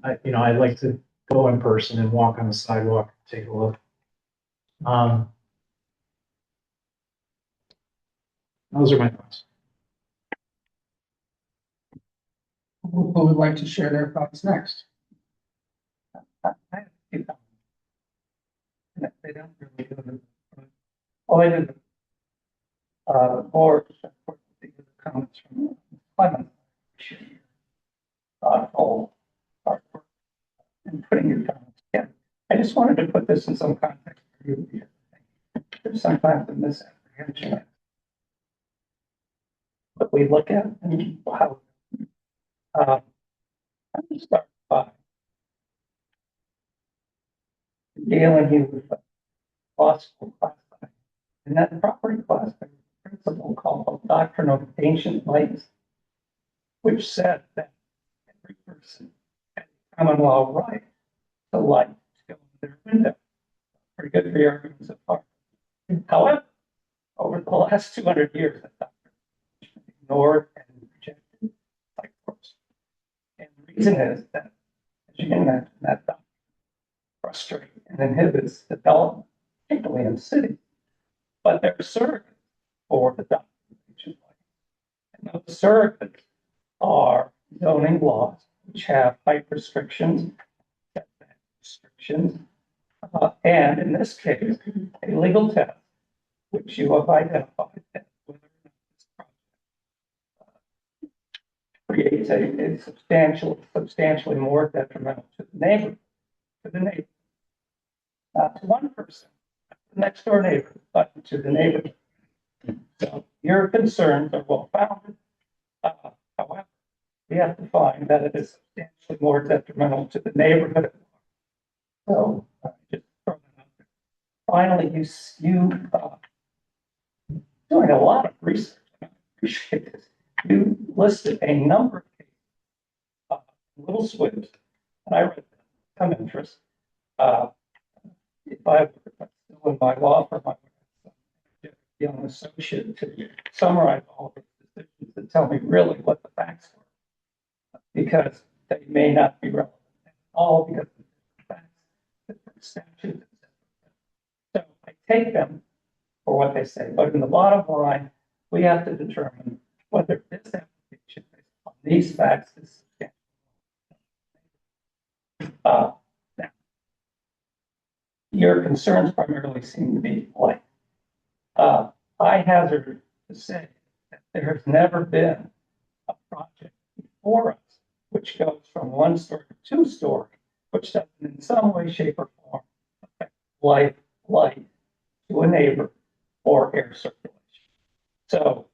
I'd like to go in person and walk on the sidewalk, take a look. Those are my thoughts. Who would like to share their thoughts next? They don't really do it. Oh, I did. Or the comments from Clement. Thoughtful artwork and putting your comments together. I just wanted to put this in some context for you here. There's sometimes a misapprehension. What we look at and how. I'm going to start by dealing here with law school class. And that property class, there was a principle called the Doctrine of Ancient Rights, which said that every person had a common law right to light to go in their window. Pretty good for your arguments so far. However, over the last 200 years, that doctrine has been ignored and rejected by courts. And the reason is that, as you can imagine, that doctrine frustrates and inhibits development, particularly in cities. But they're surrogates for the doctrine of ancient rights. And those surrogates are zoning laws, which have height restrictions, setback restrictions, and in this case, a legal test, which you have identified as whether or not this project creates a substantially more detrimental to the neighbor, not to one person, the next door neighbor, but to the neighbor. So your concerns are well founded. However, we have to find that it is substantially more detrimental to the neighborhood. So just throw that out there. Finally, doing a lot of research. I appreciate this. You listed a number of cases, little swibs, and I read them, some interest. If I were still in my law firm, I would have a young associate to summarize all of the decisions and tell me really what the facts were, because they may not be relevant at all because of the facts, different statutes, etc. So I take them for what they say, but in the bottom line, we have to determine whether this application based on these facts is substantial. Now, your concerns primarily seem to be like, I hazard to say that there has never been a project before us which goes from 1 story to 2 story, which doesn't in some way, shape, or form affect life, light to a neighbor or air circulation. So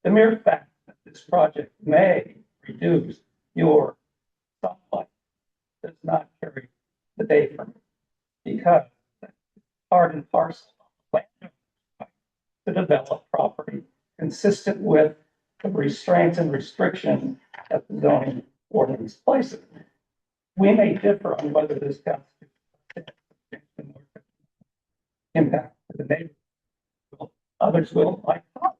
the mere fact that this project may reduce your sunlight does not carry the day for me, because that's part and parcel of the plan to develop property consistent with the restraints and restrictions that the zoning ordinance places. We may differ on whether this constitutes impact to the neighborhood. Others will like not.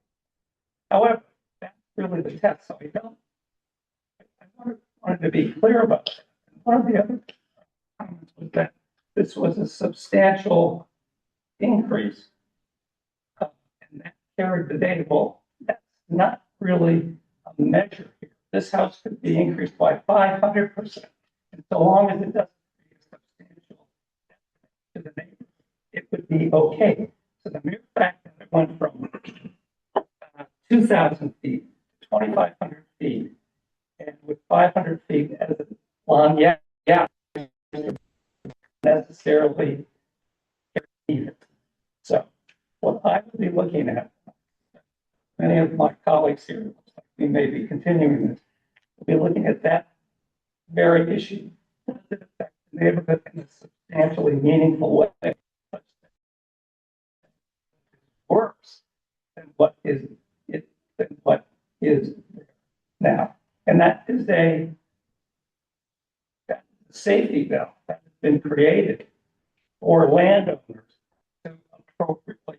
However, that's really the test. So I wanted to be clear about that. One of the other comments was that this was a substantial increase, and that carried the day. Well, that's not really a measure here. This house could be increased by 500%, and so long as it doesn't create a substantial detriment to the neighborhood, it would be okay. So the mere fact that it went from 2,000 feet to 2,500 feet, and with 500 feet as a long, yeah, necessarily even. So what I would be looking at, many of my colleagues here, we may be continuing this, we'll be looking at that very issue. Does it affect the neighborhood in a substantially meaningful way? Such that it works than what is it than what is there now. And that is a safety valve that has been created for landowners to appropriately,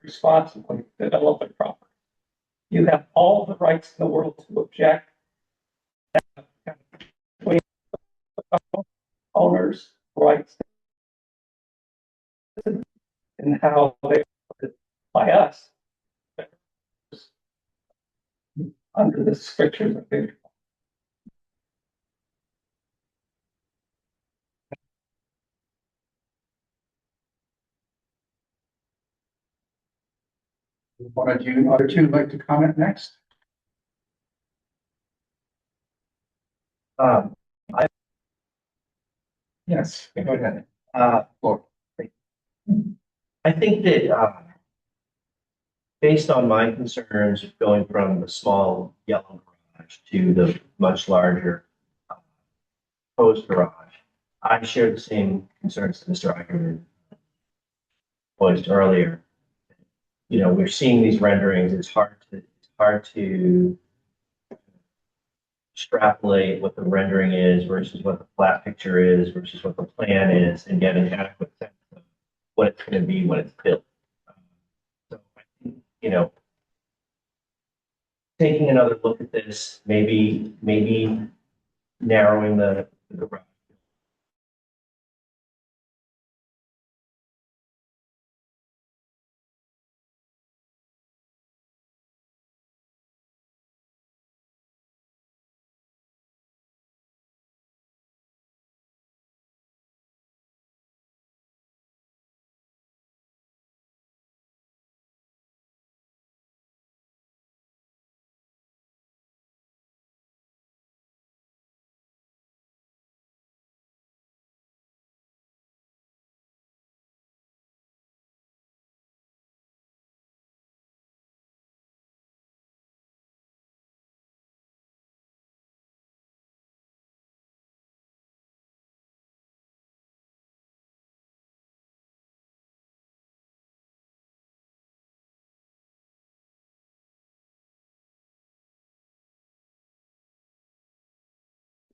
responsibly develop a property. You have all the rights in the world to object. Owners' rights and how they are by us under the strictures of the. One of you, other two like to comment next? I Yes, go ahead. Well, I think that, based on my concerns going from the small yellow garage to the much larger proposed garage, I share the same concerns that Mr. Ackerman voiced earlier. You know, we're seeing these renderings. It's hard to extrapolate what the rendering is versus what the flat picture is versus what the plan is and get an adequate sense of what it's going to be when it's built. So I think, you know, taking another look at this, maybe narrowing the garage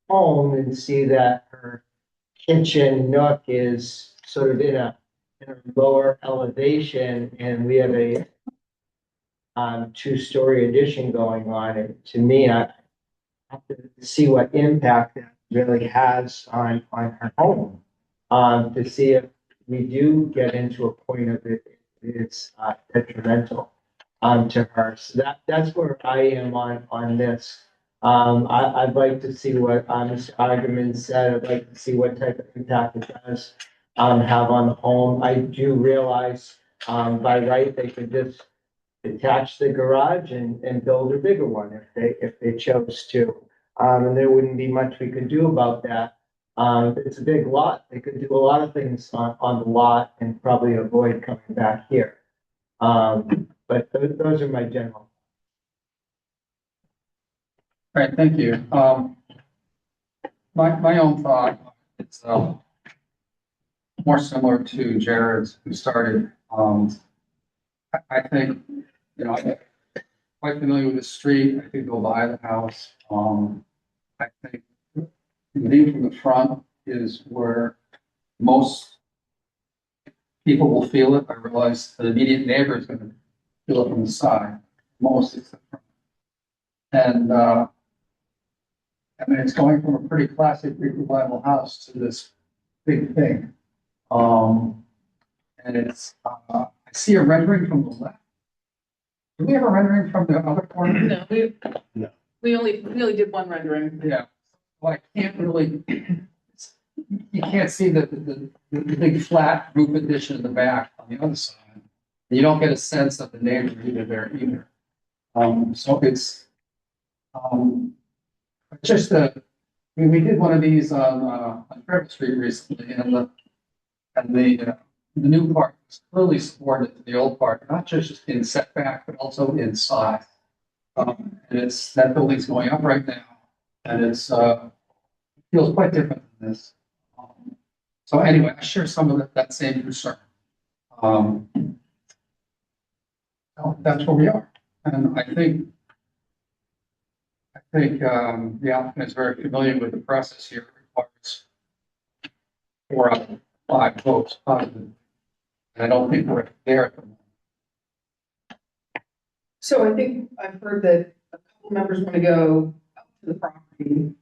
home and see that her kitchen nook is sort of in a lower elevation, and we have a two-story addition going on. And to me, I have to see what impact that really has on her home. To see if we do get into a point of it's detrimental to her. So that's where I am on this. I'd like to see what Mr. Eigenman said. I'd like to see what type of impact it does have on the home. I do realize by right they could just detach the garage and build a bigger one if they chose to. And there wouldn't be much we could do about that. It's a big lot. They could do a lot of things on the lot and probably avoid coming back here. But those are my general. All right, thank you. My own thought, it's more similar to Jared's, who started. I think, you know, I'm quite familiar with the street. I could go by the house. I think the view from the front is where most people will feel it. I realize the immediate neighbor is going to feel it from the side, most except from. And I mean, it's going from a pretty classic Greek revival house to this big thing. And it's, I see a rendering from the left. Do we have a rendering from the other corner? No, No. we only did one rendering. Yeah. Well, I can't really, you can't see the big flat roof addition in the back on the other side. And you don't get a sense of the neighbor either there either. So it's, just I mean, we did one of these on Trevor Street recently, and the new part was clearly supported to the old part, not just in setback, but also in size. And it's, that building's going up right now, and it's, feels quite different than this. So anyway, I share some of that same concern. So that's where we are. And I think the applicant is very familiar with the process here. It requires 4 out of 5 votes positive. And I don't think we're there at the moment. So I think I've heard that a couple members want to go out to the property.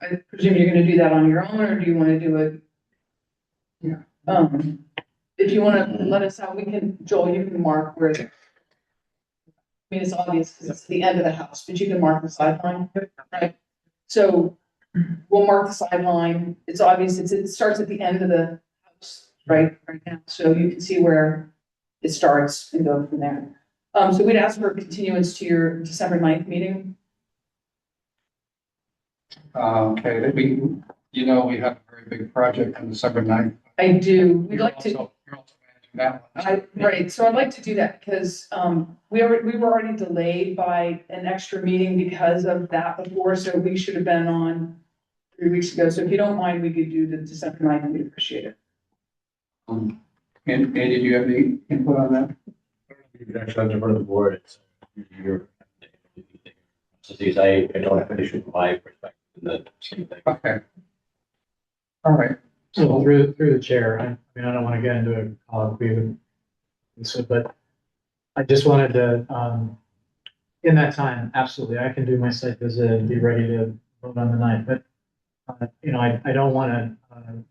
I presume you're going to do that on your own, or do you want to do it? Yeah. If you want to let us know, we can, Joel, you can mark where the, I mean, it's obvious because it's the end of the house, but you can mark the sideline, right? So we'll mark the sideline. It's obvious, it starts at the end of the house, right now. So you can see where it starts and go from there. So we'd ask for a continuance to your December 9th meeting. Okay, we have a very big project on December 9th. I do. We'd You're like to. you're also managing that one. Right, so I'd like to do that because we were already delayed by an extra meeting because of that before, so we should have been on 3 weeks ago. So if you don't mind, we could do the December 9th. We'd appreciate it. And Andy, do you have any input on that? You can actually defer to the board. It's your I don't have an issue from my perspective in the same thing. Okay. All right. So through the chair, I mean, I don't want to get into a colloquy with Lisa, but I just wanted to, in that time, absolutely, I can do my site visit and be ready to vote on the night, but, I don't want to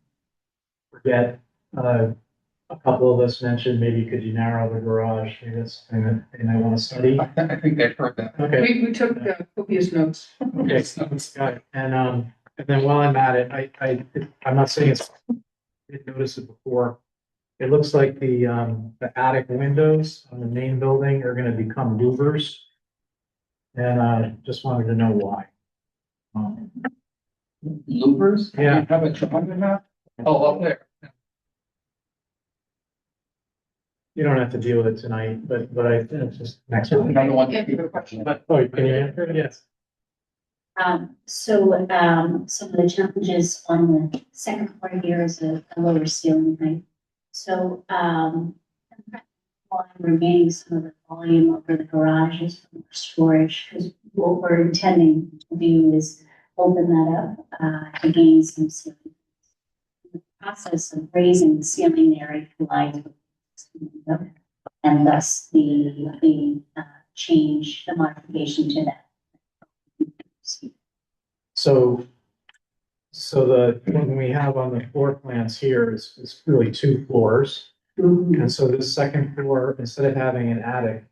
forget, a couple of us mentioned, maybe could you narrow the garage? Maybe that's something that I want to study. I think they've heard that. Okay. We took copious notes. Okay, got it. And then while I'm at it, I'm not saying it's, I didn't notice it before. It looks like the attic windows on the main building are gonna become louvers. And just wanted to know why. Loopers? Yeah. You have a drawing of that? Oh, up there. You don't have to deal with it tonight, but it's just next one. Another one. But, oh, can you answer it? Yes. So some of the challenges on the second floor here is a lower ceiling height. So, while I'm remaining some of the volume over the garages for more storage, because what we're intending to do is open that up, to gain some ceiling. In the process of raising the ceiling there, it collides with the window, and thus the change, the modification to that. So when we have on the floor plans here is really 2 floors. And so this second floor, instead of having an attic,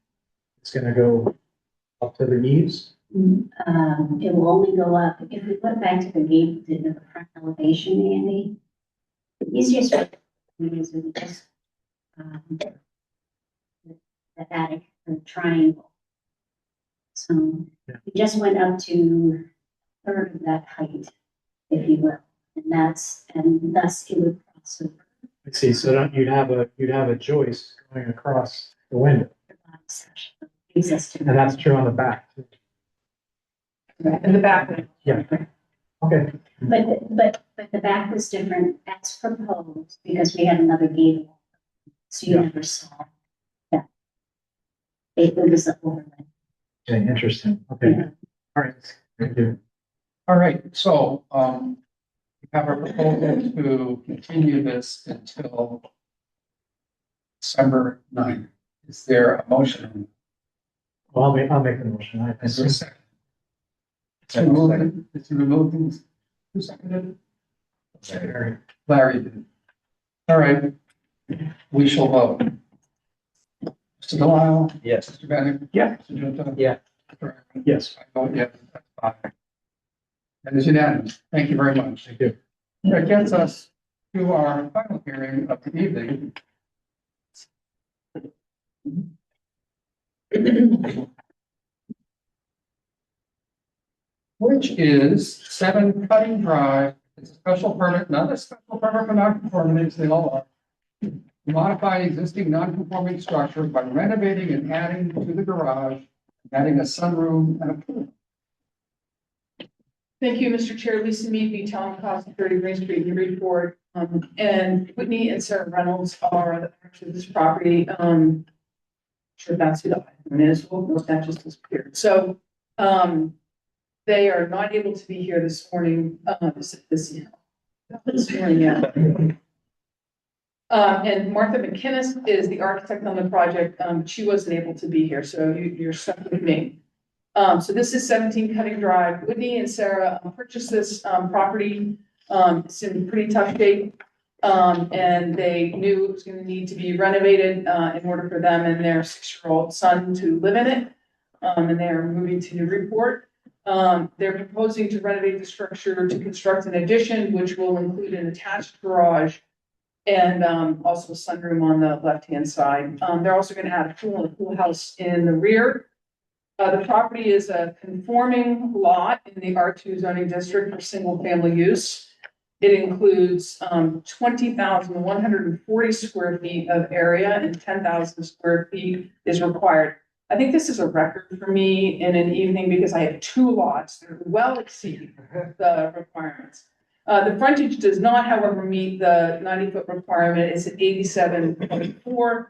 it's gonna go up to the eaves. It will only go up, if we put back to the gate, the front elevation, Andy, the easiest way is we just, the attic, the triangle. So we just went up to a third of that height, if you will, and thus it would cross over I see, so you'd have a joist going across the window, the bottom section of the existing. and that's true on the back. In the back. Yeah. Okay. But the back was different as proposed, because we had another gate. So you never saw that. It was an overlay. Okay, interesting. Okay. All right. Thank you. All right, so, we have a proposal to continue this until December 9th. Is there a motion? Well, I'll make the motion. I Is there a second? It's removed. Who seconded? Larry did. All right, we shall vote. Mr. Delisle? Yes. Mr. Bennett? Yeah. Mr. Junta? Yeah. Yes. I vote yes, that's fine. That is unanimous. Thank you very much. Thank you. That gets us to our final hearing of the evening. Which is 7 Cutting Drive. It's a special permit, not a special permit for non-conformities, they all are. Modifying existing non-conforming structure by renovating and adding to the garage, adding a sunroom and a pool. Thank you, Mr. Chair. Lisa Mead, V Town Council, 30 Green Street, Newburyport. And Whitney and Sarah Reynolds are actually this property. Sure, that's who the item is. Well, that just disappeared. So, they are not able to be here this morning, this morning, yeah. And Martha McKinnis is the architect on the project. She wasn't able to be here, so you're stuck with me. So this is 17 Cutting Drive. Whitney and Sarah purchased this property. It's in pretty tough shape. And they knew it was going to need to be renovated in order for them and their 6-year-old son to live in it. And they're moving to Newburyport. They're proposing to renovate the structure to construct an addition, which will include an attached garage and also a sunroom on the left-hand side. They're also going to add a pool and a pool house in the rear. The property is a conforming lot in the R2 zoning district for single-family use. It includes 20,140 square feet of area, and 10,000 square feet is required. I think this is a record for me in an evening because I have 2 lots that well exceed the requirements. The frontage does not, however, meet the 90-foot requirement. It's at 87.4,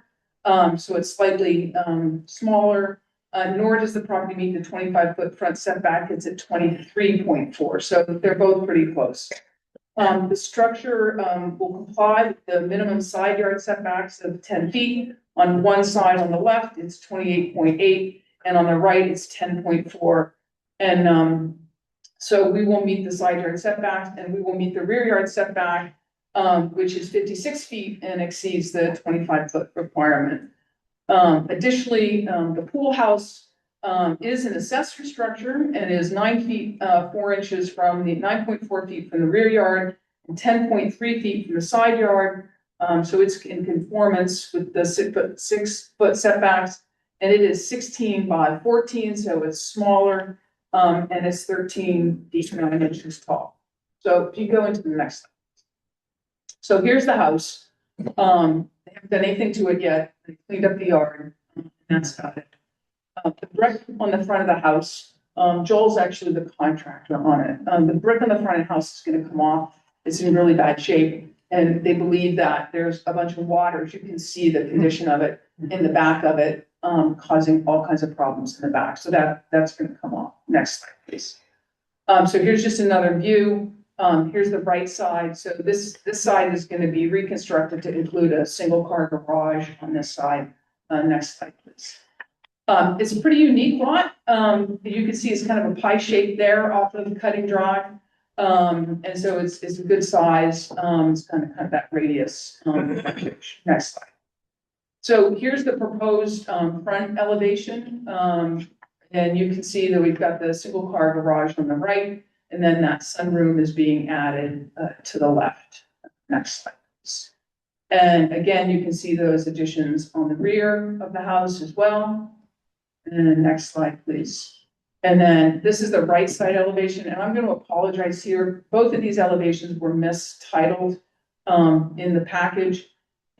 so it's slightly smaller. Nor does the property meet the 25-foot front setback. It's at 23.4, so they're both pretty close. The structure will comply with the minimum side yard setbacks of 10 feet. On one side, on the left, it's 28.8, and on the right, it's 10.4. And so we will meet the side yard setbacks, and we will meet the rear yard setback, which is 56 feet and exceeds the 25-foot requirement. Additionally, the pool house is an accessory structure and is 9 feet 4 inches from the 9.4 feet from the rear yard and 10.3 feet from the side yard. So it's in conformance with the 6-foot setbacks, and it is 16 by 14, so it's smaller, and it's 13 feet 9 inches tall. So if you go into the next slide. So here's the house. They haven't done anything to it yet. They cleaned up the yard. And that's about it. The brick on the front of the house, Joel's actually the contractor on it. The brick on the front of the house is going to come off. It's in really bad shape. And they believe that there's a bunch of water. As you can see the condition of it in the back of it, causing all kinds of problems in the back. So that's going to come off. Next slide, please. So here's just another view. Here's the right side. So this side is going to be reconstructed to include a single car garage on this side. Next slide, please. It's a pretty unique lot. You can see it's kind of a pie shape there off of Cutting Drive. And so it's a good size. It's kind of that radius. Next slide. So here's the proposed front elevation. And you can see that we've got the single car garage on the right, and then that sunroom is being added to the left. Next slide, please. And again, you can see those additions on the rear of the house as well. And next slide, please. And then this is the right side elevation, and I'm going to apologize here. Both of these elevations were mistitled in the package.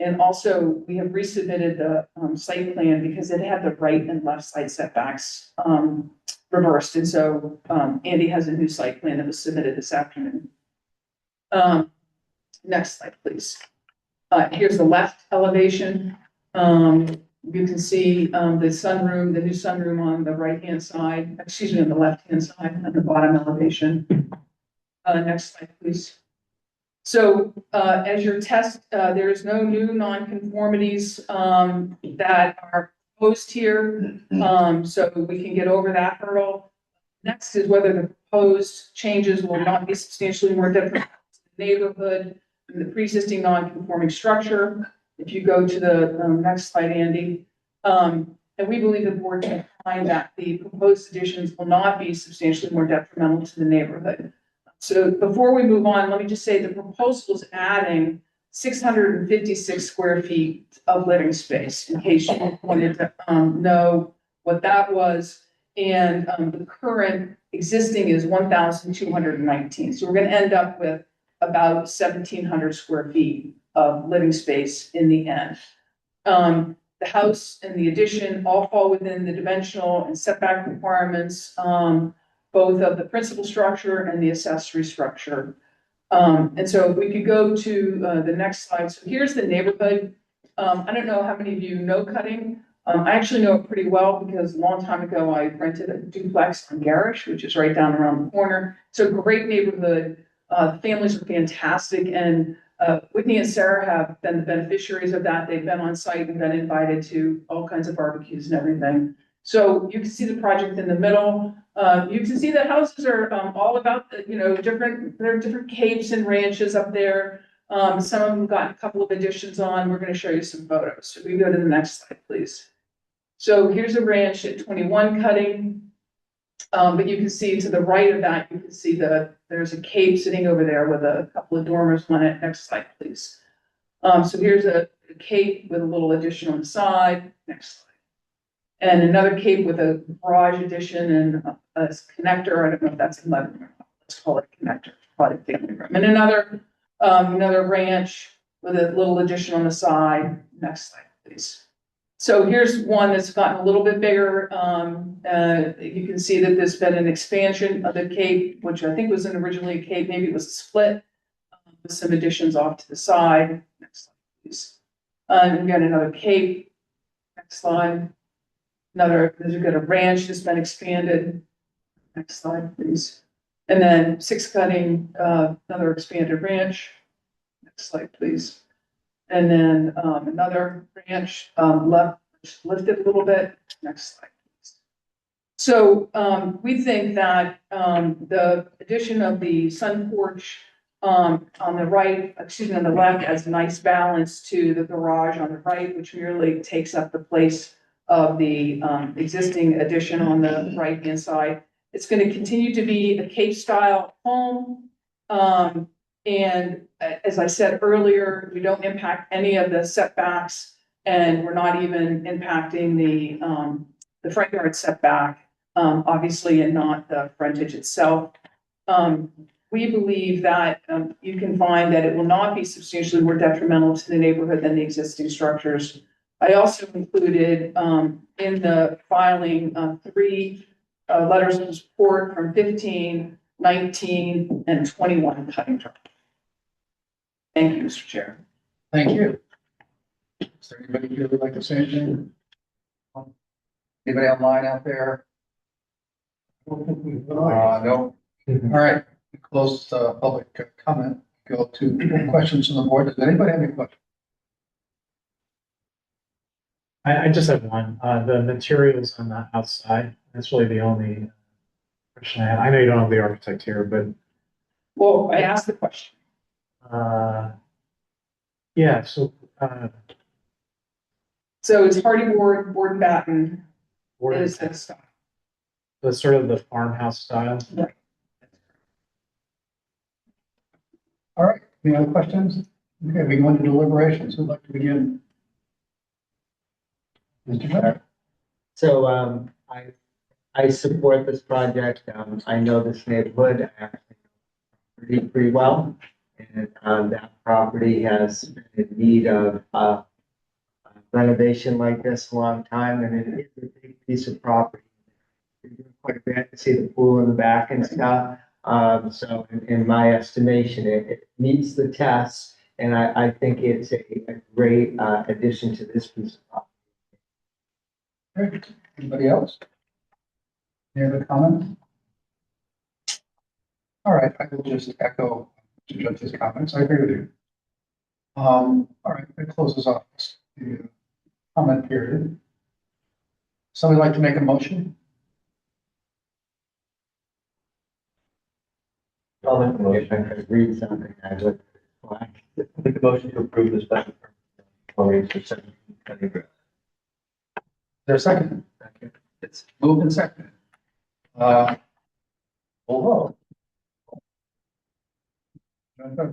And also, we have resubmitted the site plan because it had the right and left side setbacks reversed. And so Andy has a new site plan that was submitted this afternoon. Next slide, please. Here's the left elevation. You can see the sunroom, the new sunroom on the right-hand side, excuse me, on the left-hand side, on the bottom elevation. Next slide, please. So as your test, there is no new nonconformities that are proposed here. So we can get over that hurdle. Next is whether the proposed changes will not be substantially more detrimental to the neighborhood than the pre-existing non-conforming structure. If you go to the next slide, Andy. And we believe the board can find that the proposed additions will not be substantially more detrimental to the neighborhood. So before we move on, let me just say the proposal is adding 656 square feet of living space, in case you wanted to know what that was. And the current existing is 1,219. So we're going to end up with about 1,700 square feet of living space in the end. The house and the addition all fall within the dimensional and setback requirements, both of the principal structure and the accessory structure. And so if we could go to the next slide. So here's the neighborhood. I don't know how many of you know Cutting. I actually know it pretty well because a long time ago I rented a duplex on Garish, which is right down around the corner. It's a great neighborhood. The families are fantastic, and Whitney and Sarah have been the beneficiaries of that. They've been on site and been invited to all kinds of barbecues and everything. So you can see the project in the middle. You can see that houses are all about, there are different capes and ranches up there. Some of them got a couple of additions on. We're going to show you some photos. So we go to the next slide, please. So here's a ranch at 21 Cutting. But you can see to the right of that, you can see there's a cape sitting over there with a couple of dormers on it. Next slide, please. So here's a cape with a little addition on the side. Next slide. And another cape with a garage addition and a connector. I don't know if that's 11. Let's call it a connector. Probably a family room. And another ranch with a little addition on the side. Next slide, please. So here's one that's gotten a little bit bigger. You can see that there's been an expansion of the cape, which I think was originally a cape. Maybe it was a split with some additions off to the side. Next slide, please. And again, another cape. Next slide. There's a ranch that's been expanded. Next slide, please. And then 6 Cutting, another expanded ranch. Next slide, please. And then another ranch lifted a little bit. Next slide, please. So we think that the addition of the sun porch on the right, on the left, adds a nice balance to the garage on the right, which merely takes up the place of the existing addition on the right-hand side. It's going to continue to be a Cape-style home. And as I said earlier, we don't impact any of the setbacks, and we're not even impacting the front yard setback, obviously, and not the frontage itself. We believe that you can find that it will not be substantially more detrimental to the neighborhood than the existing structures. I also included in the filing 3 letters of support from 15, 19, and 21 Cutting Drive. Thank you, Mr. Chair. Thank you. Is there anybody here who would like to say anything? Anybody online out there? No. All right, close public comment. Go to questions from the board. Does anybody have any questions? I just have one. The materials on the outside, that's really the only question I have. I know you don't have the architect here, but, Well, I asked the question. yeah, so, So it's hardy board and batten board is and the style. the sort of the farmhouse style. All right, any other questions? Okay, we go into deliberations. Who'd like to begin? Mr. Chair. So, I support this project. I know this neighborhood actually pretty well. And, that property has been in need of, renovation like this a long time, and it is a big piece of property. Quite a bit to see the pool in the back and stuff. So in my estimation, it meets the test, and I think it's a great, addition to this piece of property. Great. Anybody else? Any other comments? All right, I will just echo Judge's comments. I agree with you. All right, that closes off the comment period. Somebody like to make a motion? I'll make a motion. I could read something. I would. Make a motion to approve this special permit. Is there a second? It's moved and seconded. Full vote.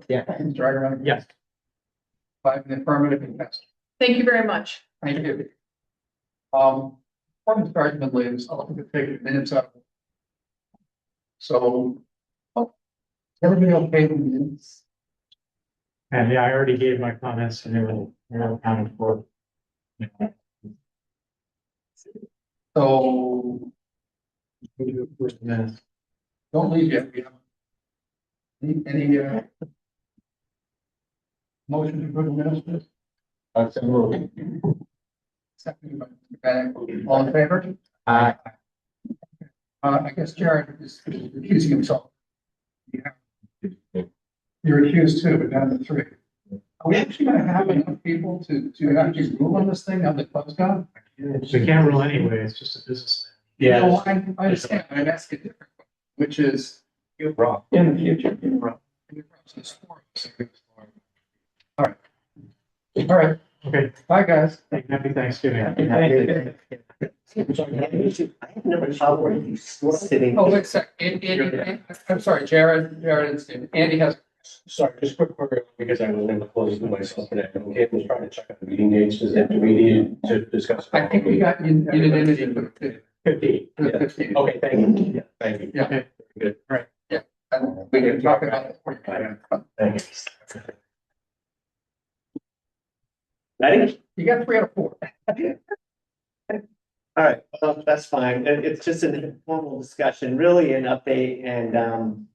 Yeah. Mr. Agarwal? Yes. 5 in the affirmative and passed. Thank you very much. Thank you. Before we start the list, I'll have to take minutes out. So, everybody okay with minutes? And yeah, I already gave my comments and they were accounted for. So, First minutes. don't leave yet. We have any motion to approve the minutes, please? So moved. Seconded by Mr. Bennett. All in favor? Aye. I guess Jared is recusing himself. Yeah. You're recused too, but down to 3. Are we actually gonna have enough people to actually rule on this thing on the close down? We can't rule anyway, it's just a business. No, I understand. I'm asking a different question, which is. You're wrong. In the future, you're wrong. All right. All right. Okay, Bye, guys. happy Thanksgiving. I've never saw one of these sitting. Oh, wait a sec. Andy, I'm sorry, Jared and Steve. Andy has. Sorry, just quick query, because I wasn't able to close it myself today. Okay, was trying to check on the meeting dates. Does that, do we need to discuss? I think we got unanimity for the 15. Yeah. 15. Okay, thank you. Yeah, thank you. Yeah. Okay. Good. And we can talk about it. Thank you. Ready? You got 3 out of 4. All right, well, that's fine. It's just an informal discussion, really an update and,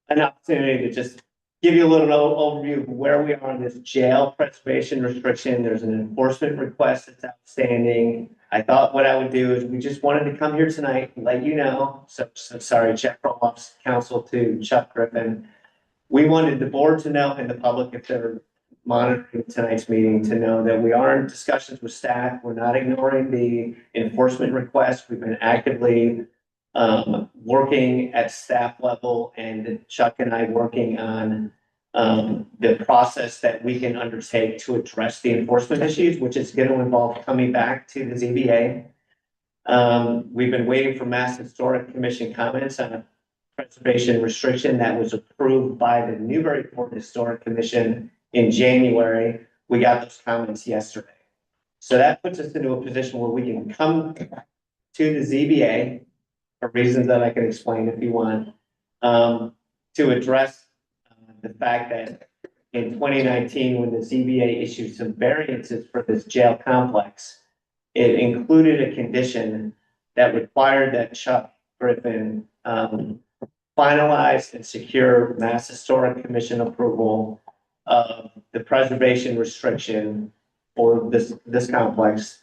an opportunity to just give you a little overview of where we are on this jail preservation restriction. There's an enforcement request that's outstanding. I thought what I would do is we just wanted to come here tonight and let you know. So sorry, Jeff Roloff's counsel to Chuck Griffin. We wanted the board to know and the public, if they're monitoring tonight's meeting, to know that we are in discussions with staff. We're not ignoring the enforcement request. We've been actively working at staff level, and Chuck and I working on the process that we can undertake to address the enforcement issues, which is going to involve coming back to the ZBA. We've been waiting for Mass Historic Commission comments on a preservation restriction that was approved by the Newburyport Historic Commission in January. We got those comments yesterday. So that puts us into a position where we can come to the ZBA for reasons that I can explain if you want, to address the fact that in 2019, when the ZBA issued some variances for this jail complex, it included a condition that required that Chuck Griffin finalize and secure Mass Historic Commission approval of the preservation restriction for this complex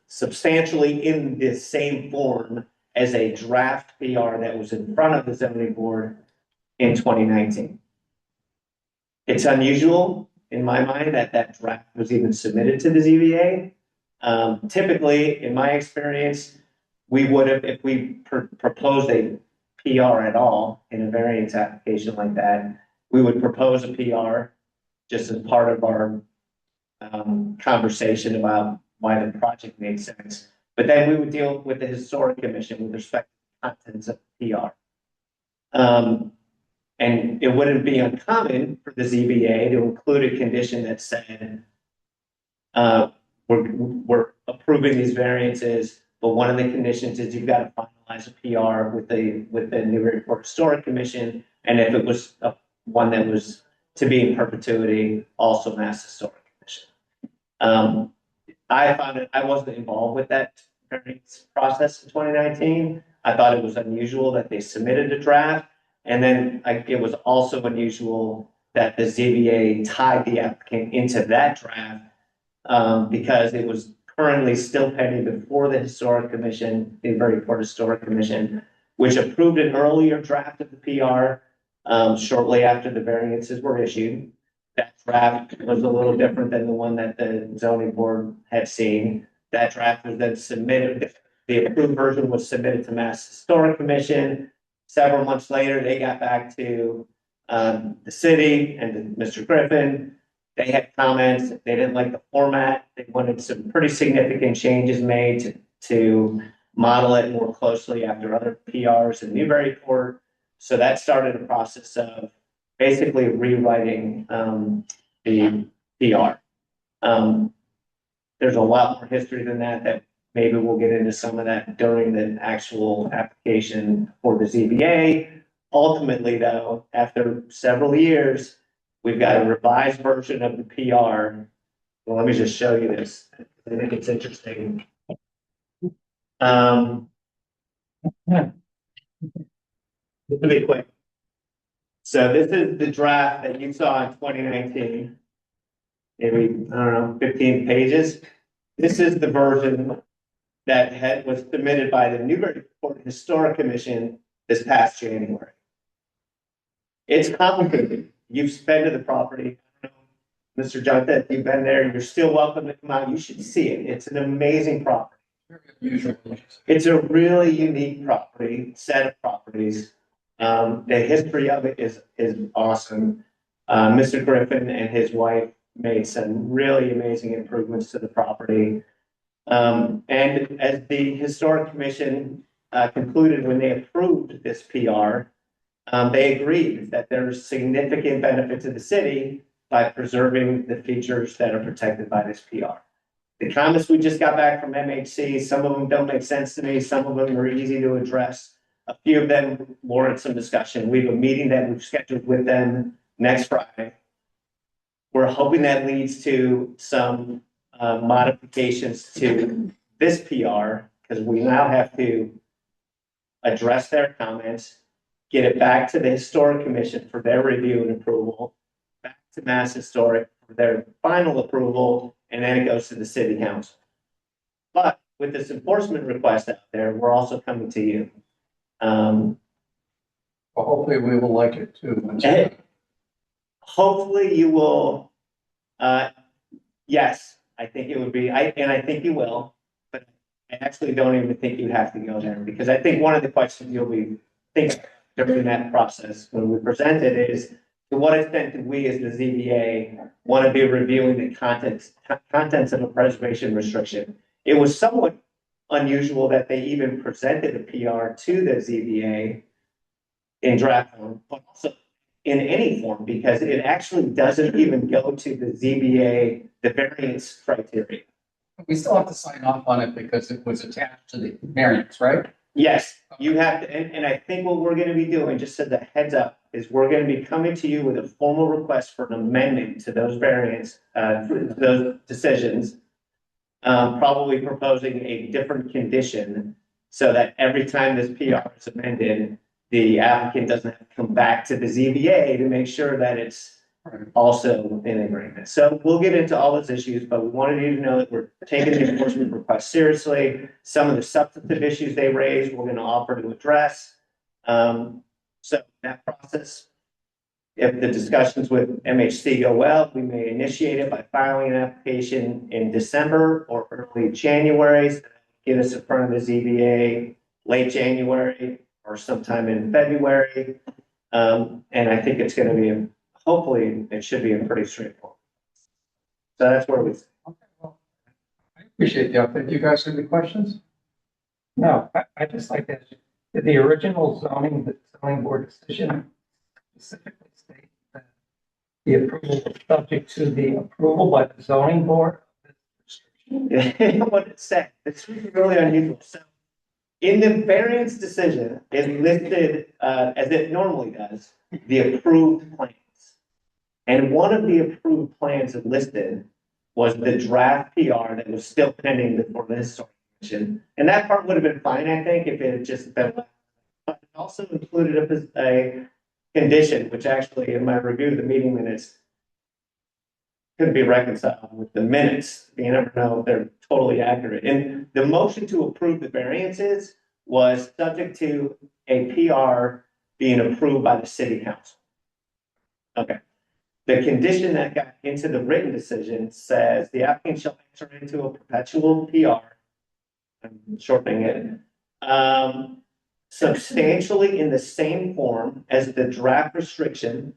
substantially in the same form as a draft PR that was in front of the zoning board in 2019. It's unusual in my mind that that draft was even submitted to the ZBA. Typically, in my experience, we would have, if we proposed a PR at all in a variance application like that, we would propose a PR just as part of our conversation about why the project made sense. But then we would deal with the historic commission with respect to the contents of the PR. And it wouldn't be uncommon for the ZBA to include a condition that said, we're approving these variances, but one of the conditions is you've got to finalize a PR with the Newburyport Historic Commission, and if it was one that was to be in perpetuity, also Mass Historic Commission. I found it, I wasn't involved with that variance process in 2019. I thought it was unusual that they submitted a draft, and then it was also unusual that the ZBA tied the applicant into that draft because it was currently still pending before the Historic Commission, the Newburyport Historic Commission, which approved an earlier draft of the PR shortly after the variances were issued. That draft was a little different than the one that the zoning board had seen. That draft was then submitted. The approved version was submitted to Mass Historic Commission. Several months later, they got back to the city and Mr. Griffin. They had comments. They didn't like the format. They wanted some pretty significant changes made to model it more closely after other PRs in Newburyport. So that started a process of basically rewriting the PR. There's a lot more history than that maybe we'll get into some of that during the actual application for the ZBA. Ultimately, though, after several years, we've got a revised version of the PR. Well, let me just show you this. I think it's interesting. This will be quick. So this is the draft that you saw in 2019. Maybe, I don't know, 15 pages. This is the version that was submitted by the Newburyport Historic Commission this past January. It's complicated. You've been to the property. Mr. Junta, if you've been there, you're still welcome to come out. You should see it. It's an amazing property. It's a really unique property, set of properties. The history of it is awesome. Mr. Griffin and his wife made some really amazing improvements to the property. And as the Historic Commission concluded when they approved this PR, they agreed that there's significant benefit to the city by preserving the features that are protected by this PR. The comments we just got back from MHC, some of them don't make sense to me, some of them are easy to address. A few of them warrant some discussion. We have a meeting that we've scheduled with them next Friday. We're hoping that leads to some modifications to this PR, because we now have to address their comments, get it back to the Historic Commission for their review and approval, back to Mass Historic for their final approval, and then it goes to the City Council. But with this enforcement request out there, we're also coming to you. Well, hopefully we will like it too. Hopefully you will, yes, I think it would be, and I think you will, but I actually don't even think you have to go there, because I think one of the questions you'll be thinking during that process when we present it is, to what extent do we as the ZBA want to be reviewing the contents of a preservation restriction? It was somewhat unusual that they even presented a PR to the ZBA in draft form, but also in any form, because it actually doesn't even go to the ZBA, the variance criteria. We still have to sign off on it because it was attached to the variance, right? Yes, you have to, and I think what we're going to be doing, just as a heads up, is we're going to be coming to you with a formal request for an amendment to those variants, those decisions, probably proposing a different condition so that every time this PR is amended, the applicant doesn't have to come back to the ZBA to make sure that it's also in agreement. So we'll get into all those issues, but we wanted you to know that we're taking the enforcement request seriously. Some of the substantive issues they raised, we're gonna offer to address. So that process, if the discussions with MHC go well, we may initiate it by filing an application in December or early January. So get us in front of the ZBA late January or sometime in February. And I think it's gonna be, hopefully, it should be a pretty straightforward. So that's where we. I appreciate the update. You guys have any questions? No, I just like that. Did the original zoning board decision specifically state that the approval was subject to the approval by the zoning board? What it said, it's really unusual. So in the variance decision, it listed, as it normally does, the approved plans. And one of the approved plans it listed was the draft PR that was still pending before the historic commission. And that part would have been fine, I think, if it had just been, but it also included a condition, which actually in my review of the meeting minutes could be reconciled with the minutes. You never know if they're totally accurate. And the motion to approve the variances was subject to a PR being approved by the city council. Okay. The condition that got into the written decision says the applicant shall enter into a perpetual PR. I'm shortening it. Substantially in the same form as the draft restriction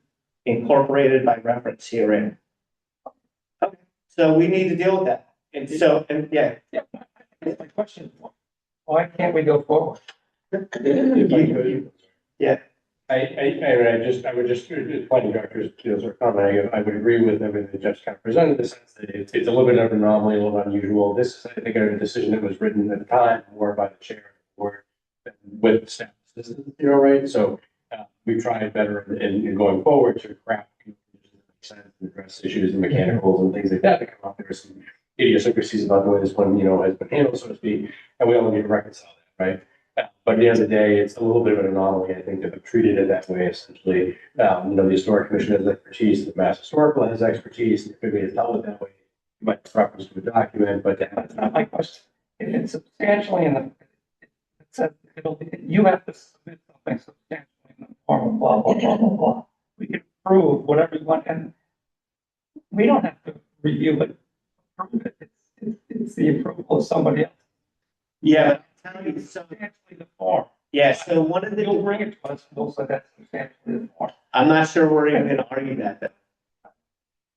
incorporated by reference herein. Okay, so we need to deal with that. And so, and yeah. My question, why can't we go forward? If I could. Yeah. I would just, planning directors, are commenting, I would agree with everything that Jeff's kind of presented, in the sense that it's a little bit of an anomaly, a little unusual. This is, I think, a decision that was written at the time, more by the chair of the board with staff assistants, right? So, we've tried better in going forward to craft conditions that make sense and address issues and mechanicals and things like that come up. There's some idiosyncrasies about the way this one, has been handled, so to speak, and we all need to reconcile that, right? But at the end of the day, it's a little bit of an anomaly, I think, that have treated it that way, essentially. The Historic Commission has expertise, the Mass Historical has expertise, and if it is dealt with that way, you might reference to a document, but That's not my question. If it's substantially in the, it says you have to submit something substantially in the form of blah, blah, blah, blah, blah. We can prove whatever you want, and we don't have to review it, approve it. It's the approval of somebody else. Yeah, but tell me, so Substantially the form. yeah, so one of the, You'll bring it to us, we'll say that's substantially the form. I'm not sure we're even gonna argue that though.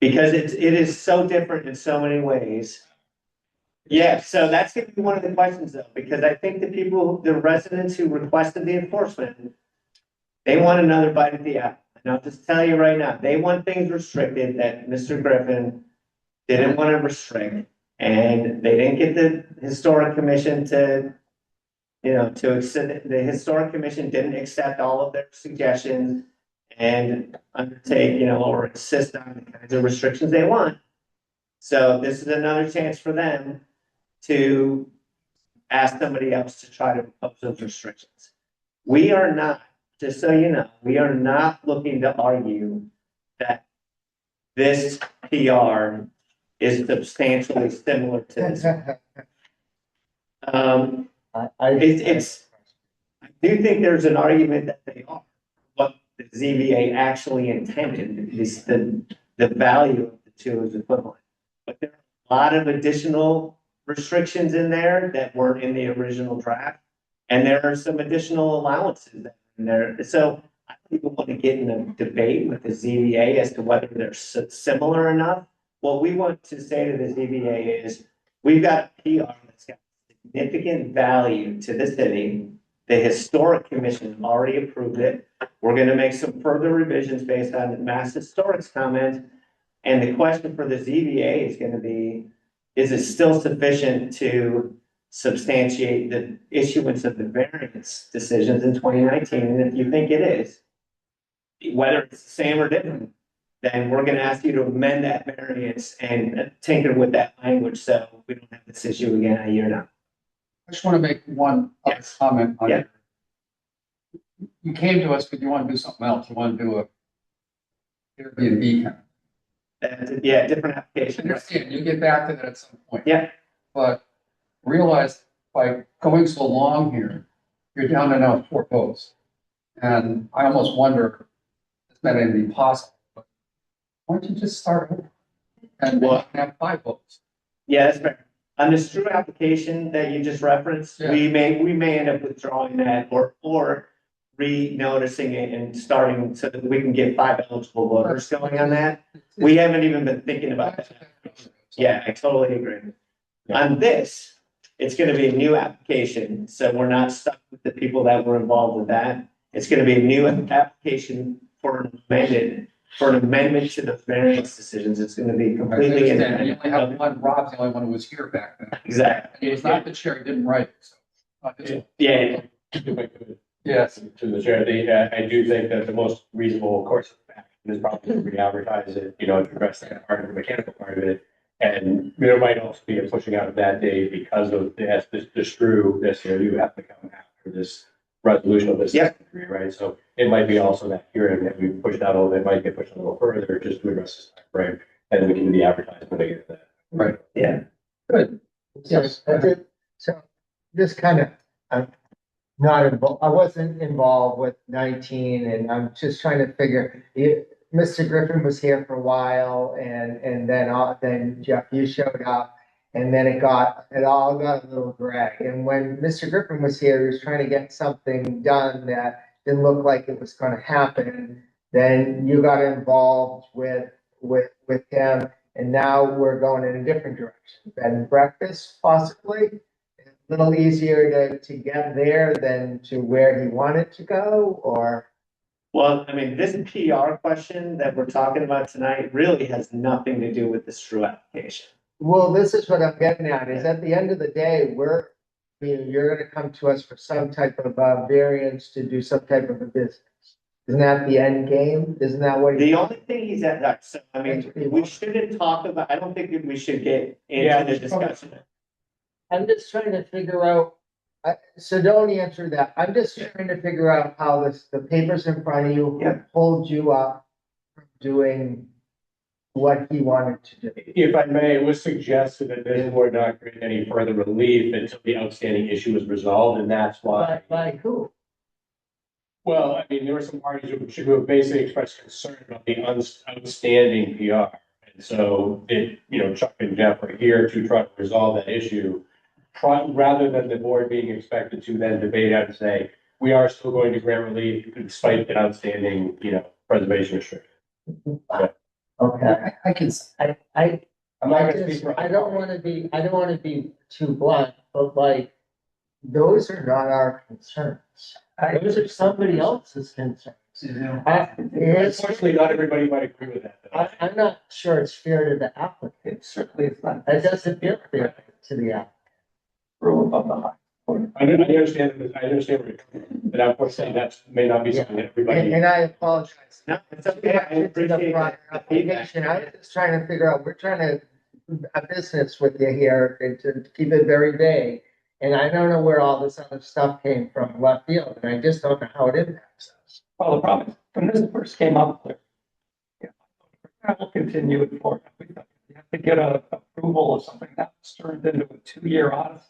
Because it is so different in so many ways. Yeah, so that's gonna be one of the questions though, because I think the residents who requested the enforcement, they want another bite at the apple. And I'll just tell you right now, they want things restricted that Mr. Griffin didn't want to restrict. And they didn't get the historic commission to accept, the historic commission didn't accept all of their suggestions and undertake, or insist on the kinds of restrictions they want. So this is another chance for them to ask somebody else to try to impose those restrictions. We are not, just so you know, we are not looking to argue that this PR is substantially similar to this. I do think there's an argument that they are. What the ZBA actually intended is the value of the two is equivalent. But there are a lot of additional restrictions in there that weren't in the original draft. And there are some additional allowances that are in there. So I don't even want to get in a debate with the ZBA as to whether they're similar enough. What we want to say to the ZBA is, we've got a PR that's got significant value to the city. The Historic Commission already approved it. We're going to make some further revisions based on the Mass Historic's comment. And the question for the ZBA is going to be, is it still sufficient to substantiate the issuance of the variance decisions in 2019? And if you think it is, whether it's the same or different, then we're going to ask you to amend that variance and tinker with that language so we don't have this issue again a year now. I just want to make one other comment on it. You came to us because you want to do something else. You want to do Airbnb. Yeah, different application. Understand, you'll get back to that at some point. Yeah. But realize by going so long here, you're down to now 4 votes. And I almost wonder if that may be possible, but why don't you just start over? And Well- have 5 votes? Yeah, that's fair. On this true application that you just referenced, we may end up withdrawing that or re-noticing it and starting so that we can get 5 eligible voters going on that. We haven't even been thinking about that. Yeah, I totally agree. On this, it's gonna be a new application, so we're not stuck with the people that were involved with that. It's gonna be a new application for an amendment to the variance decisions. It's gonna be I completely understand. You independent. only have one, Rob's the only one who was here back then. Exactly. He was not the chair, he didn't write it, so. Yeah. If I could, Yes. to the chair, I do think that the most reasonable course of action is probably to re-advertise it, to address that part of the mechanical part of it. And there might also be a pushing out of that day because of this STRU, you have to come after this resolution of this. Yeah. Degree, right? So it might be also that hearing that we pushed out a little bit, might get pushed a little further just to address this time frame. And we can do the advertisement again. Right. Yeah. Good. Yes, that's it. So this kind of, I'm not involved, I wasn't involved with 19 and I'm just trying to figure, Mr. Griffin was here for a while and then Jeff, you showed up and then it all got a little drag. And when Mr. Griffin was here, he was trying to get something done that didn't look like it was going to happen. Then you got involved with him. And now we're going in a different direction. Bed and breakfast, possibly. A little easier to get there than to where he wanted to go, or? Well, I mean, this PR question that we're talking about tonight really has nothing to do with the STRU application. Well, this is what I'm getting at, is at the end of the day, you're gonna come to us for some type of variance to do some type of a business. Isn't that the end game? Isn't that what? The only thing he's at that, so, I mean, we shouldn't talk about, I don't think we should get into the discussion. I'm just trying to figure out, so don't answer that. I'm just trying to figure out how the papers in front of you hold you up from doing what he wanted to do. If I may, it was suggested that this board not grant any further relief until the outstanding issue is resolved, and that's why. By who? Well, I mean, there were some parties who have basically expressed concern about the outstanding PR. And so Chuck and Jeff are here to try to resolve that issue. Rather than the board being expected to then debate out and say, we are still going to grant relief despite the outstanding, preservation restriction. Okay. I'm not gonna speak for. I don't wanna be too blunt, but like, those are not our concerns. Those are somebody else's concerns. Unfortunately, not everybody might agree with that. Though. I'm not sure it's fair to the applicant. Certainly it's not. It doesn't feel fair to the applicant. Rule above the law. I understand where you're coming from, but unfortunately, that may not be something that everybody. And I apologize. No, it's okay. I appreciate the the feedback. I was just trying to figure out, we're trying to do a business with you here and to keep it very vague. And I don't know where all this other stuff came from left field, and I just don't know how it impacts us. Well, the problem is, when this first came up, I will continue it for, you have to get a approval of something that's turned into a 2-year odyssey,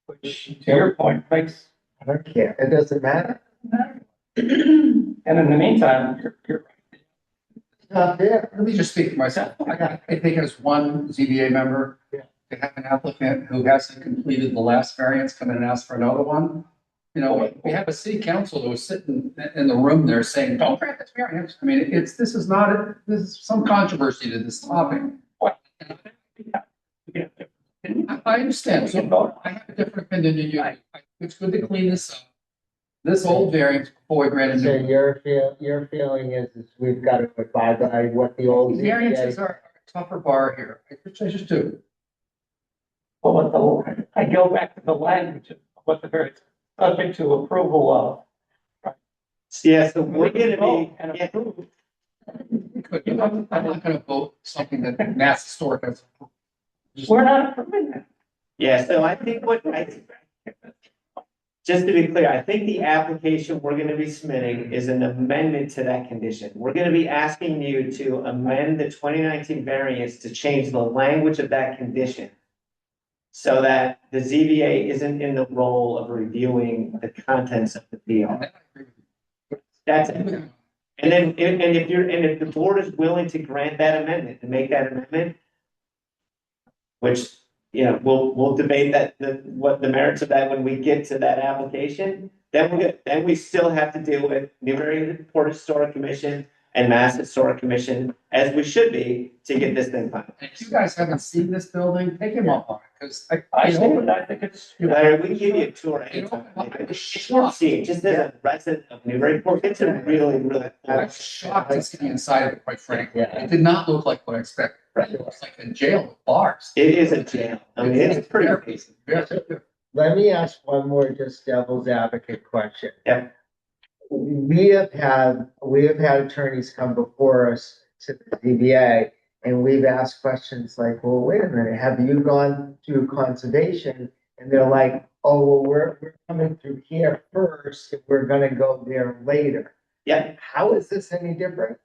which to your point makes. I don't care. It doesn't matter. And in the meantime, you're right. Not there. Let me just speak for myself. I think as one ZBA member, to have an applicant who hasn't completed the last variance come in and ask for another one. We have a city council that was sitting in the room there saying, don't grant this variance. I mean, this is some controversy to this topic. I understand. So I have a different opinion than you. It's good to clean this up. This old variance before we grant a So new. your feeling is we've got to abide by what the old. Variances are a tougher bar here. I just do. Well, I go back to the language of what the variance subject to approval of. Right? Yeah, so we're gonna be. And approve. I'm not gonna vote something that Mass Historic has. We're not approving that. Yeah, so I think just to be clear, I think the application we're gonna be submitting is an amendment to that condition. We're gonna be asking you to amend the 2019 variance to change the language of that condition so that the ZBA isn't in the role of reviewing the contents of the PR. That's it. And then, if the board is willing to grant that amendment, to make that amendment, which, we'll debate what the merits of that when we get to that application, then we're good. Then we still have to deal with Newburyport Historic Commission and Mass Historic Commission, as we should be, to get this thing finalized. If you guys haven't seen this building, take him up on it, because I think it's. Larry, we can give you a tour You know, anytime. I was If you want to see it, just as a resident of Newburyport, it's a really, really. I was shocked to see the inside of it, quite frankly. Yeah. It did not look like what I expected. Right. It was like a jail with bars. It is a jail. I mean, it's pretty amazing. Let me ask one more just devil's advocate question. Yeah. We have had attorneys come before us to the ZBA and we've asked questions like, well, wait a minute, have you gone through conservation? And they're like, oh, well, we're coming through here first, if we're gonna go there later. Yeah. How is this any different?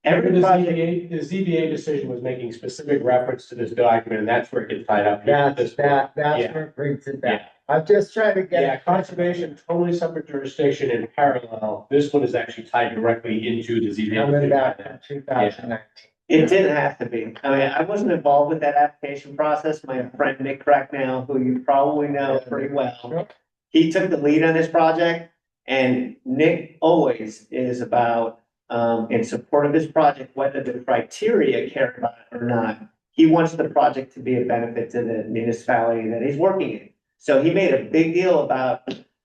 Every project. The ZBA decision was making specific reference to this document, and that's where it gets tied up. That's Yeah. where it brings it back. I'm just trying to get. Yeah, conservation, totally separate jurisdiction in parallel. This one is actually tied directly into the ZBA. Coming back from 2019. It didn't have to be. I mean, I wasn't involved with that application process. My friend Nick Cracknell, who you probably know pretty well, he took the lead on this project. And Nick always is about, in support of this project, whether the criteria care about it or not. He wants the project to be a benefit to the municipality that he's working in. So he made a big deal about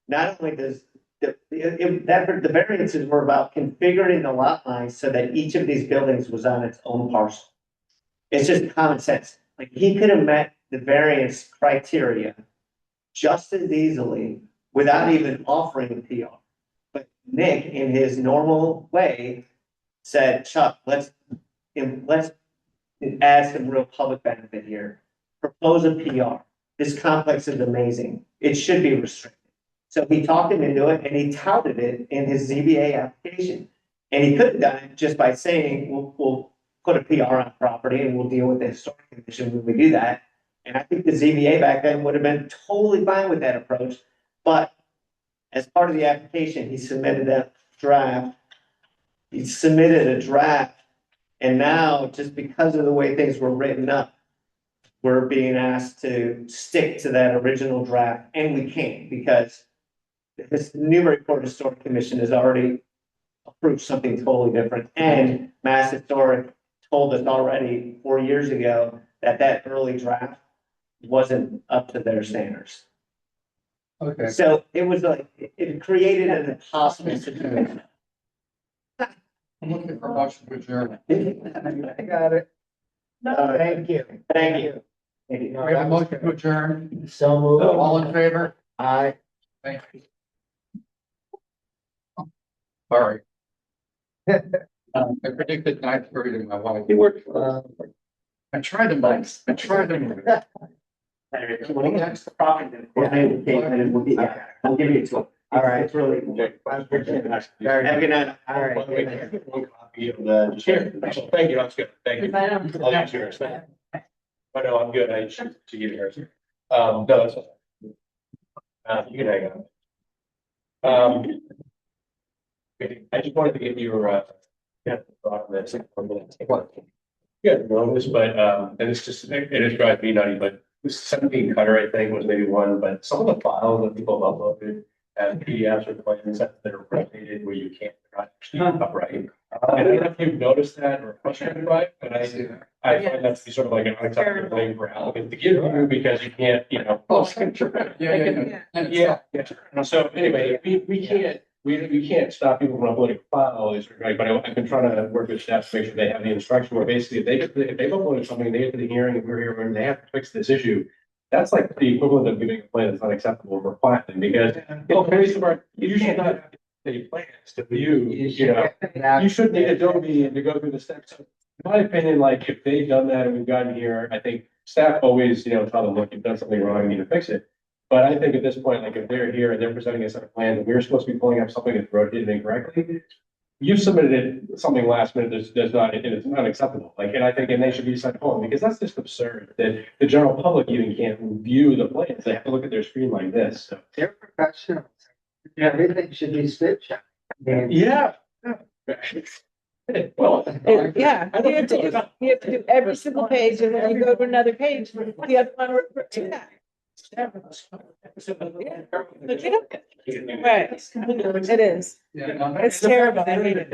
not only does the variances were about configuring the lot lines so that each of these buildings was on its own parcel. It's just common sense. Like, he could have met the variance criteria just as easily without even offering a PR. But Nick, in his normal way, said, Chuck, let's add some real public benefit here. Propose a PR. This complex is amazing. It should be restricted. So he talked him into it and he touted it in his ZBA application. And he could have done it just by saying, we'll put a PR on property and we'll deal with the historic commission when we do that. And I think the ZBA back then would have been totally fine with that approach. But as part of the application, he submitted a draft. And now, just because of the way things were written up, we're being asked to stick to that original draft, and we can't, because this Newburyport Historic Commission has already approved something totally different, and Mass Historic told us already 4 years ago that early draft wasn't up to their standards. Okay. So it was like, it created an impossible situation. I'm looking for a motion to adjourn. I got it. Thank you. Thank you. We have a motion to adjourn. So moved. All in favor? Aye. Thank you. Sorry. I predicted 9:30 to my wife. You worked. I tried to move. I tried to move. That's the problem. I'll give you two. All right. It's really. Have a good night. All right. One copy of the. Here. Thank you, that's good. Thank you. I'll use yours. Oh, no, I'm good. I should give yours. No, that's. You can hang on. I just wanted to give you thought on this. Yeah, know this, but and it's just it is driving me nutty, but this 17 cutter, I think, was maybe one, but some of the files that people have uploaded as PDFs or plans that are rotated where you can't actually upright. I don't know if you've noticed that or frustrated by it, but I find that to be sort of like an unacceptable thing for applicants to give you because you can't, Yeah. So anyway, we can't stop people from uploading files, right? But I've been trying to work with staff to make sure they have the instruction where basically if they've uploaded something, they get to the hearing and we're here and they have to fix this issue. That's like the equivalent of giving a plan that's unacceptable for filing because you should not have any plans to view, you should need Adobe and to go through the steps. In my opinion, like if they've done that and we've gotten here, I think staff always, tell them, look, you've done something wrong, you need to fix it. But I think at this point, like if they're here and they're presenting a set of plans, and we're supposed to be pulling up something that's rotated incorrectly, you submitted something last minute that's not, and it's unacceptable. Like, and I think, and they should be sent home because that's just absurd that the general public even can't view the plans. They have to look at their screen like this. So. They're professionals. Everything should be spit checked. Yeah. Well, Yeah, you have to do every single page and then you go to another page, the other one, yeah. Right, it is. Yeah. It's terrible, I hate it.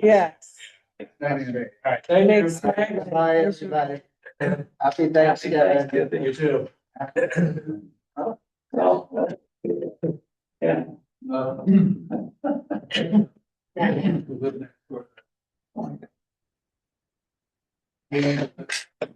Yes. All right, thank you. Thanks. Bye, everybody. Happy Thanksgiving. You too. Yeah. We live next door.